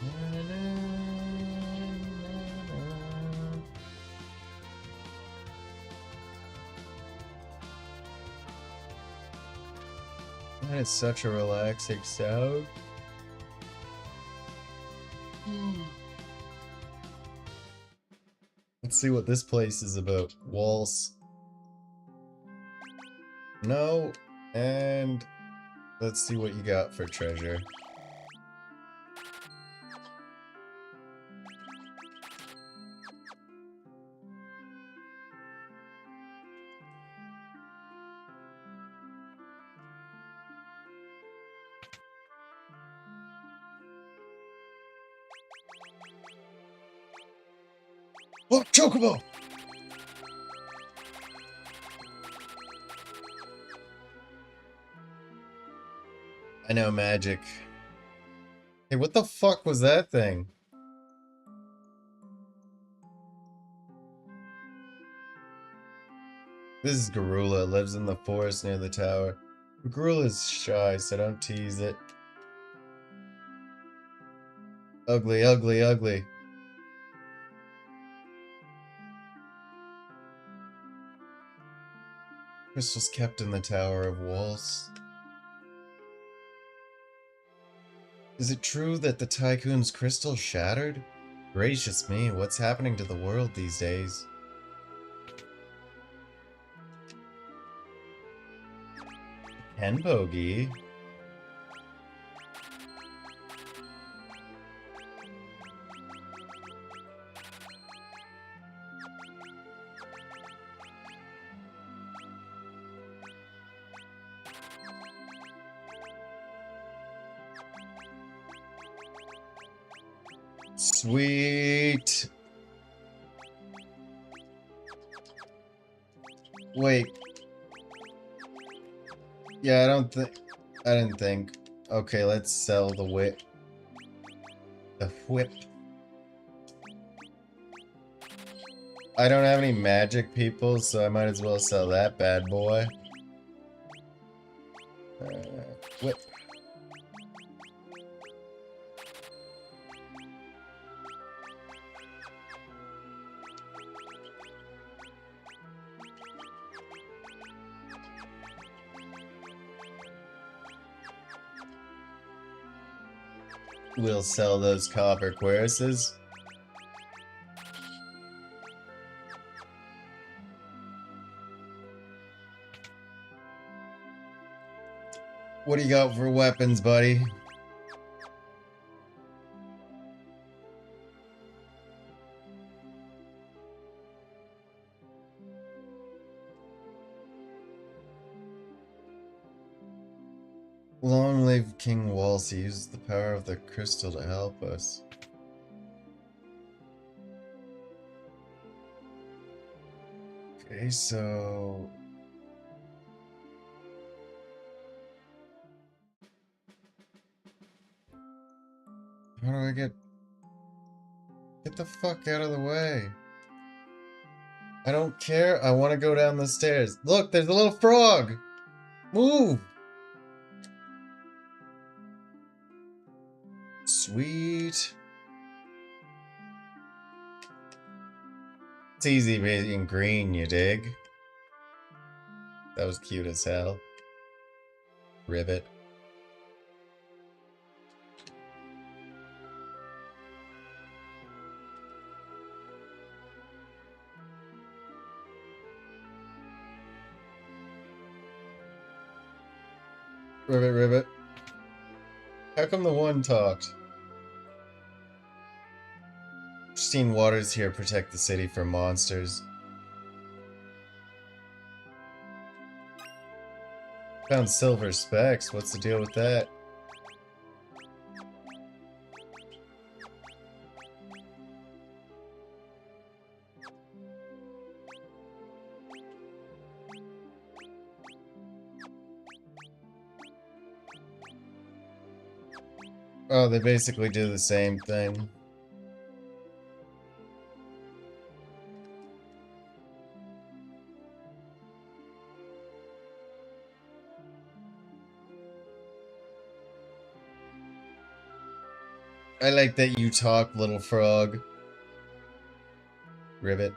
na, na, na. That is such a relaxing sound. Let's see what this place is about. Walls. No. And let's see what you got for treasure. Oh, chocobo! I know magic. Hey, what the fuck was that thing? This is Garula, lives in the forest near the tower. Garula is shy, so don't tease it. Ugly, ugly, ugly. Crystals kept in the Tower of Walls. Is it true that the Tycoon's crystal shattered? Gracious me, what's happening to the world these days? Ken Bogey? Sweet. Wait. Yeah, I didn't think. Okay, let's sell the whip. The whip. I don't have any magic people, so I might as well sell that bad boy. Whip. We'll sell those copper cuirasses. What do you got for weapons, buddy? Long live King Walsey. Uses the power of the crystal to help us. Okay, so... how do I get... Get the fuck out of the way. I don't care. I want to go down the stairs. Look, there's a little frog! Move! Sweet. It's easy being green, you dig? That was cute as hell. Rivet. Rivet, rivet. How come the one talked? Pristine waters here protect the city from monsters. Found silver specks. What's the deal with that? Oh, they basically do the same thing. I like that you talk, little frog. Rivet.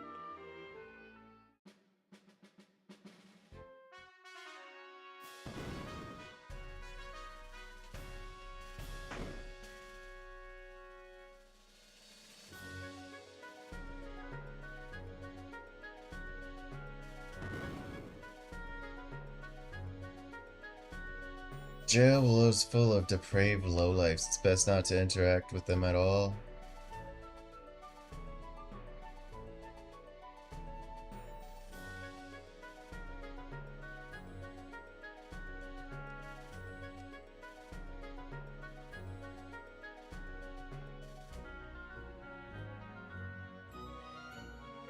Jail below is full of depraved lowlifes. It's best not to interact with them at all.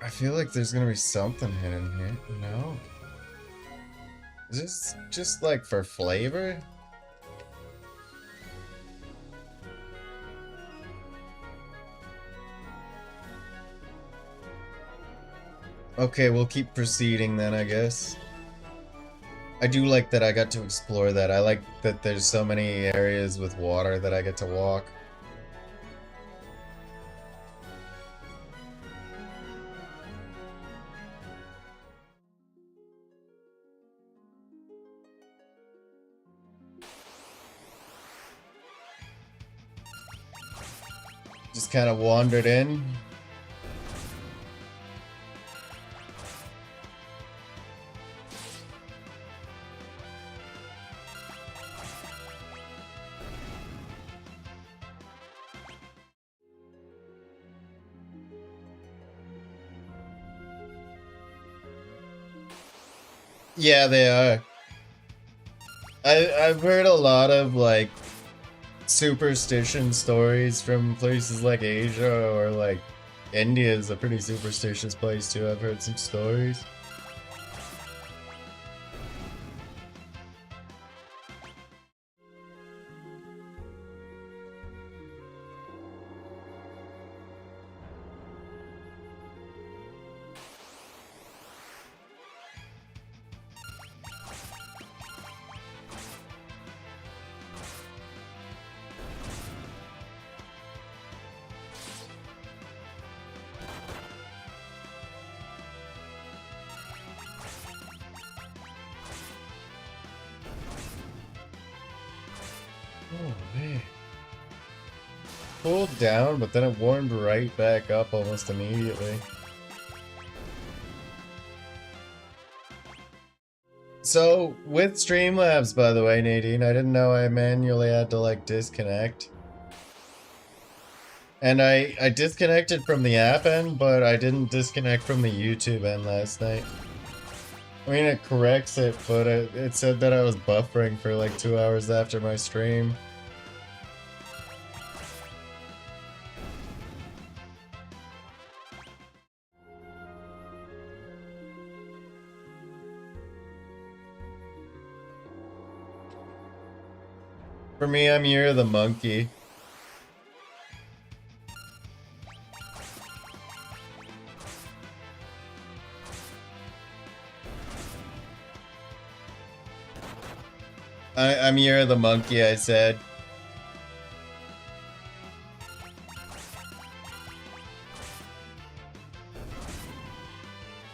I feel like there's gonna be something hidden here. No. Is this just like for flavor? Okay, we'll keep proceeding then, I guess. I do like that I got to explore that. I like that there's so many areas with water that I get to walk. Just kind of wandered in. Yeah, they are. I've heard a lot of like superstition stories from places like Asia, or like India is a pretty superstitious place too. I've heard some stories. Oh man. Pulled down, but then it warmed right back up almost immediately. So, with Streamlabs, by the way, Nadine, I didn't know I manually had to, like, disconnect. And I disconnected from the app end, but I didn't disconnect from the YouTube end last night. I mean, it corrects it, but it said that I was buffering for, like, 2 hours after my stream. For me, I'm Year of the Monkey. I'm Year of the Monkey, I said.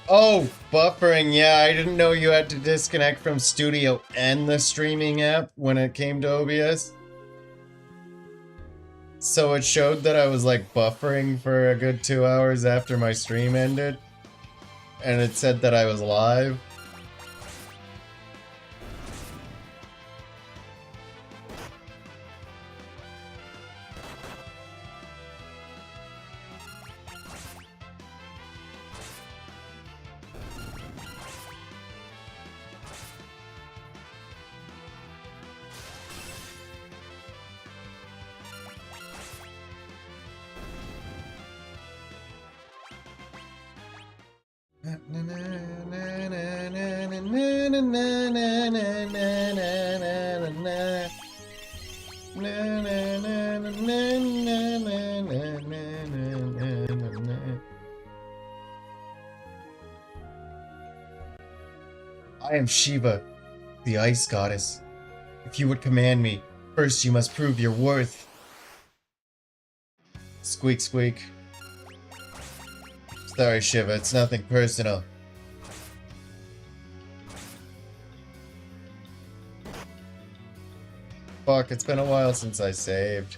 Oh, buffering, yeah, I didn't know you had to disconnect from Studio and the streaming app when it came to OBS. So it showed that I was like buffering for a good 2 hours after my stream ended. And it said that I was live. I am Shiva, the ice goddess. If you would command me, first you must prove your worth. Squeak, squeak. Sorry, Shiva, it's nothing personal. Fuck, it's been a while since I saved.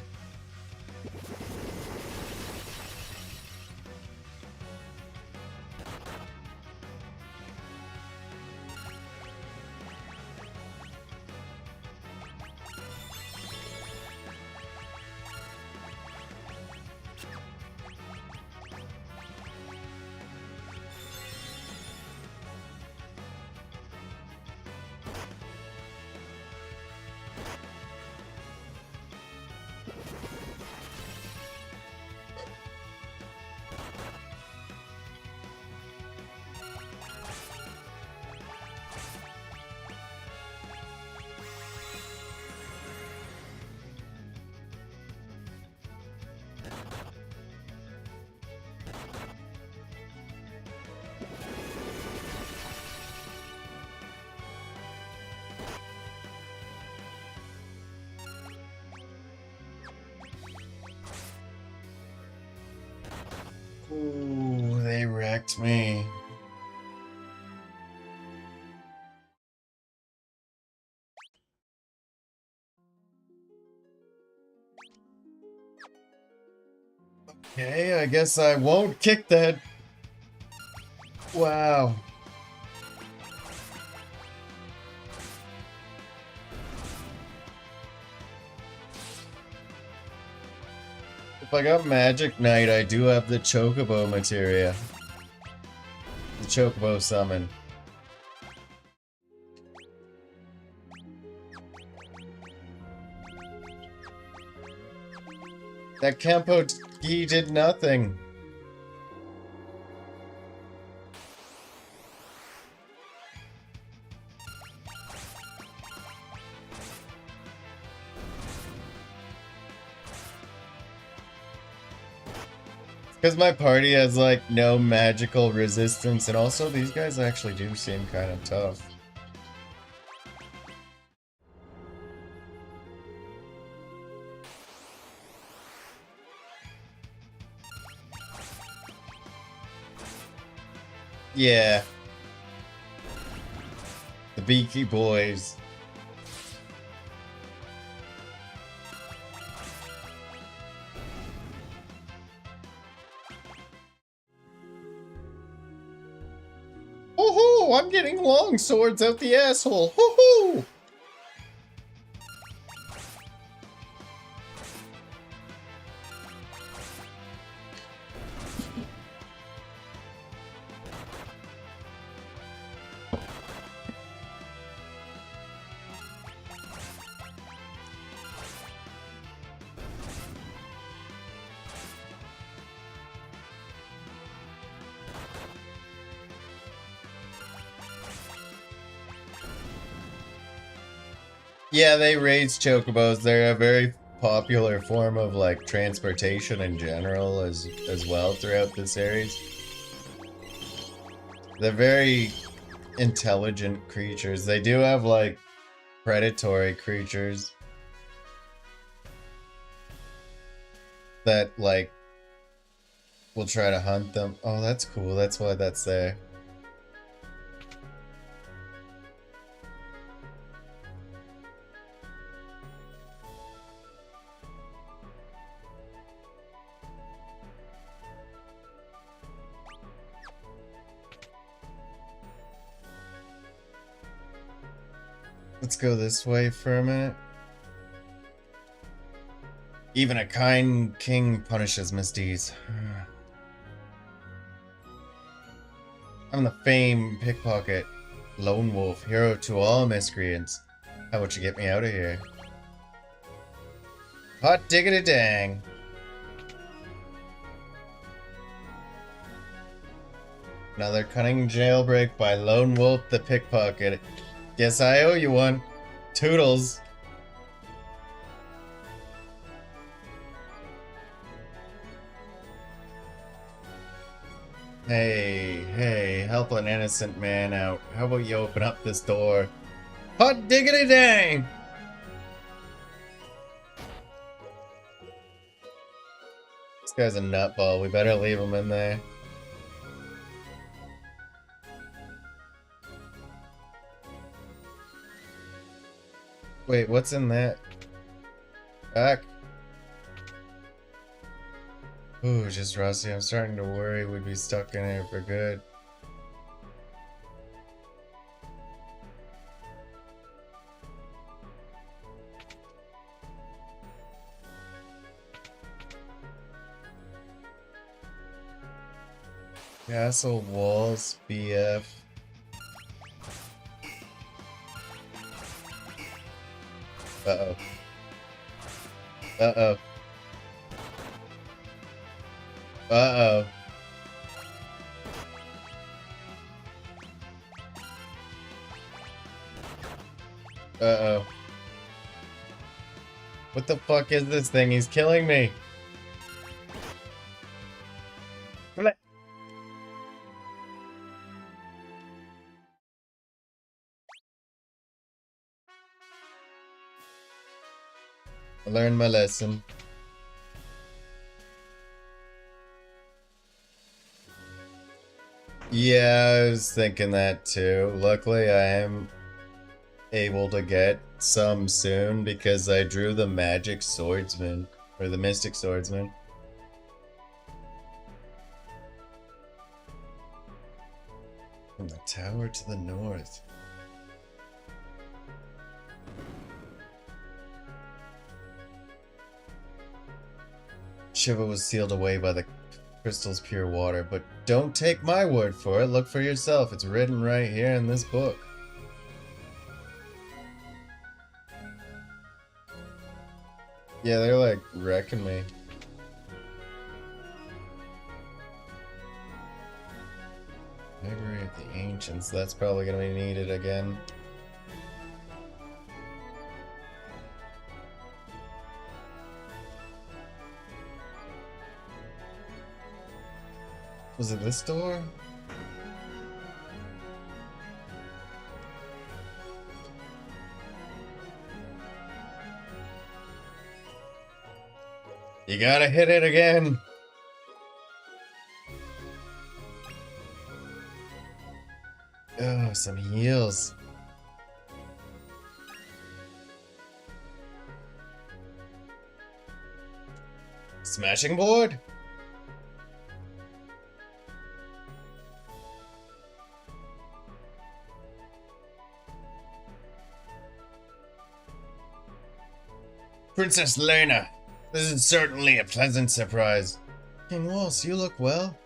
Okay, I guess I won't kick that. Wow. If I got Magic Knight, I do have the Chocobo materia. The Chocobo summon. That Campo Ski did nothing. Because my party has like no magical resistance, and also these guys actually do seem kind of tough. Yeah. The Beaky Boys. Woohoo! I'm getting long swords out the asshole. Woohoo! Yeah, they raise chocobos. They're a very popular form of like transportation in general as well throughout the series. They're very intelligent creatures. They do have like predatory creatures that like will try to hunt them. Oh, that's cool. That's why that's there. Let's go this way for a minute. Even a kind king punishes misdeeds. I'm the famed pickpocket, lone wolf, hero to all miscreants. How about you get me out of here? Hot diggity dang. Another cunning jailbreak by Lone Wolf the Pickpocket. Guess I owe you one. Toodles. Hey, help an innocent man out. How about you open up this door? Hot diggity dang! This guy's a nutball. We better leave him in there. Wait, what's in that? Back. Ooh, just rusty. I'm starting to worry we'd be stuck in here for good. Castle walls, BF. Uh-oh. Uh-oh. Uh-oh. Uh-oh. What the fuck is this thing? He's killing me. I learned my lesson. Yeah, I was thinking that too. Luckily, I am able to get some soon because I drew the magic swordsman, or the mystic swordsman. The tower to the north. Shiva was sealed away by the crystal's pure water, but don't take my word for it. Look for yourself. It's written right here in this book. Yeah, they're like wrecking me. Library of the Ancients. That's probably gonna be needed again. Was it this door? You gotta hit it again! Oh, some heals. Smashing board? Princess Lena, this is certainly a pleasant surprise. King Waltz, you look well.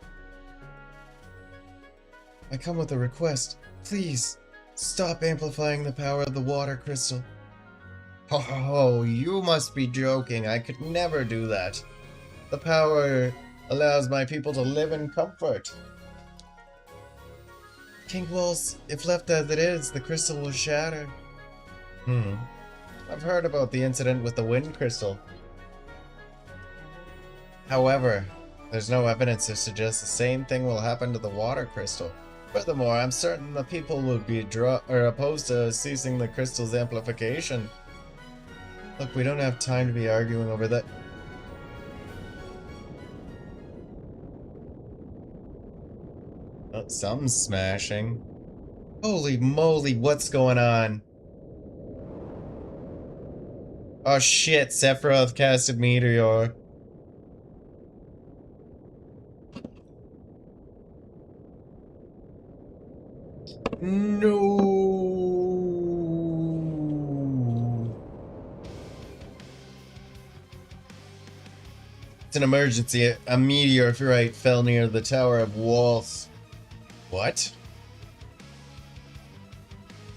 I come with a request. Please, stop amplifying the power of the water crystal. Oh, you must be joking. I could never do that. The power allows my people to live in comfort. King Waltz, if left as it is, the crystal will shatter. I've heard about the incident with the wind crystal. However, there's no evidence to suggest the same thing will happen to the water crystal. Furthermore, I'm certain the people would be opposed to ceasing the crystal's amplification. Look, we don't have time to be arguing over that. Oh, something's smashing. Holy moly, what's going on? Oh shit, Sephiroth casted Meteor. No. It's an emergency. A meteor, if you're right, fell near the Tower of Waltz. What?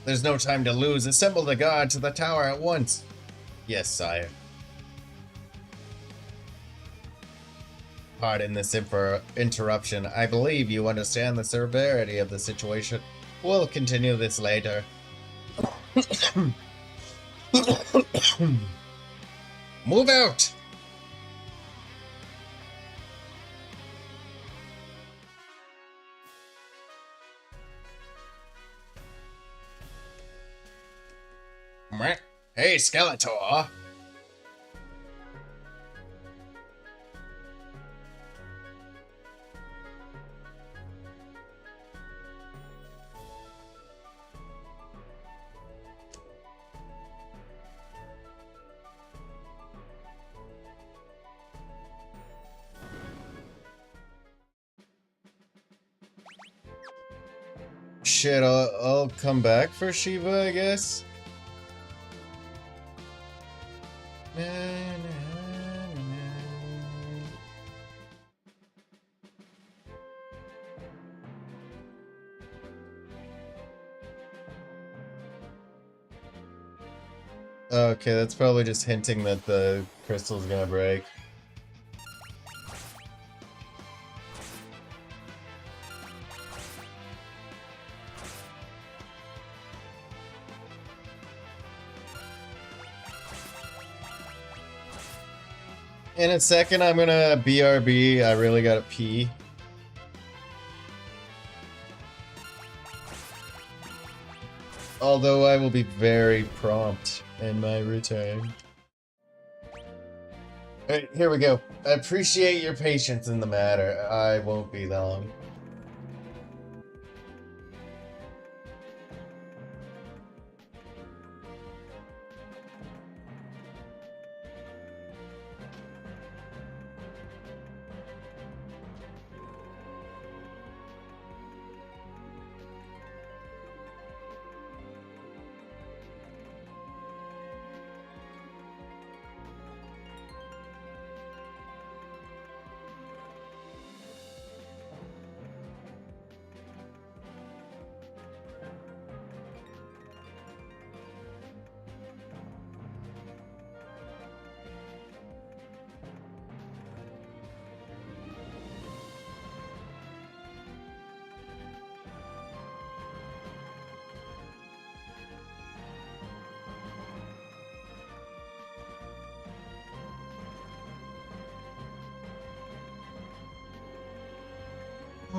There's no time to lose. Assemble the guard to the tower at once. Yes, sire. Pardon this interruption. I believe you understand the severity of the situation. We'll continue this later. Move out! Hey, Skeletor! Shit, I'll come back for Shiva, I guess? Okay, that's probably just hinting that the crystal's gonna break. In a second, I'm gonna BRB. I really gotta pee. Although I will be very prompt in my return. Alright, here we go. I appreciate your patience in the matter. I won't be long.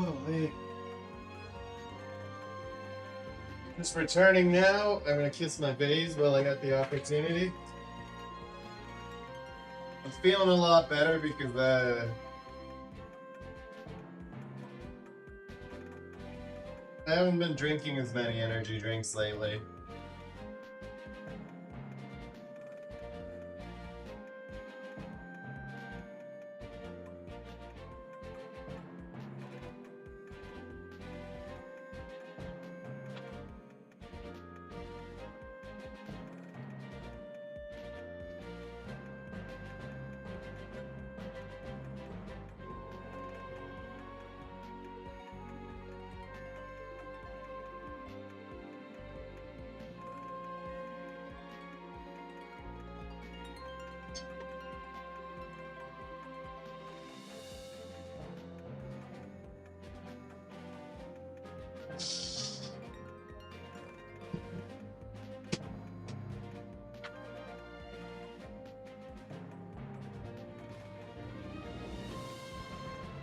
Holy. Just returning now. I'm gonna kiss my vase while I got the opportunity. I'm feeling a lot better because I haven't been drinking as many energy drinks lately.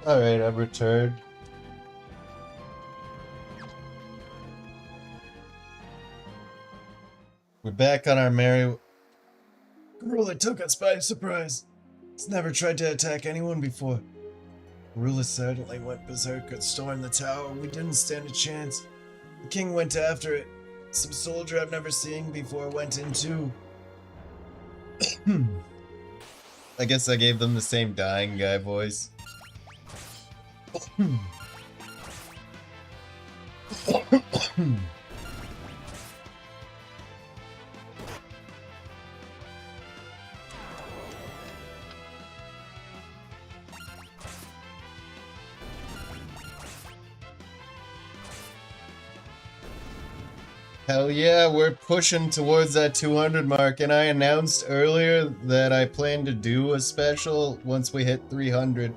Alright, I've returned. We're back on our merry... Gorilla took us by surprise. He's never tried to attack anyone before. Gorilla certainly went berserk and stormed the tower. We didn't stand a chance. The king went after it. Some soldier I've never seen before went in too. I guess I gave them the same dying guy voice. Hell yeah, we're pushing towards that 200 mark, and I announced earlier that I plan to do a special once we hit 300.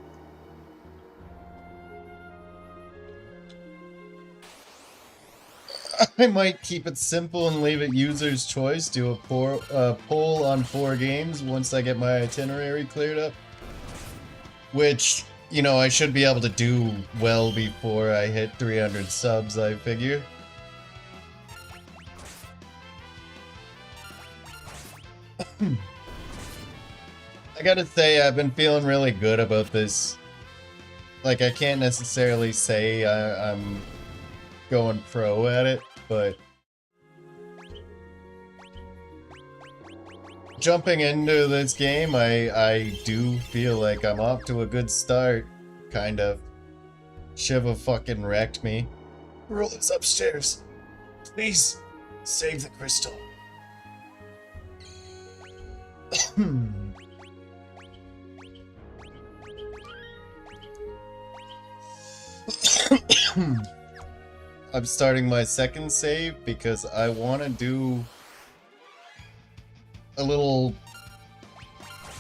I might keep it simple and leave it user's choice, do a poll on 4 games once I get my itinerary cleared up. Which, you know, I should be able to do well before I hit 300 subs, I figure. I gotta say, I've been feeling really good about this. Like, I can't necessarily say I'm going pro at it, but jumping into this game, I do feel like I'm off to a good start, kind of. Shiva fucking wrecked me. Rollers upstairs. Please, save the crystal. I'm starting my second save because I want to do a little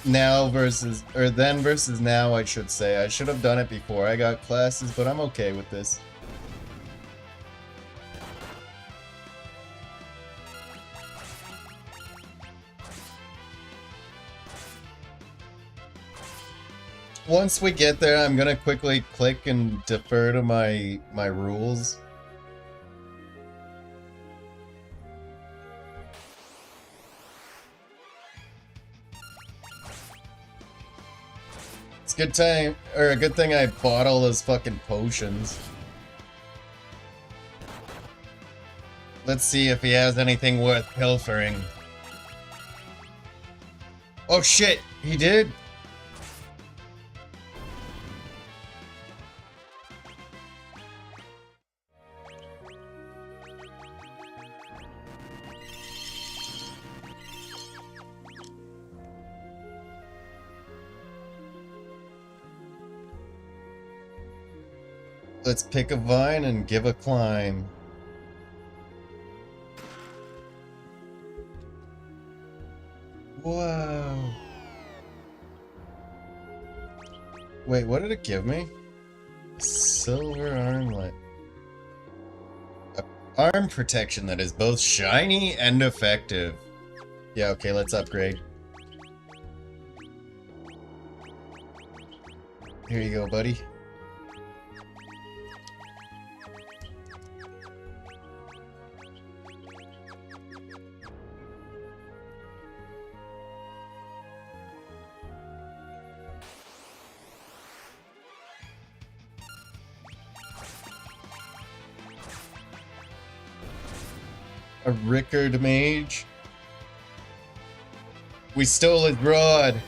now versus, or then versus now, I should say. I should have done it before I got classes, but I'm okay with this. Once we get there, I'm gonna quickly click and defer to my rules. It's a good time, or a good thing I bought all those fucking potions. Let's see if he has anything worth pilfering. Oh shit, he did? Let's pick a vine and give a climb. Whoa. Wait, what did it give me? Silver armlet. Arm protection that is both shiny and effective. Yeah, okay, let's upgrade. Here you go, buddy. A Rickard mage. We stole his rod.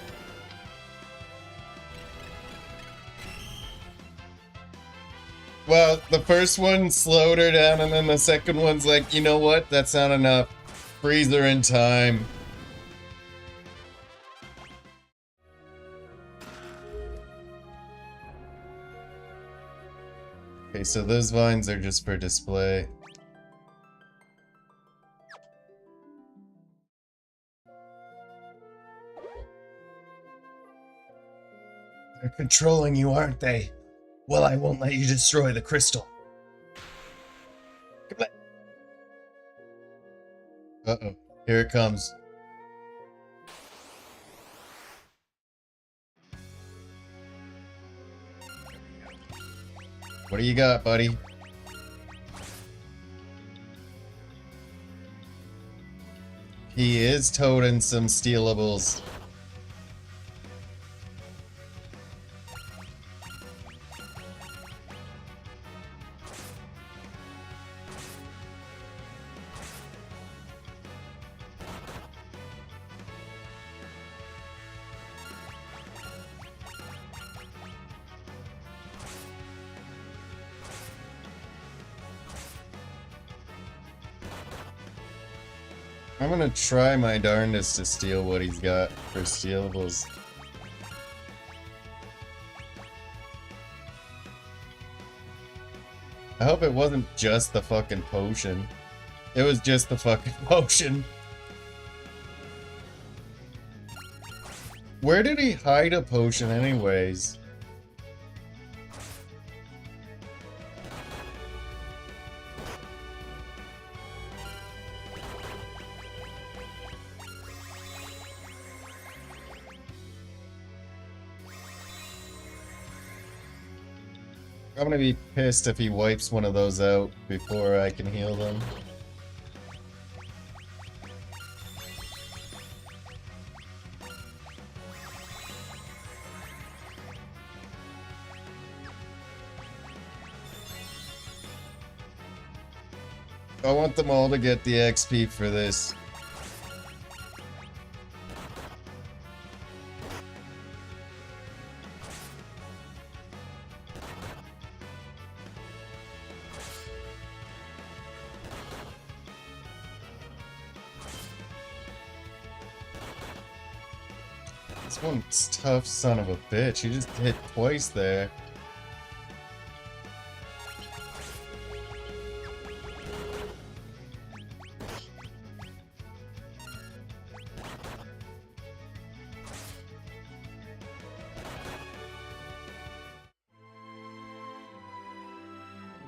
Well, the first one slowed her down, and then the second one's like, you know what? That's not enough. Freeze her in time. Okay, so those vines are just for display. They're controlling you, aren't they? Well, I won't let you destroy the crystal. Uh-oh. Here it comes. What do you got, buddy? He is toting some stealables. I'm gonna try my darndest to steal what he's got for stealables. I hope it wasn't just the fucking potion. It was just the fucking potion. Where did he hide a potion anyways? I'm gonna be pissed if he wipes one of those out before I can heal them. I want them all to get the XP for this. This one's tough son of a bitch. He just hit twice there.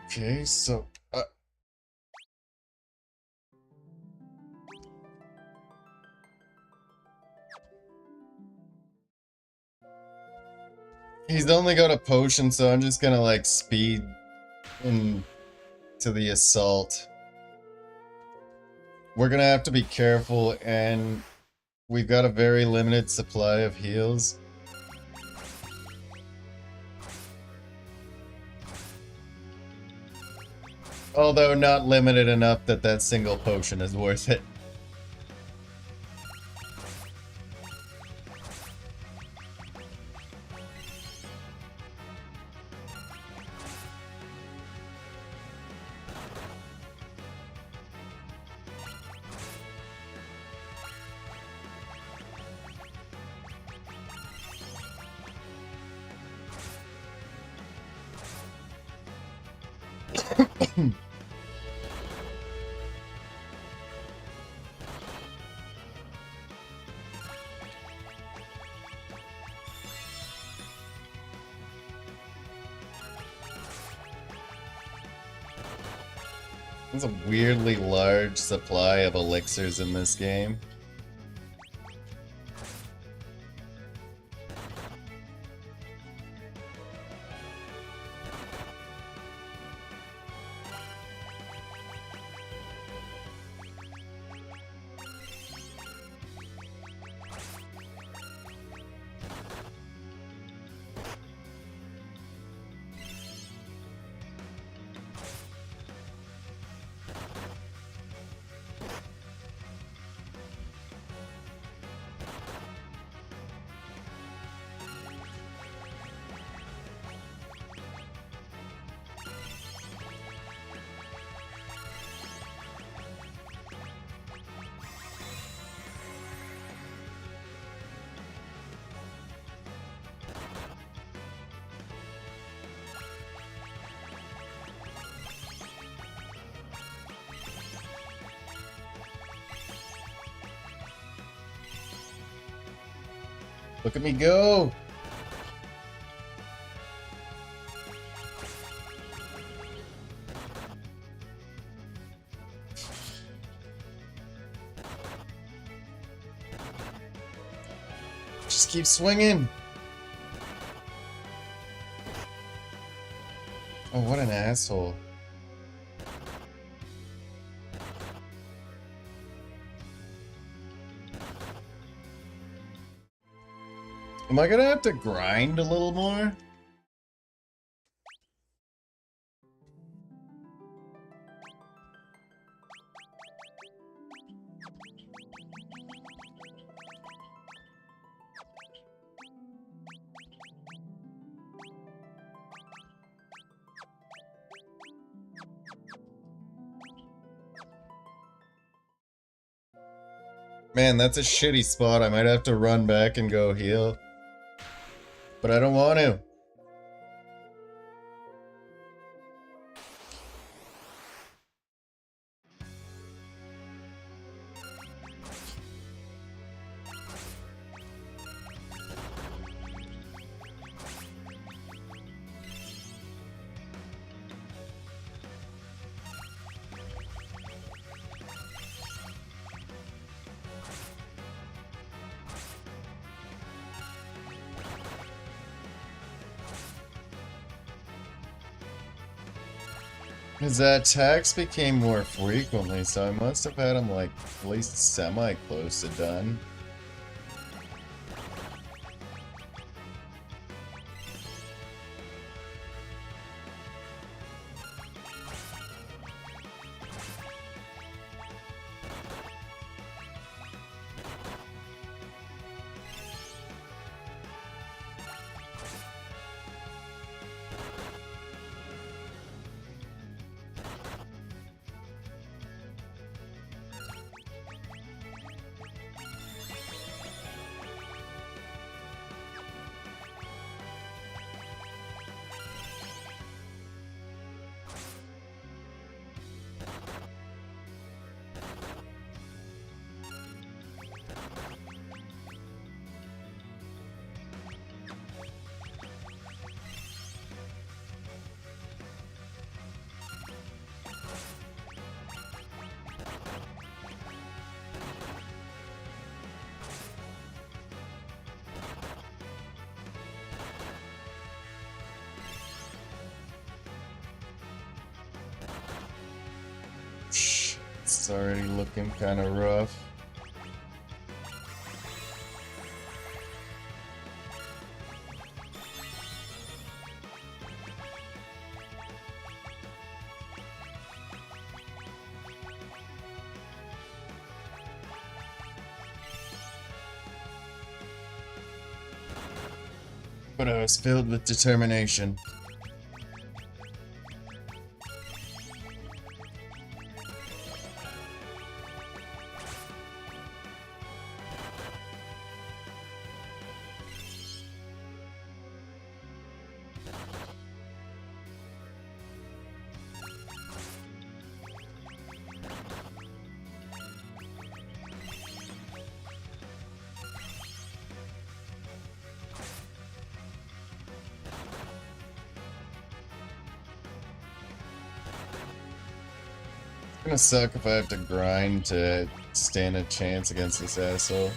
Okay, so he's only got a potion, so I'm just gonna like speed into the assault. We're gonna have to be careful, and we've got a very limited supply of heals. Although not limited enough that that single potion is worth it. There's a weirdly large supply of elixirs in this game. Look at me go! Just keep swinging! Oh, what an asshole. Am I gonna have to grind a little more? Man, that's a shitty spot. I might have to run back and go heal. But I don't want to. His attacks became more frequently, so I must have had him like at least semi-close to done. It's already looking kind of rough. But I was filled with determination. It's gonna suck if I have to grind to stand a chance against this asshole.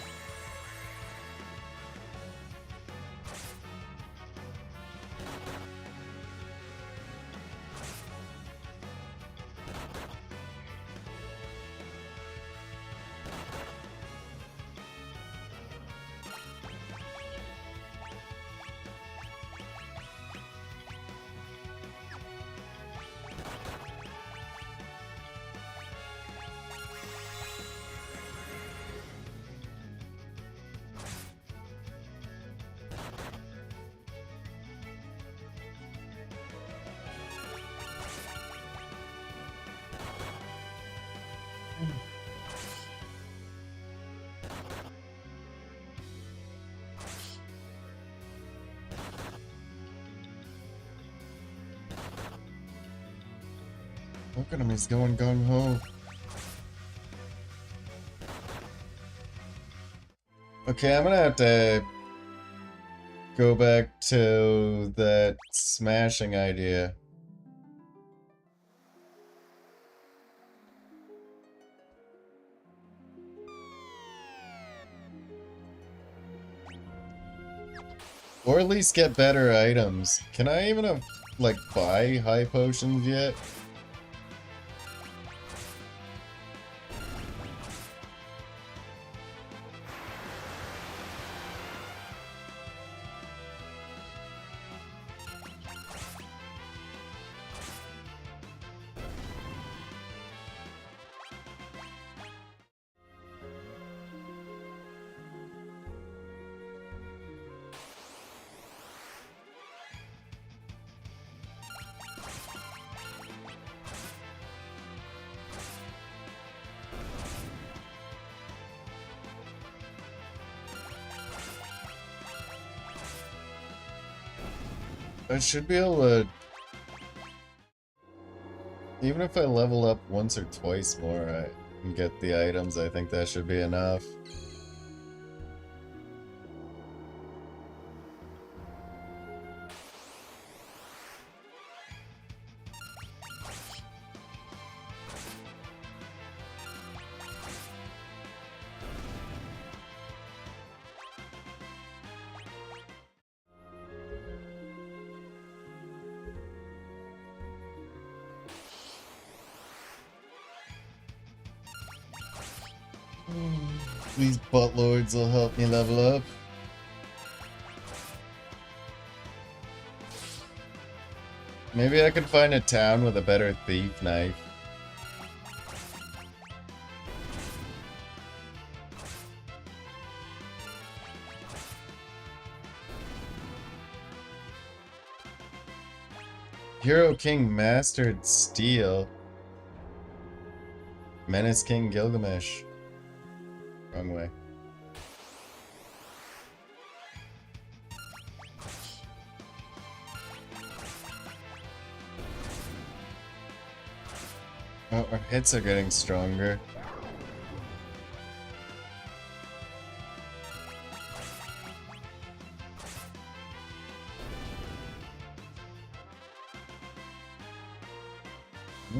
Look at him, he's going gung-ho. Okay, I'm gonna have to go back to that smashing idea. Or at least get better items. Can I even like buy high potions yet? I should be able to... Even if I level up once or twice more, I can get the items. I think that should be enough. These buttlords will help me level up. Maybe I could find a town with a better thief knife. Hero King mastered steel. Menace King Gilgamesh. Wrong way. Oh, our hits are getting stronger.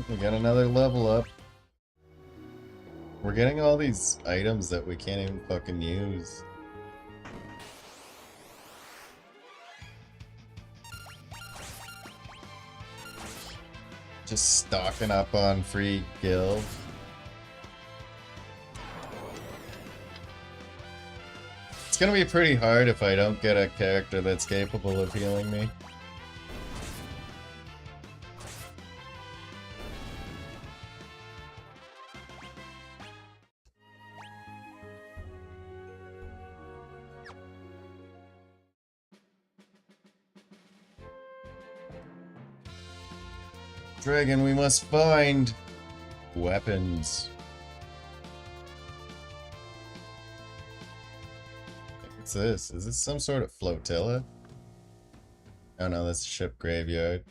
We got another level up. We're getting all these items that we can't even fucking use. Just stocking up on free gil. It's gonna be pretty hard if I don't get a character that's capable of healing me. Dragon, we must find weapons. What's this? Is this some sort of flotilla? Oh no, that's a ship graveyard.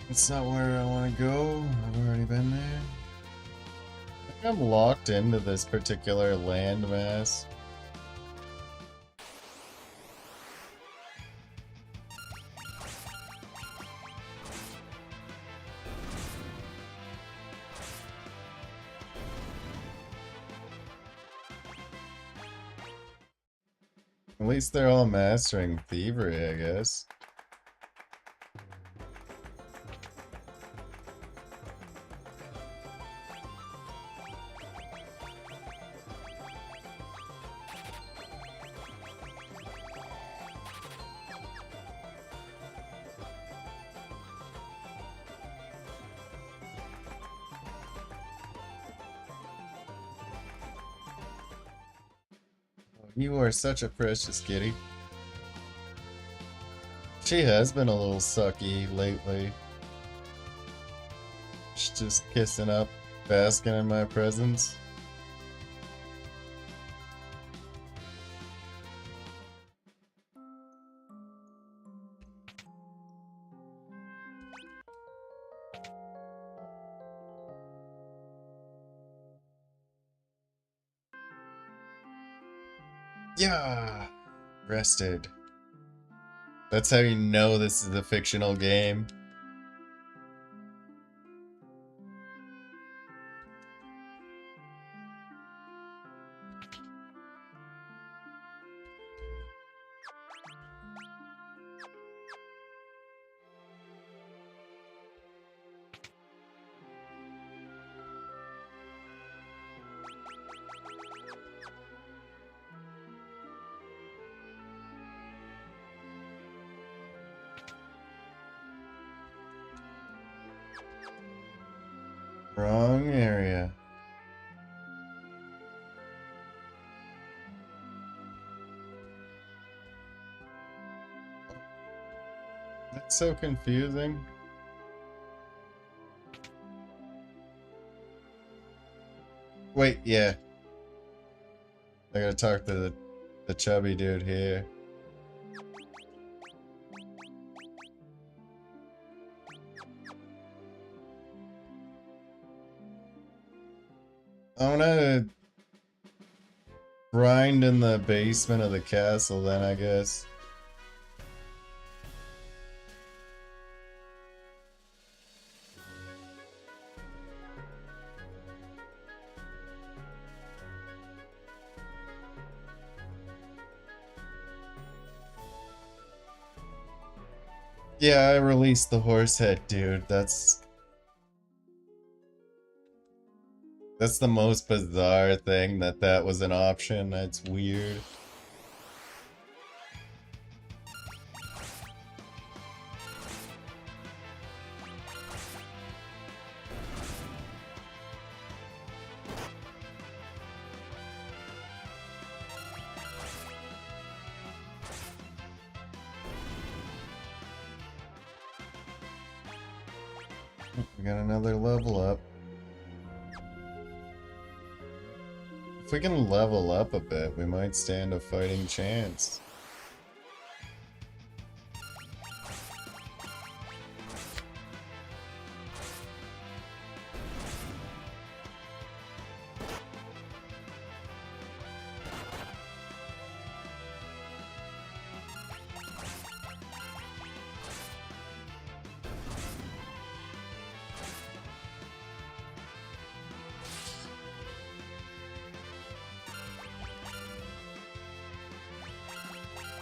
It's not where I want to go. I've already been there. I think I'm locked into this particular landmass. At least they're all mastering thievery, I guess. You are such a precious kitty. She has been a little sucky lately. She's just kissing up, basking in my presence. Yeah! Rested. That's how you know this is a fictional game. Wrong area. That's so confusing. Wait, yeah. I gotta talk to the chubby dude here. I wanna grind in the basement of the castle then, I guess. Yeah, I released the horse head, dude. That's the most bizarre thing that was an option. That's weird. We got another level up. If we can level up a bit, we might stand a fighting chance.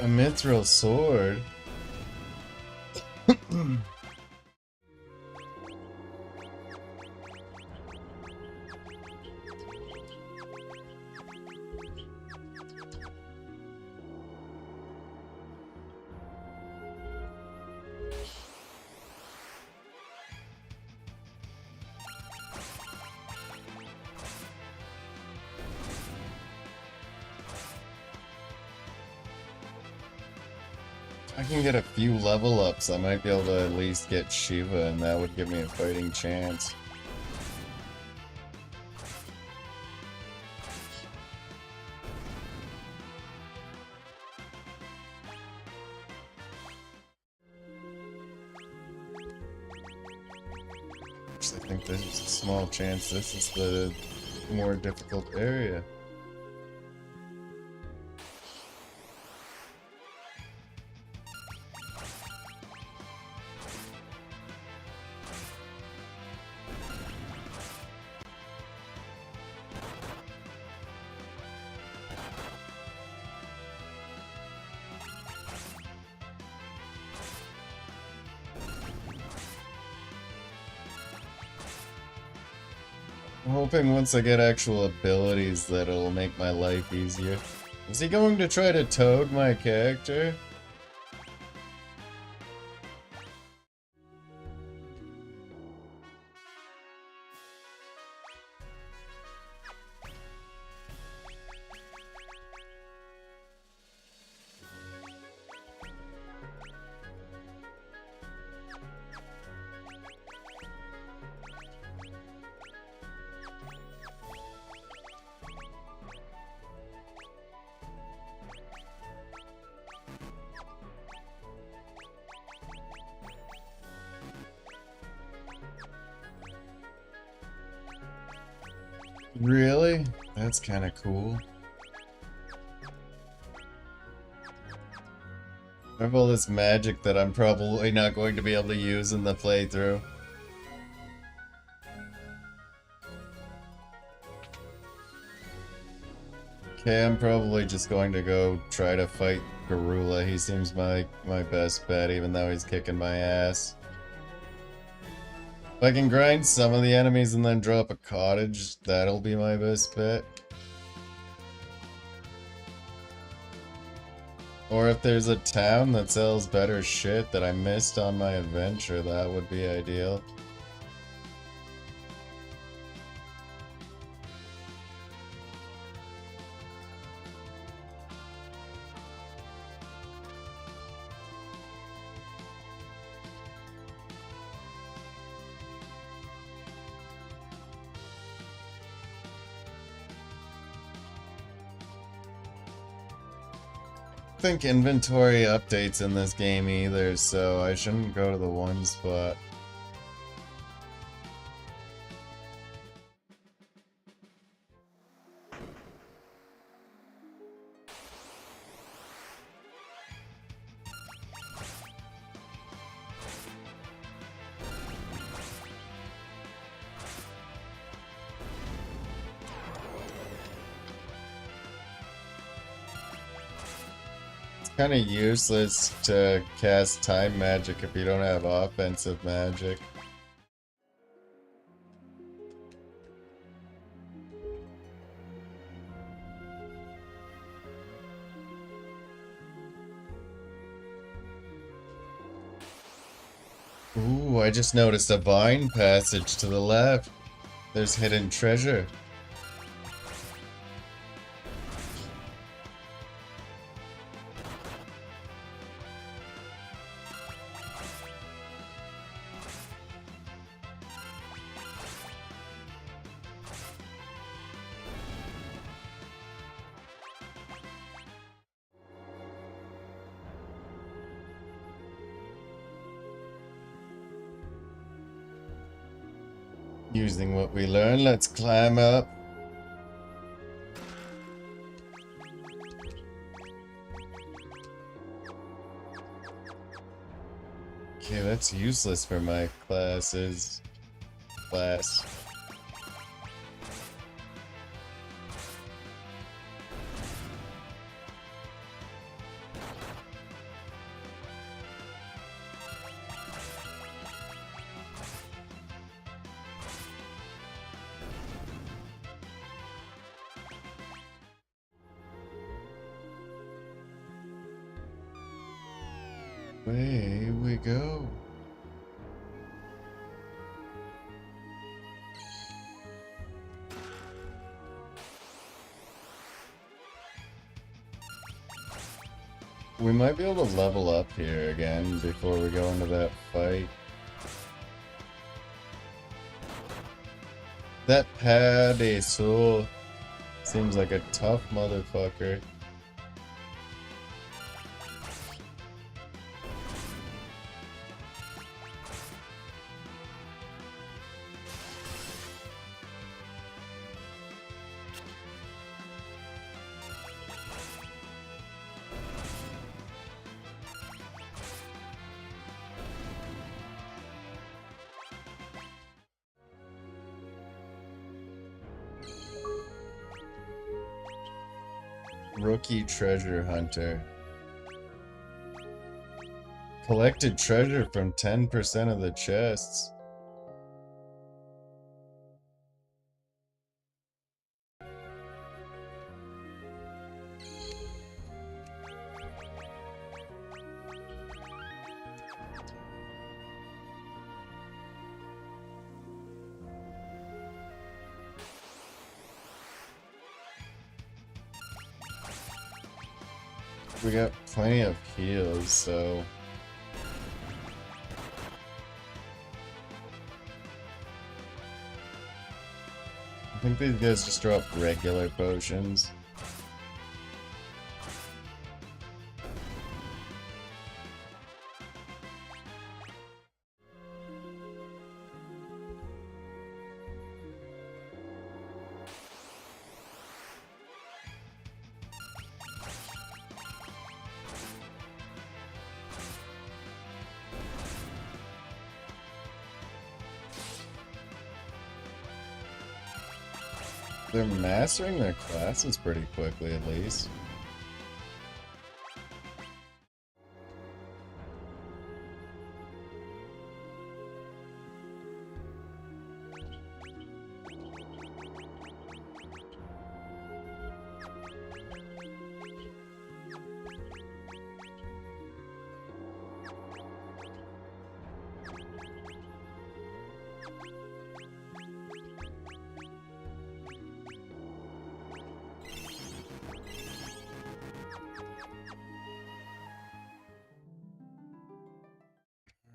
A mithril sword? I can get a few level ups, I might be able to at least get Shiva, and that would give me a fighting chance. Actually, I think there's a small chance this is the more difficult area. I'm hoping once I get actual abilities that it'll make my life easier. Is he going to try to toad my character? Really? That's kind of cool. I have all this magic that I'm probably not going to be able to use in the playthrough. Okay, I'm probably just going to go try to fight Garula. He seems my best bet, even though he's kicking my ass. If I can grind some of the enemies and then drop a cottage, that'll be my best bet. Or if there's a town that sells better shit that I missed on my adventure, that would be ideal. I don't think inventory updates in this game either, so I shouldn't go to the one spot. Kind of useless to cast time magic if you don't have offensive magic. Ooh, I just noticed a vine passage to the left. There's hidden treasure. Using what we learned, let's climb up. Okay, that's useless for my class. Away we go. We might be able to level up here again before we go into that fight. That Paddy Soul seems like a tough motherfucker. Rookie treasure hunter. Collected treasure from 10% of the chests. We got plenty of heals, so... I think these guys just drop regular potions. They're mastering their classes pretty quickly, at least.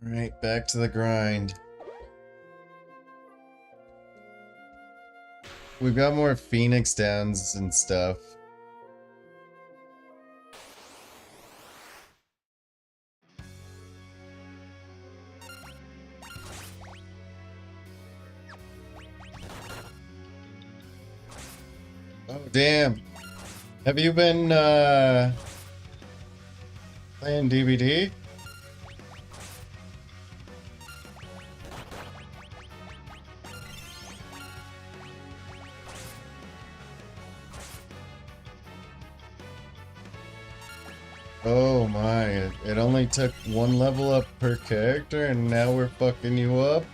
Alright, back to the grind. We've got more Phoenix Downs and stuff. Oh, damn. Have you been, playing DVD? Oh my, it only took one level up per character and now we're fucking you up?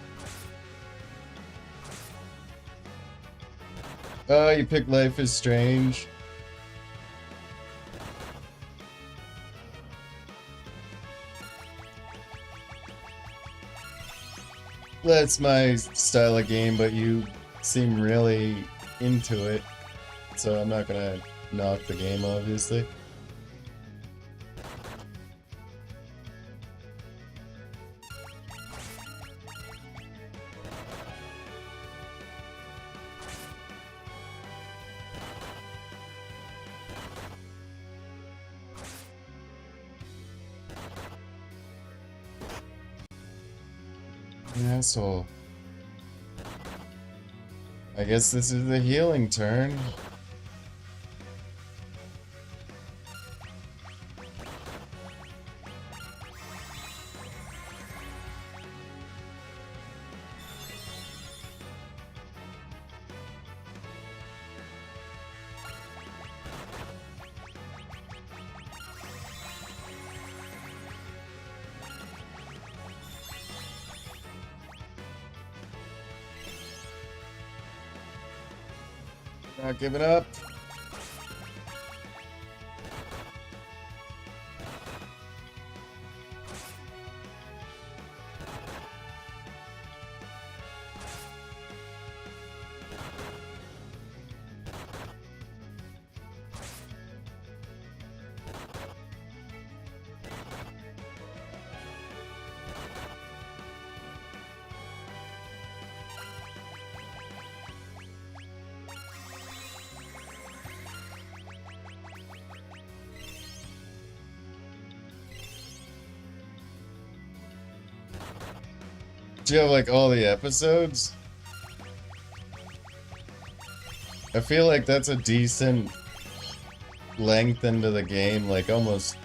Oh, you picked Life is Strange. That's my style of game, but you seem really into it, so I'm not gonna knock the game, obviously. Asshole. I guess this is the healing turn. Not giving up. Do you have like all the episodes? I feel like that's a decent length into the game, like almost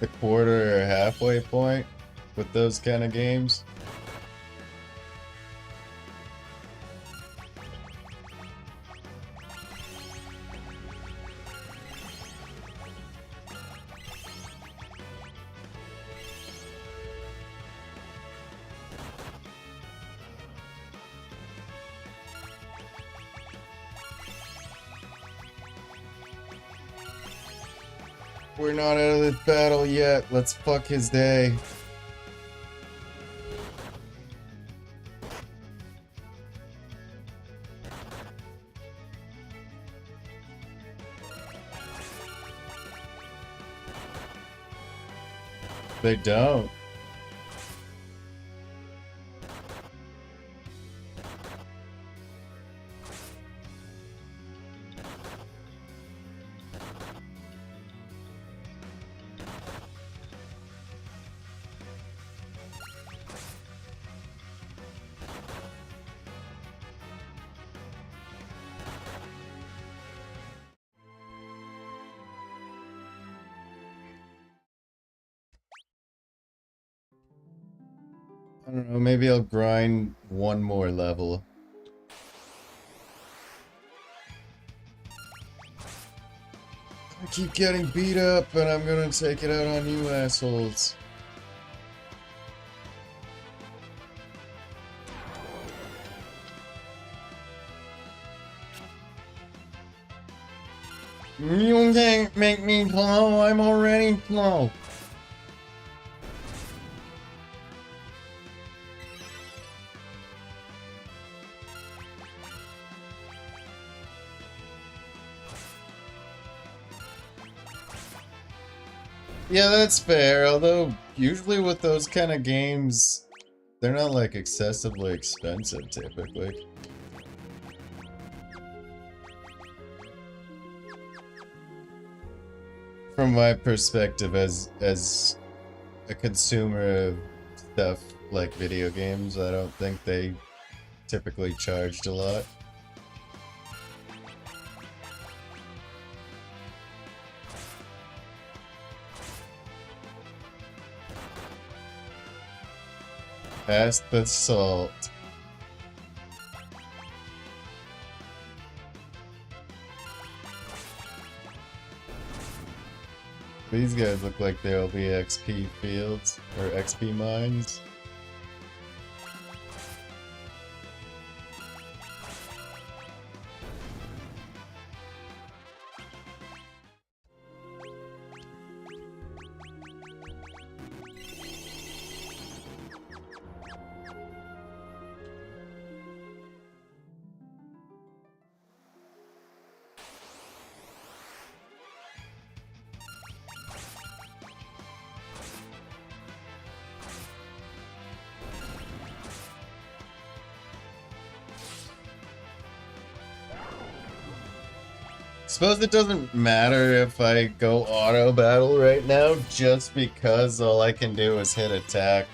the quarter or halfway point with those kind of games. We're not out of this battle yet. Let's fuck his day. They don't. I don't know, maybe I'll grind one more level. keep getting beat up, and I'm gonna take it out on you assholes. You can't make me slow, I'm already slow. Yeah, that's fair, although usually with those kind of games, they're not like excessively expensive typically. From my perspective as a consumer of stuff like video games, I don't think they typically charged a lot. Pass the salt. These guys look like they'll be XP fields, or XP mines. Suppose it doesn't matter if I go auto battle right now, just because all I can do is hit attack.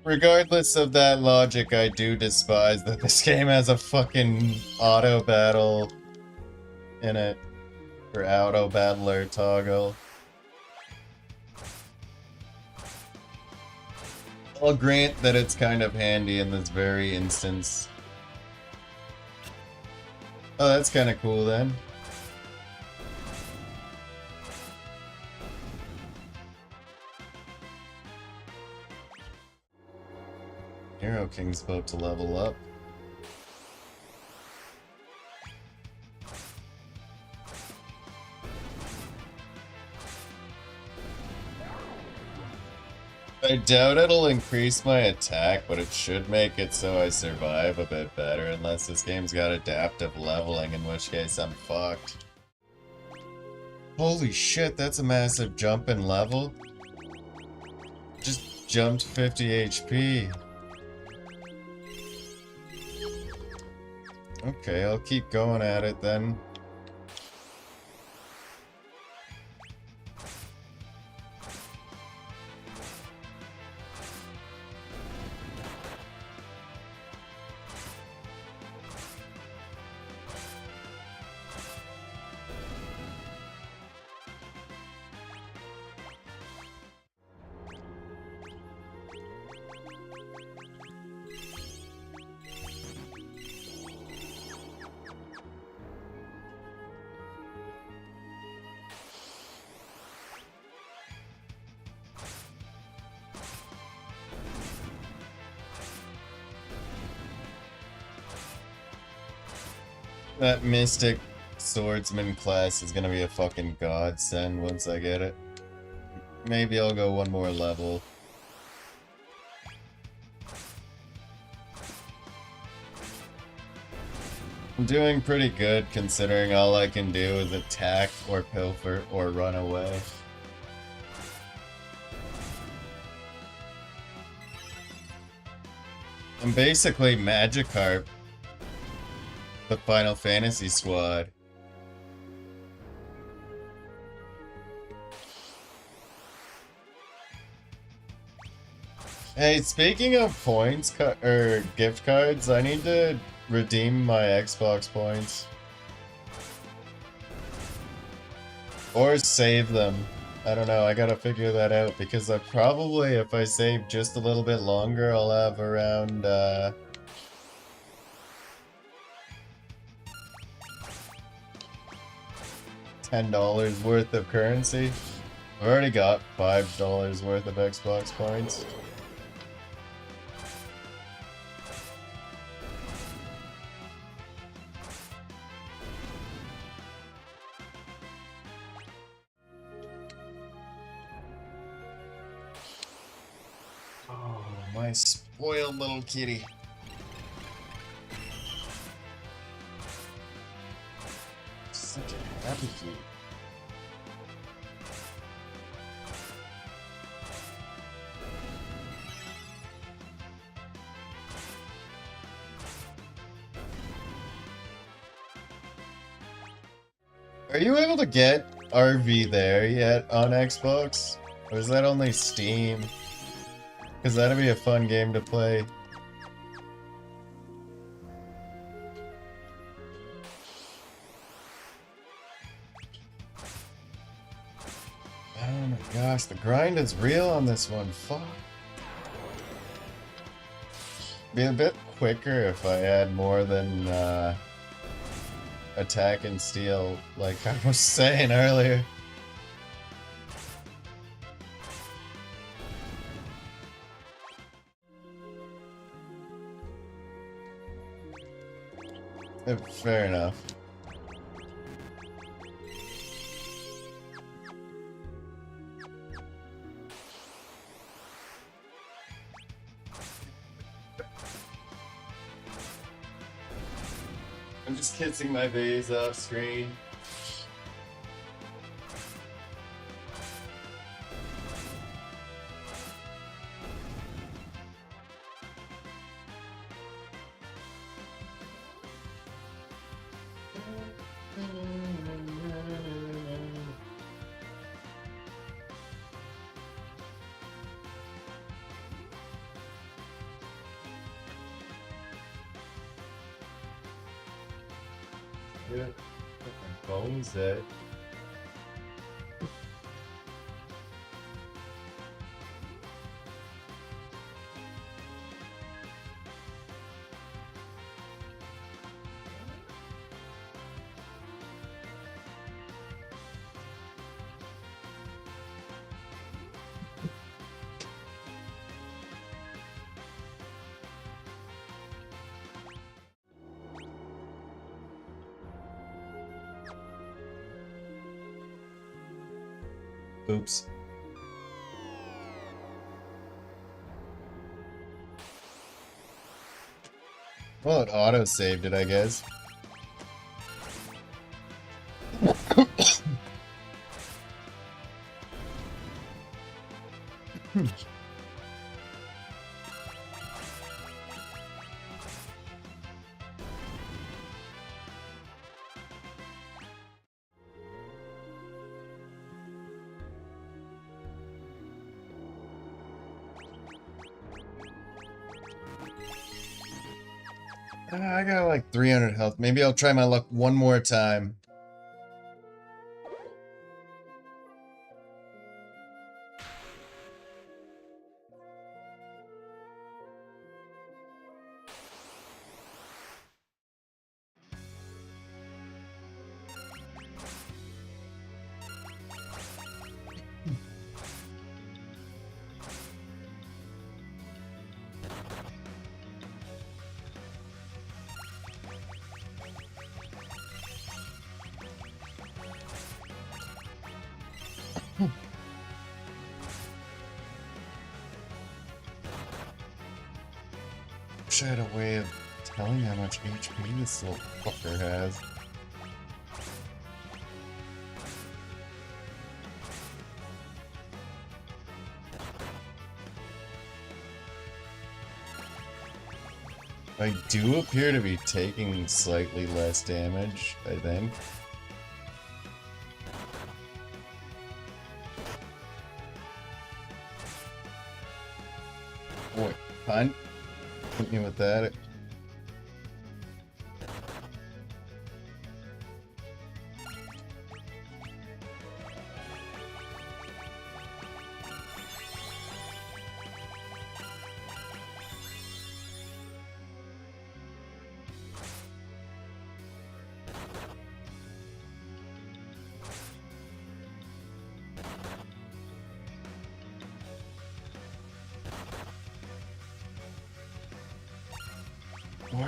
Regardless of that logic, I do despise that this game has a fucking auto battle in it. Or auto battler toggle. I'll grant that it's kind of handy in this very instance. Oh, that's kind of cool then. Hero King's about to level up. I doubt it'll increase my attack, but it should make it so I survive a bit better, unless this game's got adaptive leveling, in which case I'm fucked. Holy shit, that's a massive jump in level. Just jumped 50 HP. Okay, I'll keep going at it then. That Mystic Swordsman class is gonna be a fucking godsend once I get it. Maybe I'll go one more level. I'm doing pretty good considering all I can do is attack or pilfer or run away. I'm basically Magikarp, the Final Fantasy squad. Hey, speaking of points or gift cards, I need to redeem my Xbox points. Or save them. I don't know, I gotta figure that out because I probably, if I save just a little bit longer, I'll have around, $10 worth of currency. I've already got $5 worth of Xbox points. Oh, my spoiled little kitty. Such a happy kitty. Are you able to get RV there yet on Xbox? Or is that only Steam? Because that'd be a fun game to play. Oh my gosh, the grind is real on this one. Fuck. Be a bit quicker if I had more than attack and steal, like I was saying earlier. Fair enough. I'm just kissing my vase off screen. Yeah, my phone's dead. Oops. Well, it auto-saved it, I guess. I got like 300 health. Maybe I'll try my luck one more time. Wish I had a way of telling how much HP this little fucker has. I do appear to be taking slightly less damage, I think. Boy, fine. Hit me with that.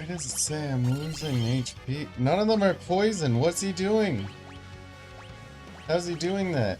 Why does it say I'm losing HP? None of them are poison. What's he doing? How's he doing that?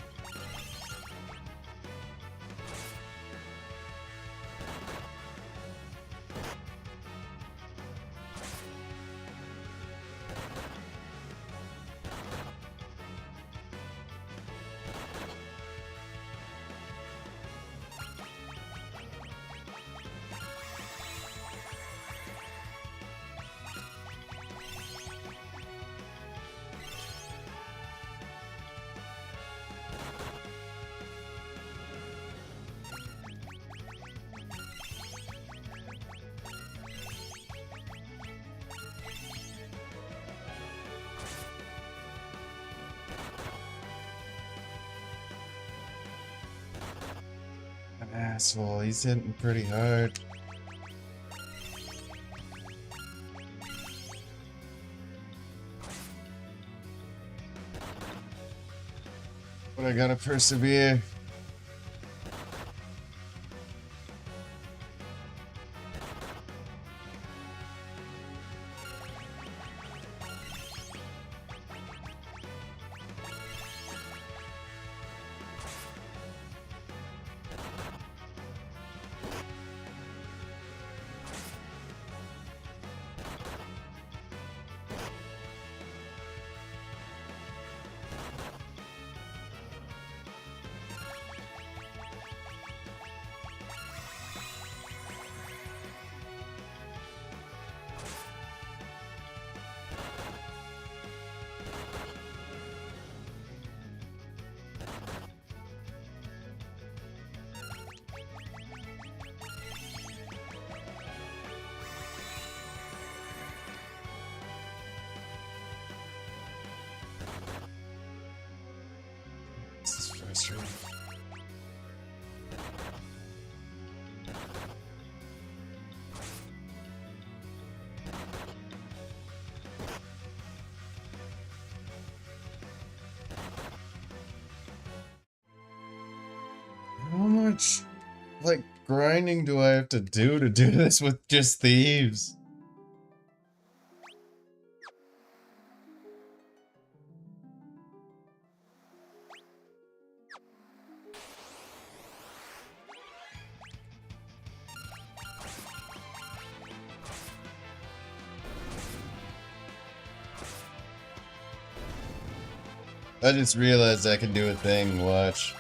Asshole, he's hitting pretty hard. But I gotta persevere. This is frustrating. How much, like, grinding do I have to do this with just thieves? I just realized I can do a thing, watch.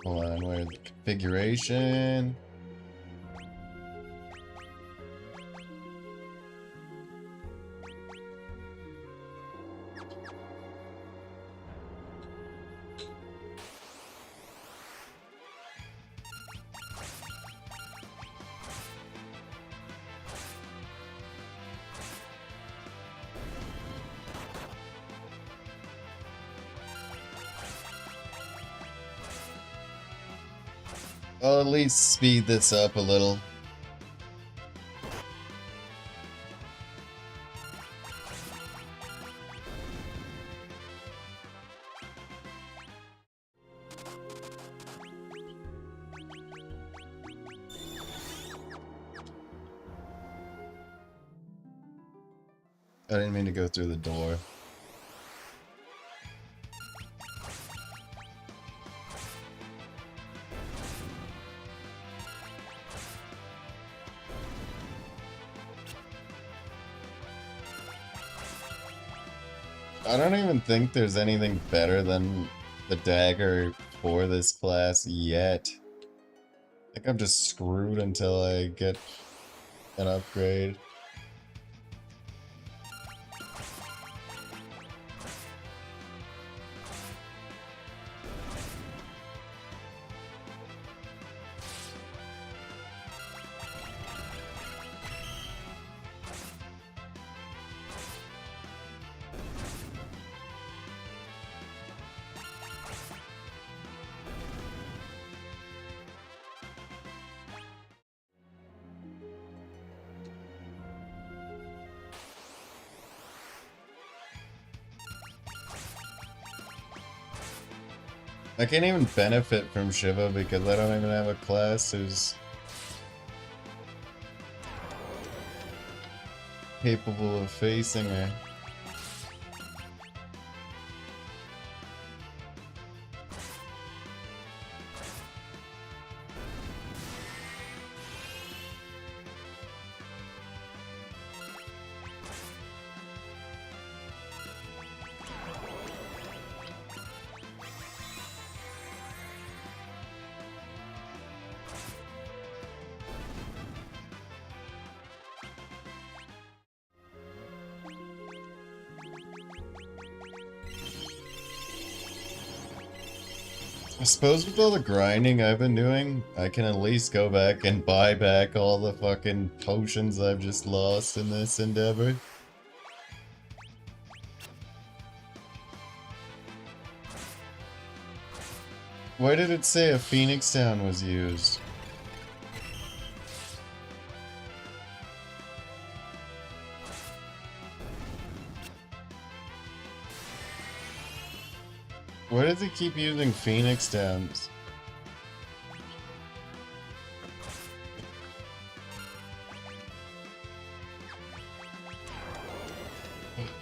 Hold on, where's the configuration? I'll at least speed this up a little. I didn't mean to go through the door. I don't even think there's anything better than the dagger for this class yet. I think I'm just screwed until I get an upgrade. I can't even benefit from Shiva because I don't even have a class who's capable of facing her. I suppose with all the grinding I've been doing, I can at least go back and buy back all the fucking potions I've just lost in this endeavor. Why did it say a Phoenix Down was used? Why does it keep using Phoenix Downs?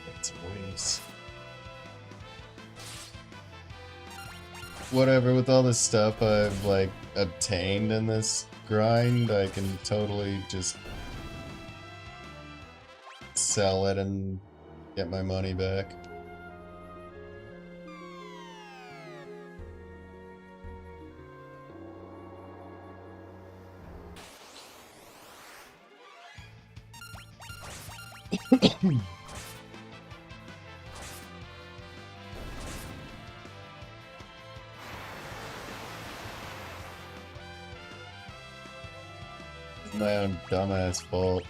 That's a waste. Whatever, with all this stuff I've, like, obtained in this grind, I can totally just sell it and get my money back. It's my own dumbass fault.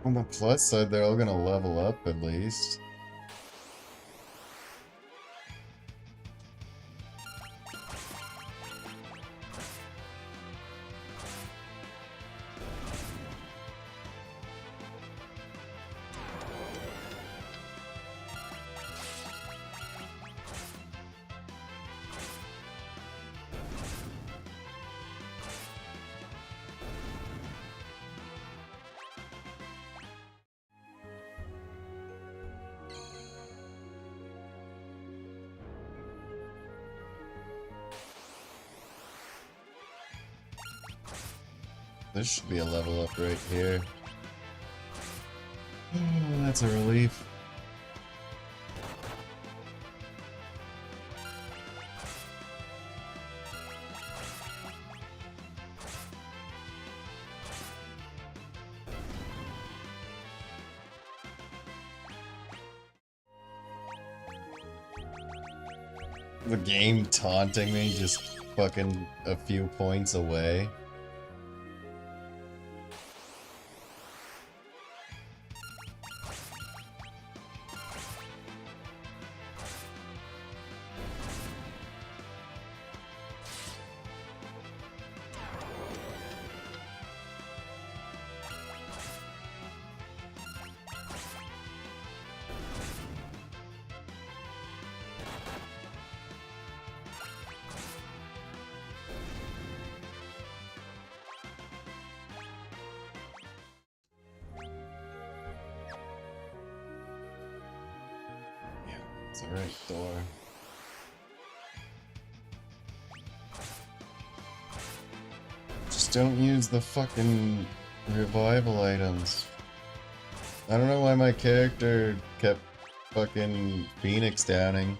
On the plus side, they're all gonna level up at least. This should be a level up right here. That's a relief. The game taunting me just fucking a few points away. It's the right door. Just don't use the fucking revival items. I don't know why my character kept fucking Phoenix Downing.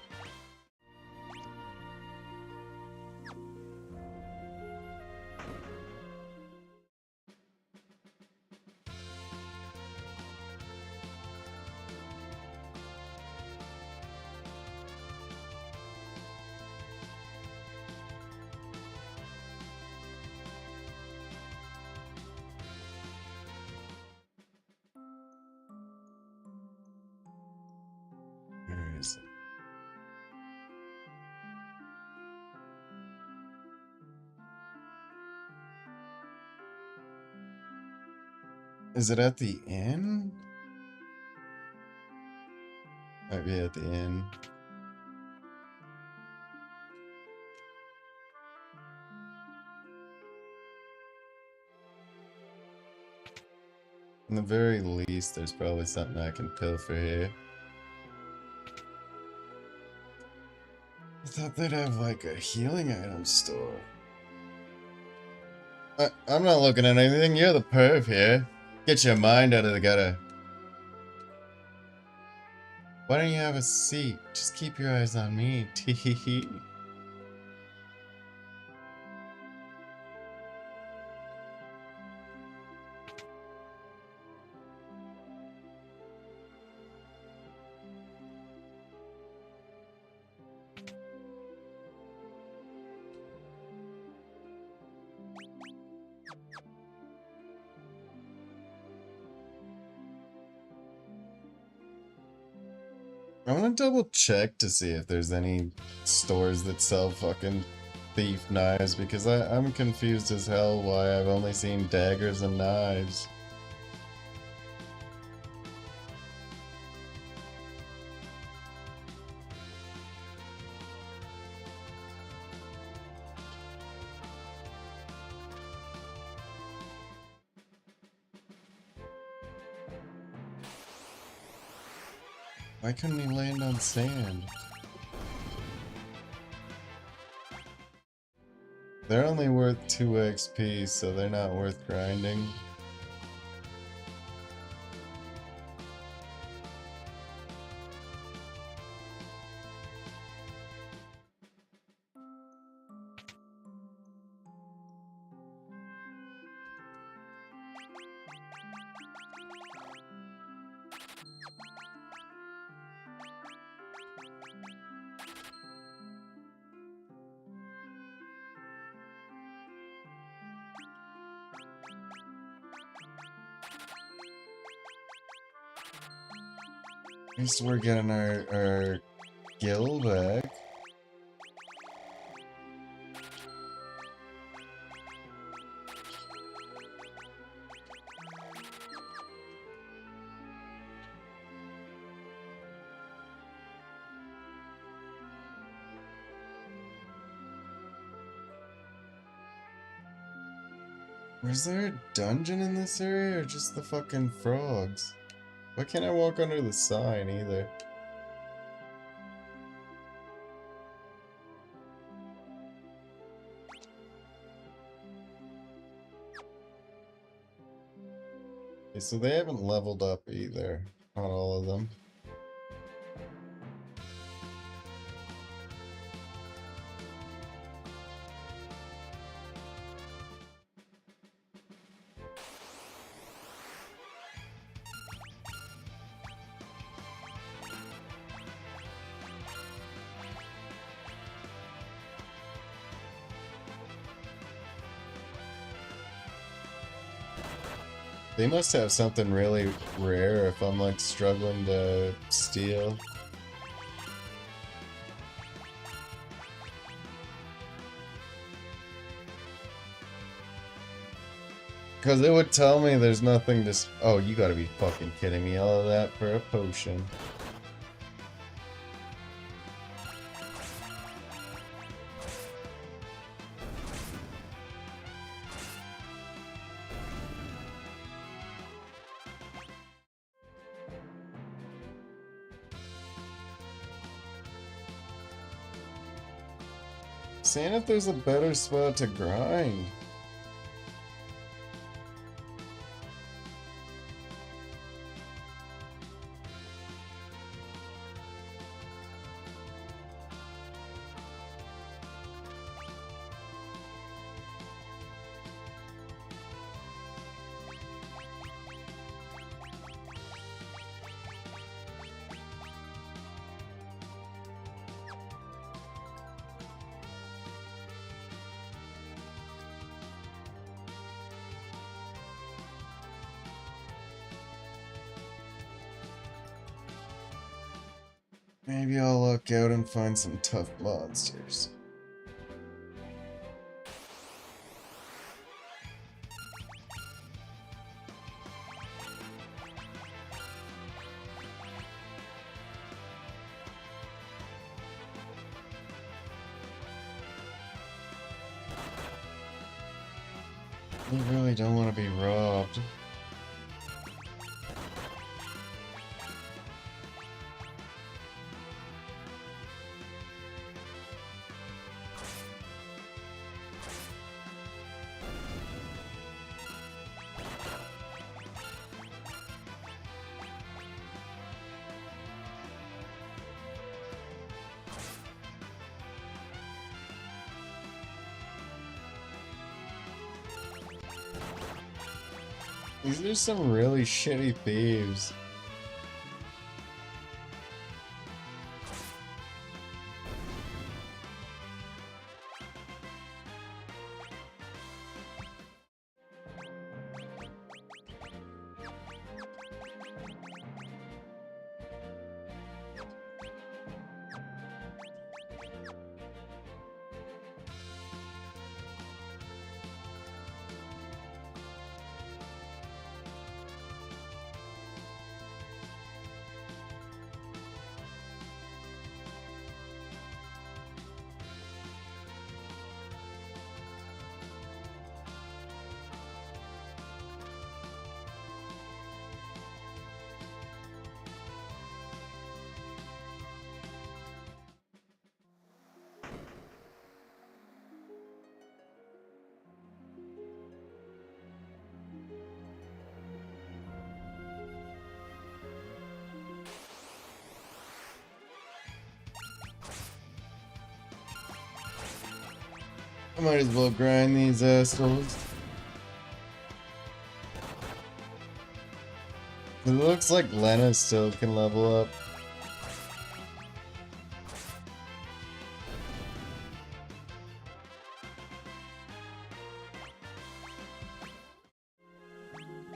Is it at the inn? Might be at the inn. In the very least, there's probably something I can pilfer here. I thought they'd have like a healing item store. I'm not looking at anything. You're the perv here. Get your mind out of the gutter. Why don't you have a seat? Just keep your eyes on me. Teehee. I want to double check to see if there's any stores that sell fucking thief knives because I'm confused as hell why I've only seen daggers and knives. Why couldn't he land on sand? They're only worth 2 XP, so they're not worth grinding. At least we're getting our gil back. Was there a dungeon in this area or just the fucking frogs? Why can't I walk under the sign either? Okay, so they haven't leveled up either. Not all of them. They must have something really rare if I'm like struggling to steal. Because it would tell me there's nothing to... Oh, you gotta be fucking kidding me. All of that for a potion. Seeing if there's a better spot to grind. Maybe I'll look out and find some tough monsters. You really don't want to be robbed. These are some really shitty thieves. I might as well grind these assholes. It looks like Lena still can level up.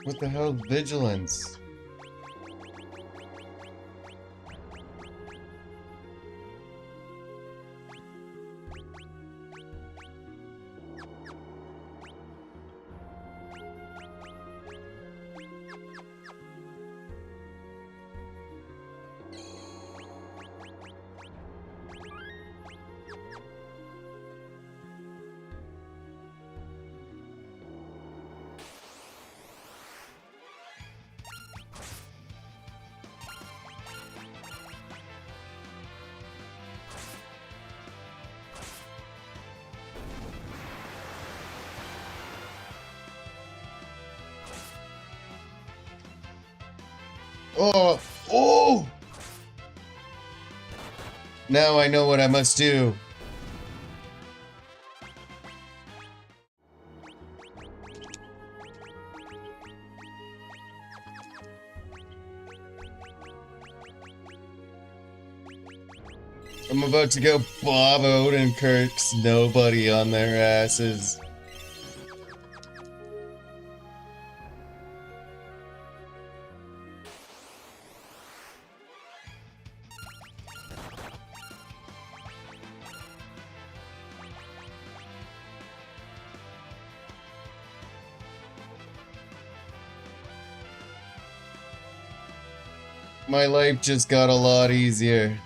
What the hell, vigilance? Oh! Oh! Now I know what I must do. I'm about to go Bob Odenkirk's nobody on their asses. My life just got a lot easier.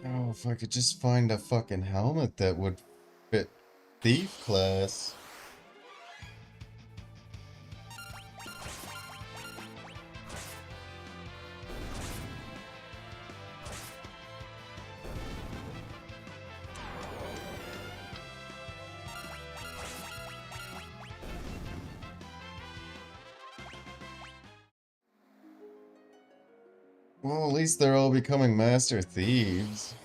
Oh, if I could just find a fucking helmet that would fit thief class. Well, at least they're all becoming master thieves.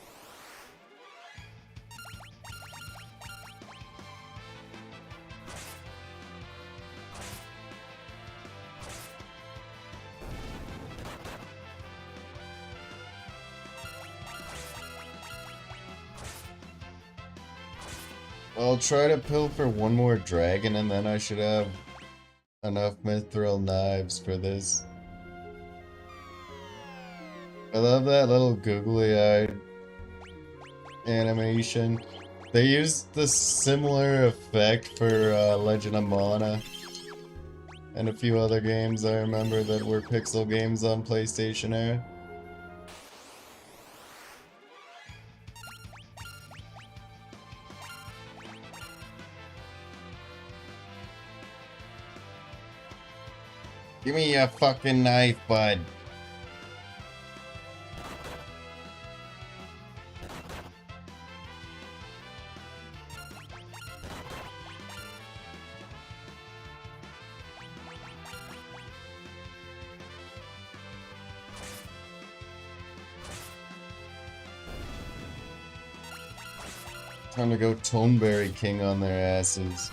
I'll try to pilfer one more dragon and then I should have enough mithril knives for this. I love that little googly-eyed animation. They used the similar effect for Legend of Mana and a few other games I remember that were pixel games on PlayStation era. Give me a fucking knife, bud. Time to go Toneberry King on their asses.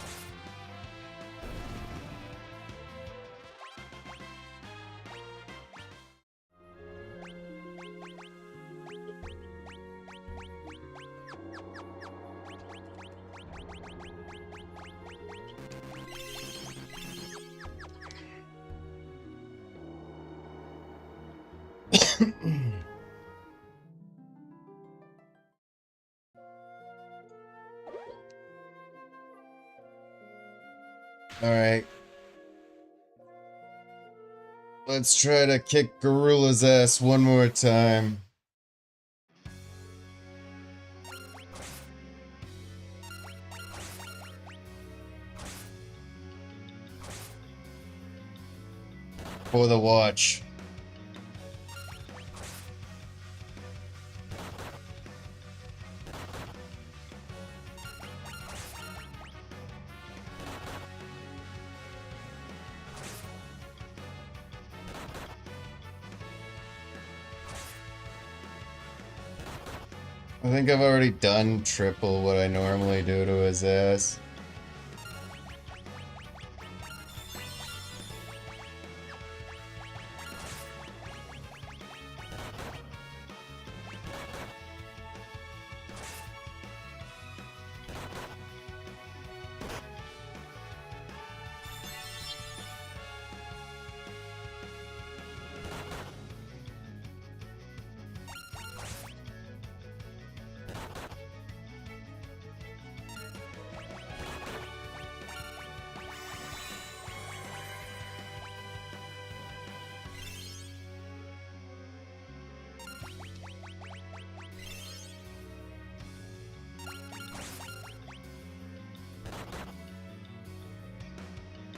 Alright. Let's try to kick Gorilla's ass one more time. For the watch. I think I've already done triple what I normally do to his ass.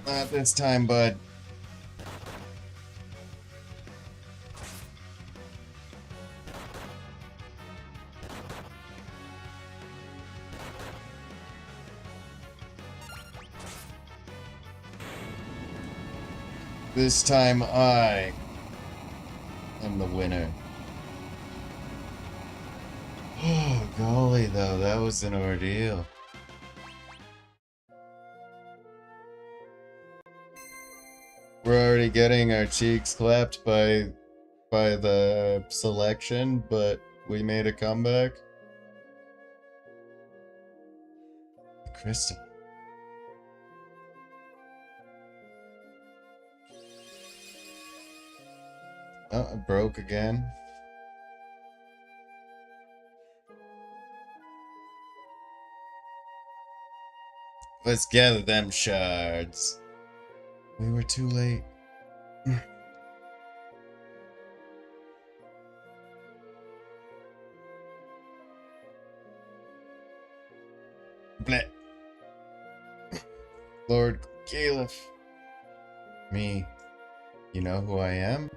Not this time, bud. This time I am the winner. Oh, golly, though, that was an ordeal. We're already getting our cheeks clapped by the selection, but we made a comeback. The crystal. Oh, it broke again. Let's gather them shards. We were too late. Bleh. Lord Caliph. Me. You know who I am?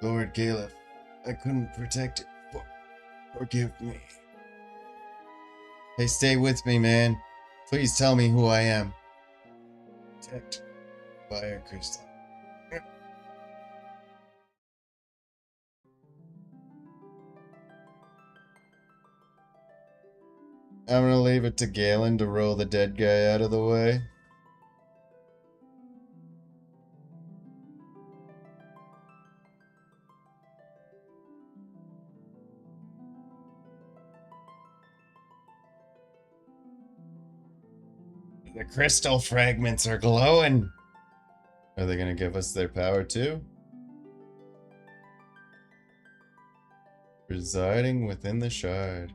Lord Caliph. I couldn't protect it. Forgive me. Hey, stay with me, man. Please tell me who I am. Protect Fire Crystal. I'm gonna leave it to Galen to roll the dead guy out of the way. The crystal fragments are glowing. Are they gonna give us their power too? Residing within the shard.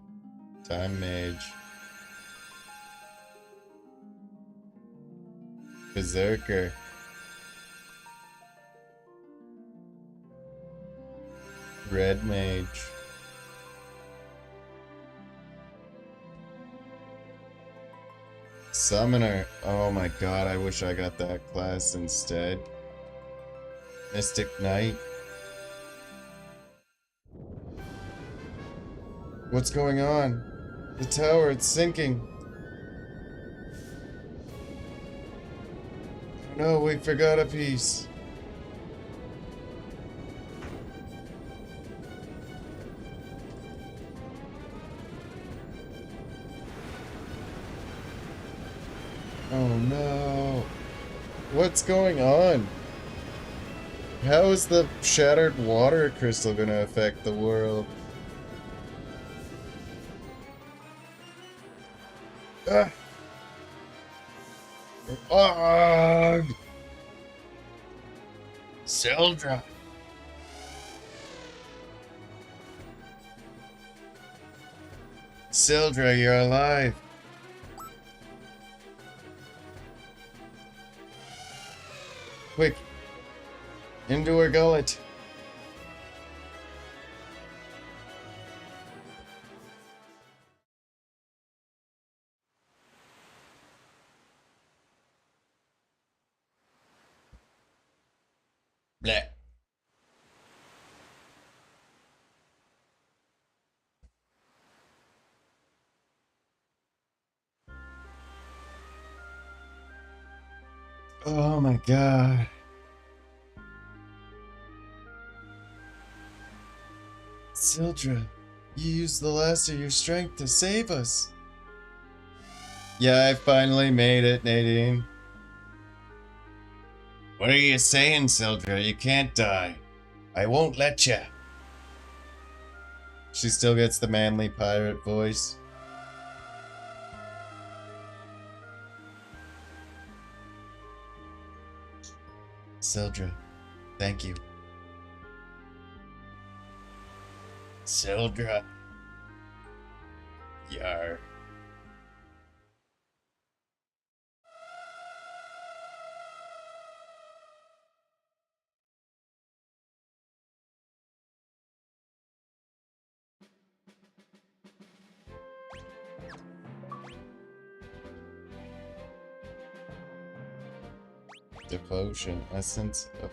Time mage. Berserker. Red mage. Summoner. Oh my god, I wish I got that class instead. Mystic Knight. What's going on? The tower, it's sinking. Oh no, we forgot a piece. Oh no. What's going on? How is the shattered water crystal gonna affect the world? Ah! Ugh! Sildra! Sildra, you're alive! Quick! Into her gullet! Bleh. Oh my god. Sildra, you used the last of your strength to save us. Yeah, I finally made it, Nadine. What are you saying, Sildra? You can't die. I won't let you. She still gets the manly pirate voice. Sildra, thank you. Sildra. Yar. Devotion, essence of...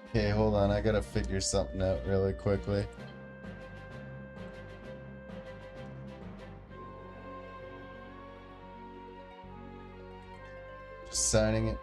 Okay, hold on, I gotta figure something out really quickly. Just signing it.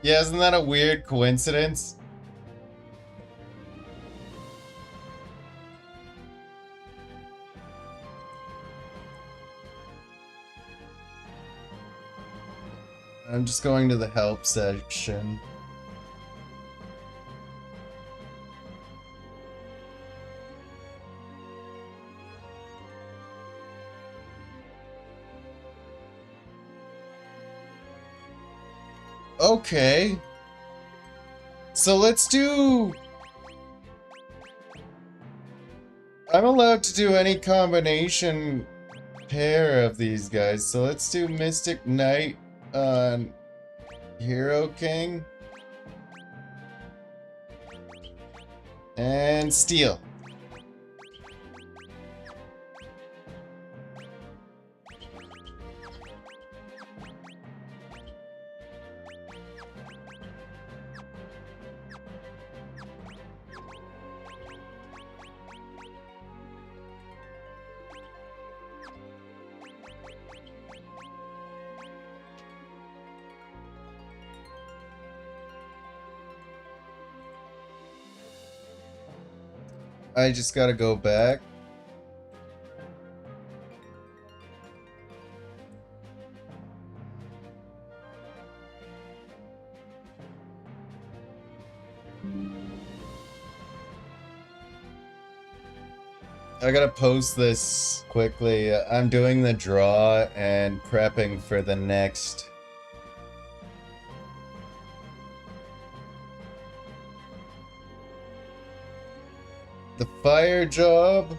Yeah, isn't that a weird coincidence? I'm just going to the help section. Okay. So let's do... I'm allowed to do any combination pair of these guys. So let's do Mystic Knight on Hero King. And Steel. I just gotta go back. I gotta post this quickly. I'm doing the draw and prepping for the next. The fire job,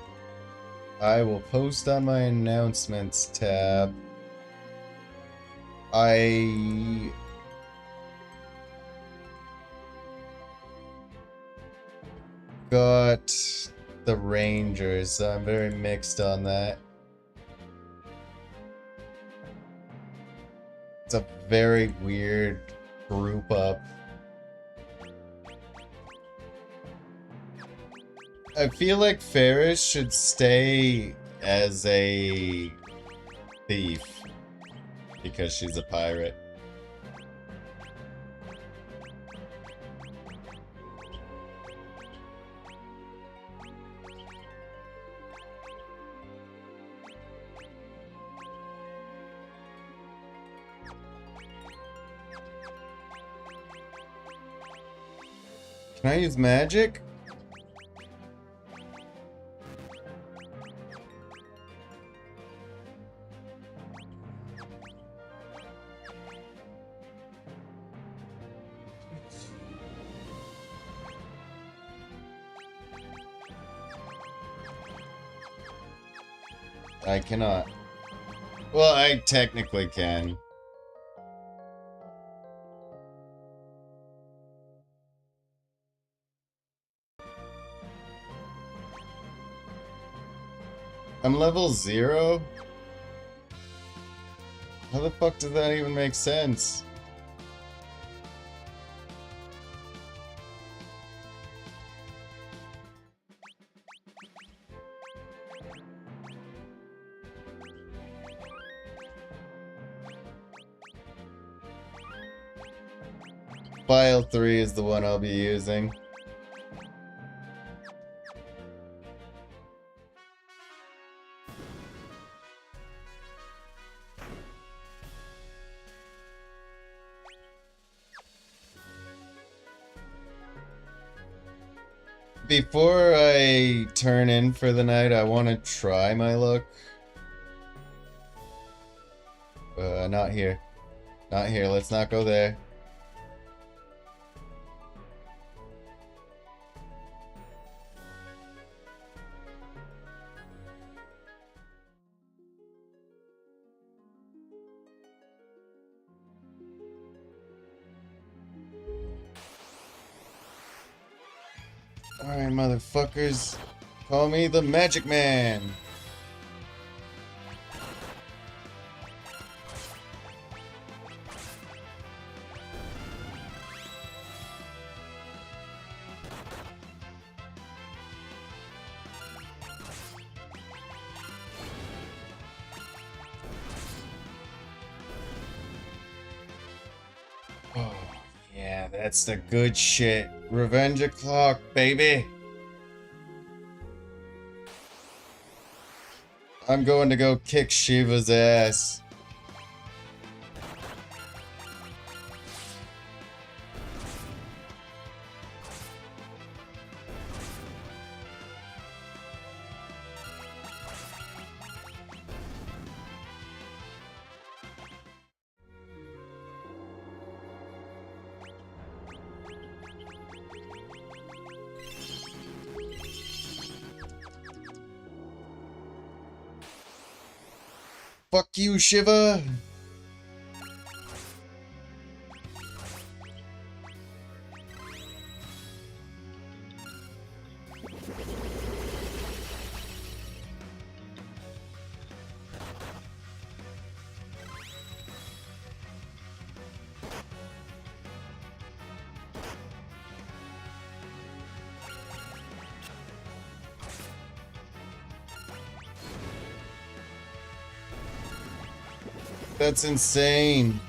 I will post on my announcements tab. I got the Rangers, so I'm very mixed on that. It's a very weird group up. I feel like Ferris should stay as a thief because she's a pirate. Can I use magic? I cannot. Well, I technically can. I'm level 0? How the fuck does that even make sense? File 3 is the one I'll be using. Before I turn in for the night, I want to try my luck. Not here. Not here, let's not go there. Alright, motherfuckers. Call me the Magic Man. Oh, yeah, that's the good shit. Revenge o'clock, baby. I'm going to go kick Shiva's ass. Fuck you, Shiva! That's insane.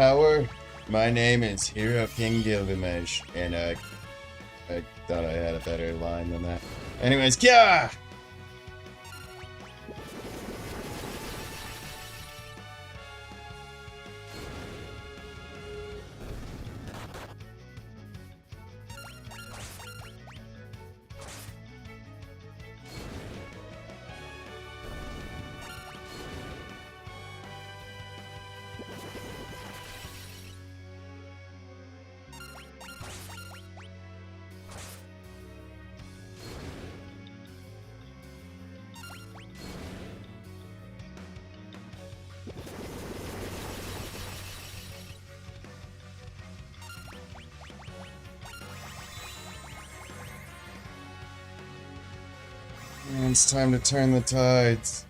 power. My name is Hero King Gilgamesh, and I thought I had a better line than that. Anyways, yeah. It's time to turn the tides.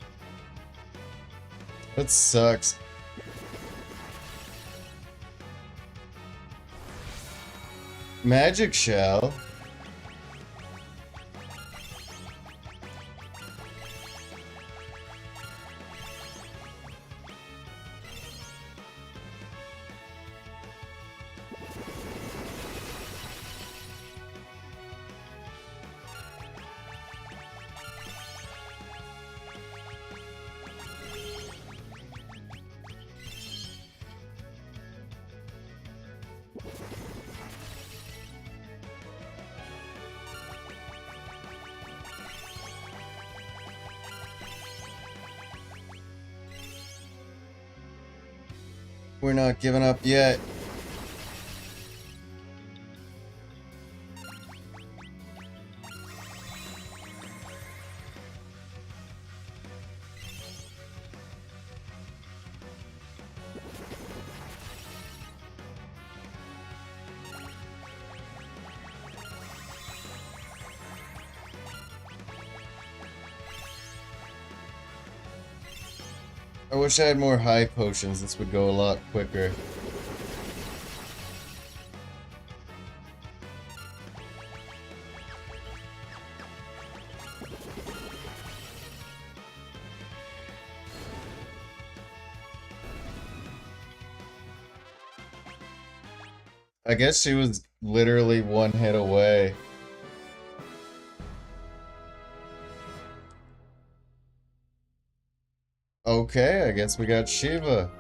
That sucks. Magic Shell? We're not giving up yet. I wish I had more high potions. This would go a lot quicker. I guess she was literally one hit away. Okay, I guess we got Shiva.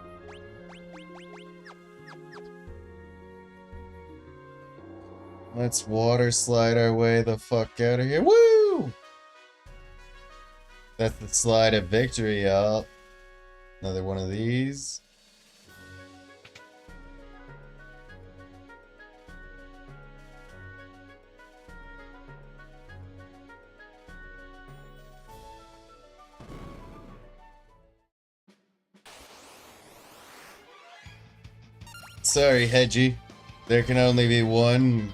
Let's water slide our way the fuck out of here. Woo! That's the slide of victory, y'all. Another one of these. Sorry, Hedgie. There can only be one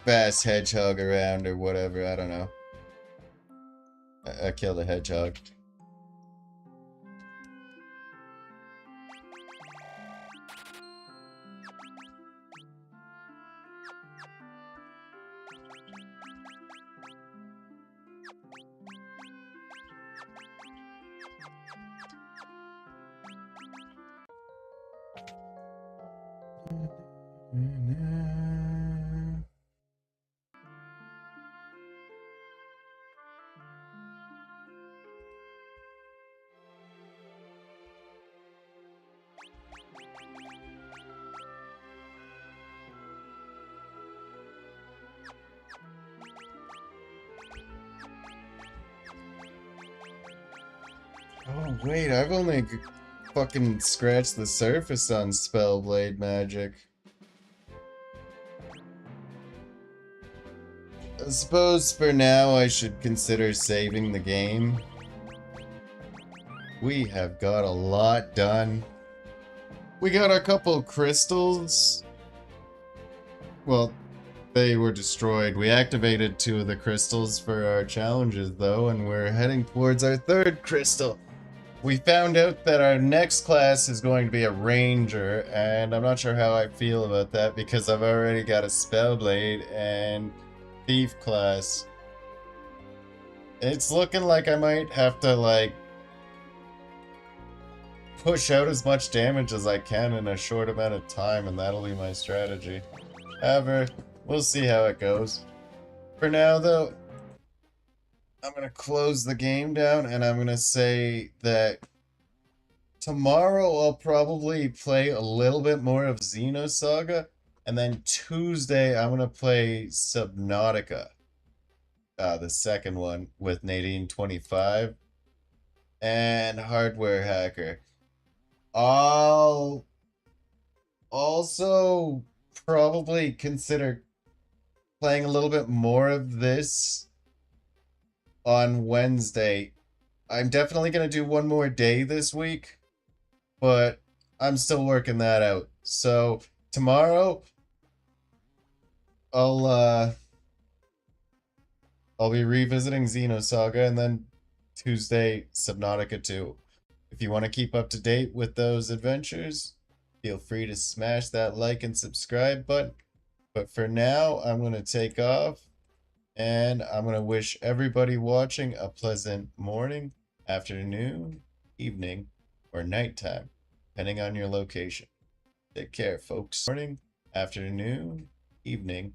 fast hedgehog around or whatever, I don't know. I killed a hedgehog. Oh wait, I've only fucking scratched the surface on Spellblade magic. I suppose for now I should consider saving the game. We have got a lot done. We got a couple crystals. Well, they were destroyed. We activated 2 of the crystals for our challenges though, and we're heading towards our 3rd crystal. We found out that our next class is going to be a ranger, and I'm not sure how I feel about that because I've already got a Spellblade and thief class. It's looking like I might have to, like, push out as much damage as I can in a short amount of time, and that'll be my strategy. However, we'll see how it goes. For now, though, I'm going to close the game down, and I'm going to say that tomorrow I'll probably play a little bit more of Xenosaga, and then Tuesday I'm going to play Subnautica, the second one, with Nadine 25 and Hardware Hacker. I'll also probably consider playing a little bit more of this on Wednesday. I'm definitely going to do one more day this week, but I'm still working that out. So tomorrow I'll be revisiting Xenosaga, and then Tuesday Subnautica 2. If you want to keep up to date with those adventures, feel free to smash that like and subscribe button. But for now, I'm going to take off, and I'm going to wish everybody watching a pleasant morning, afternoon, evening, or nighttime, depending on your location. Take care, folks. Morning, afternoon, evening,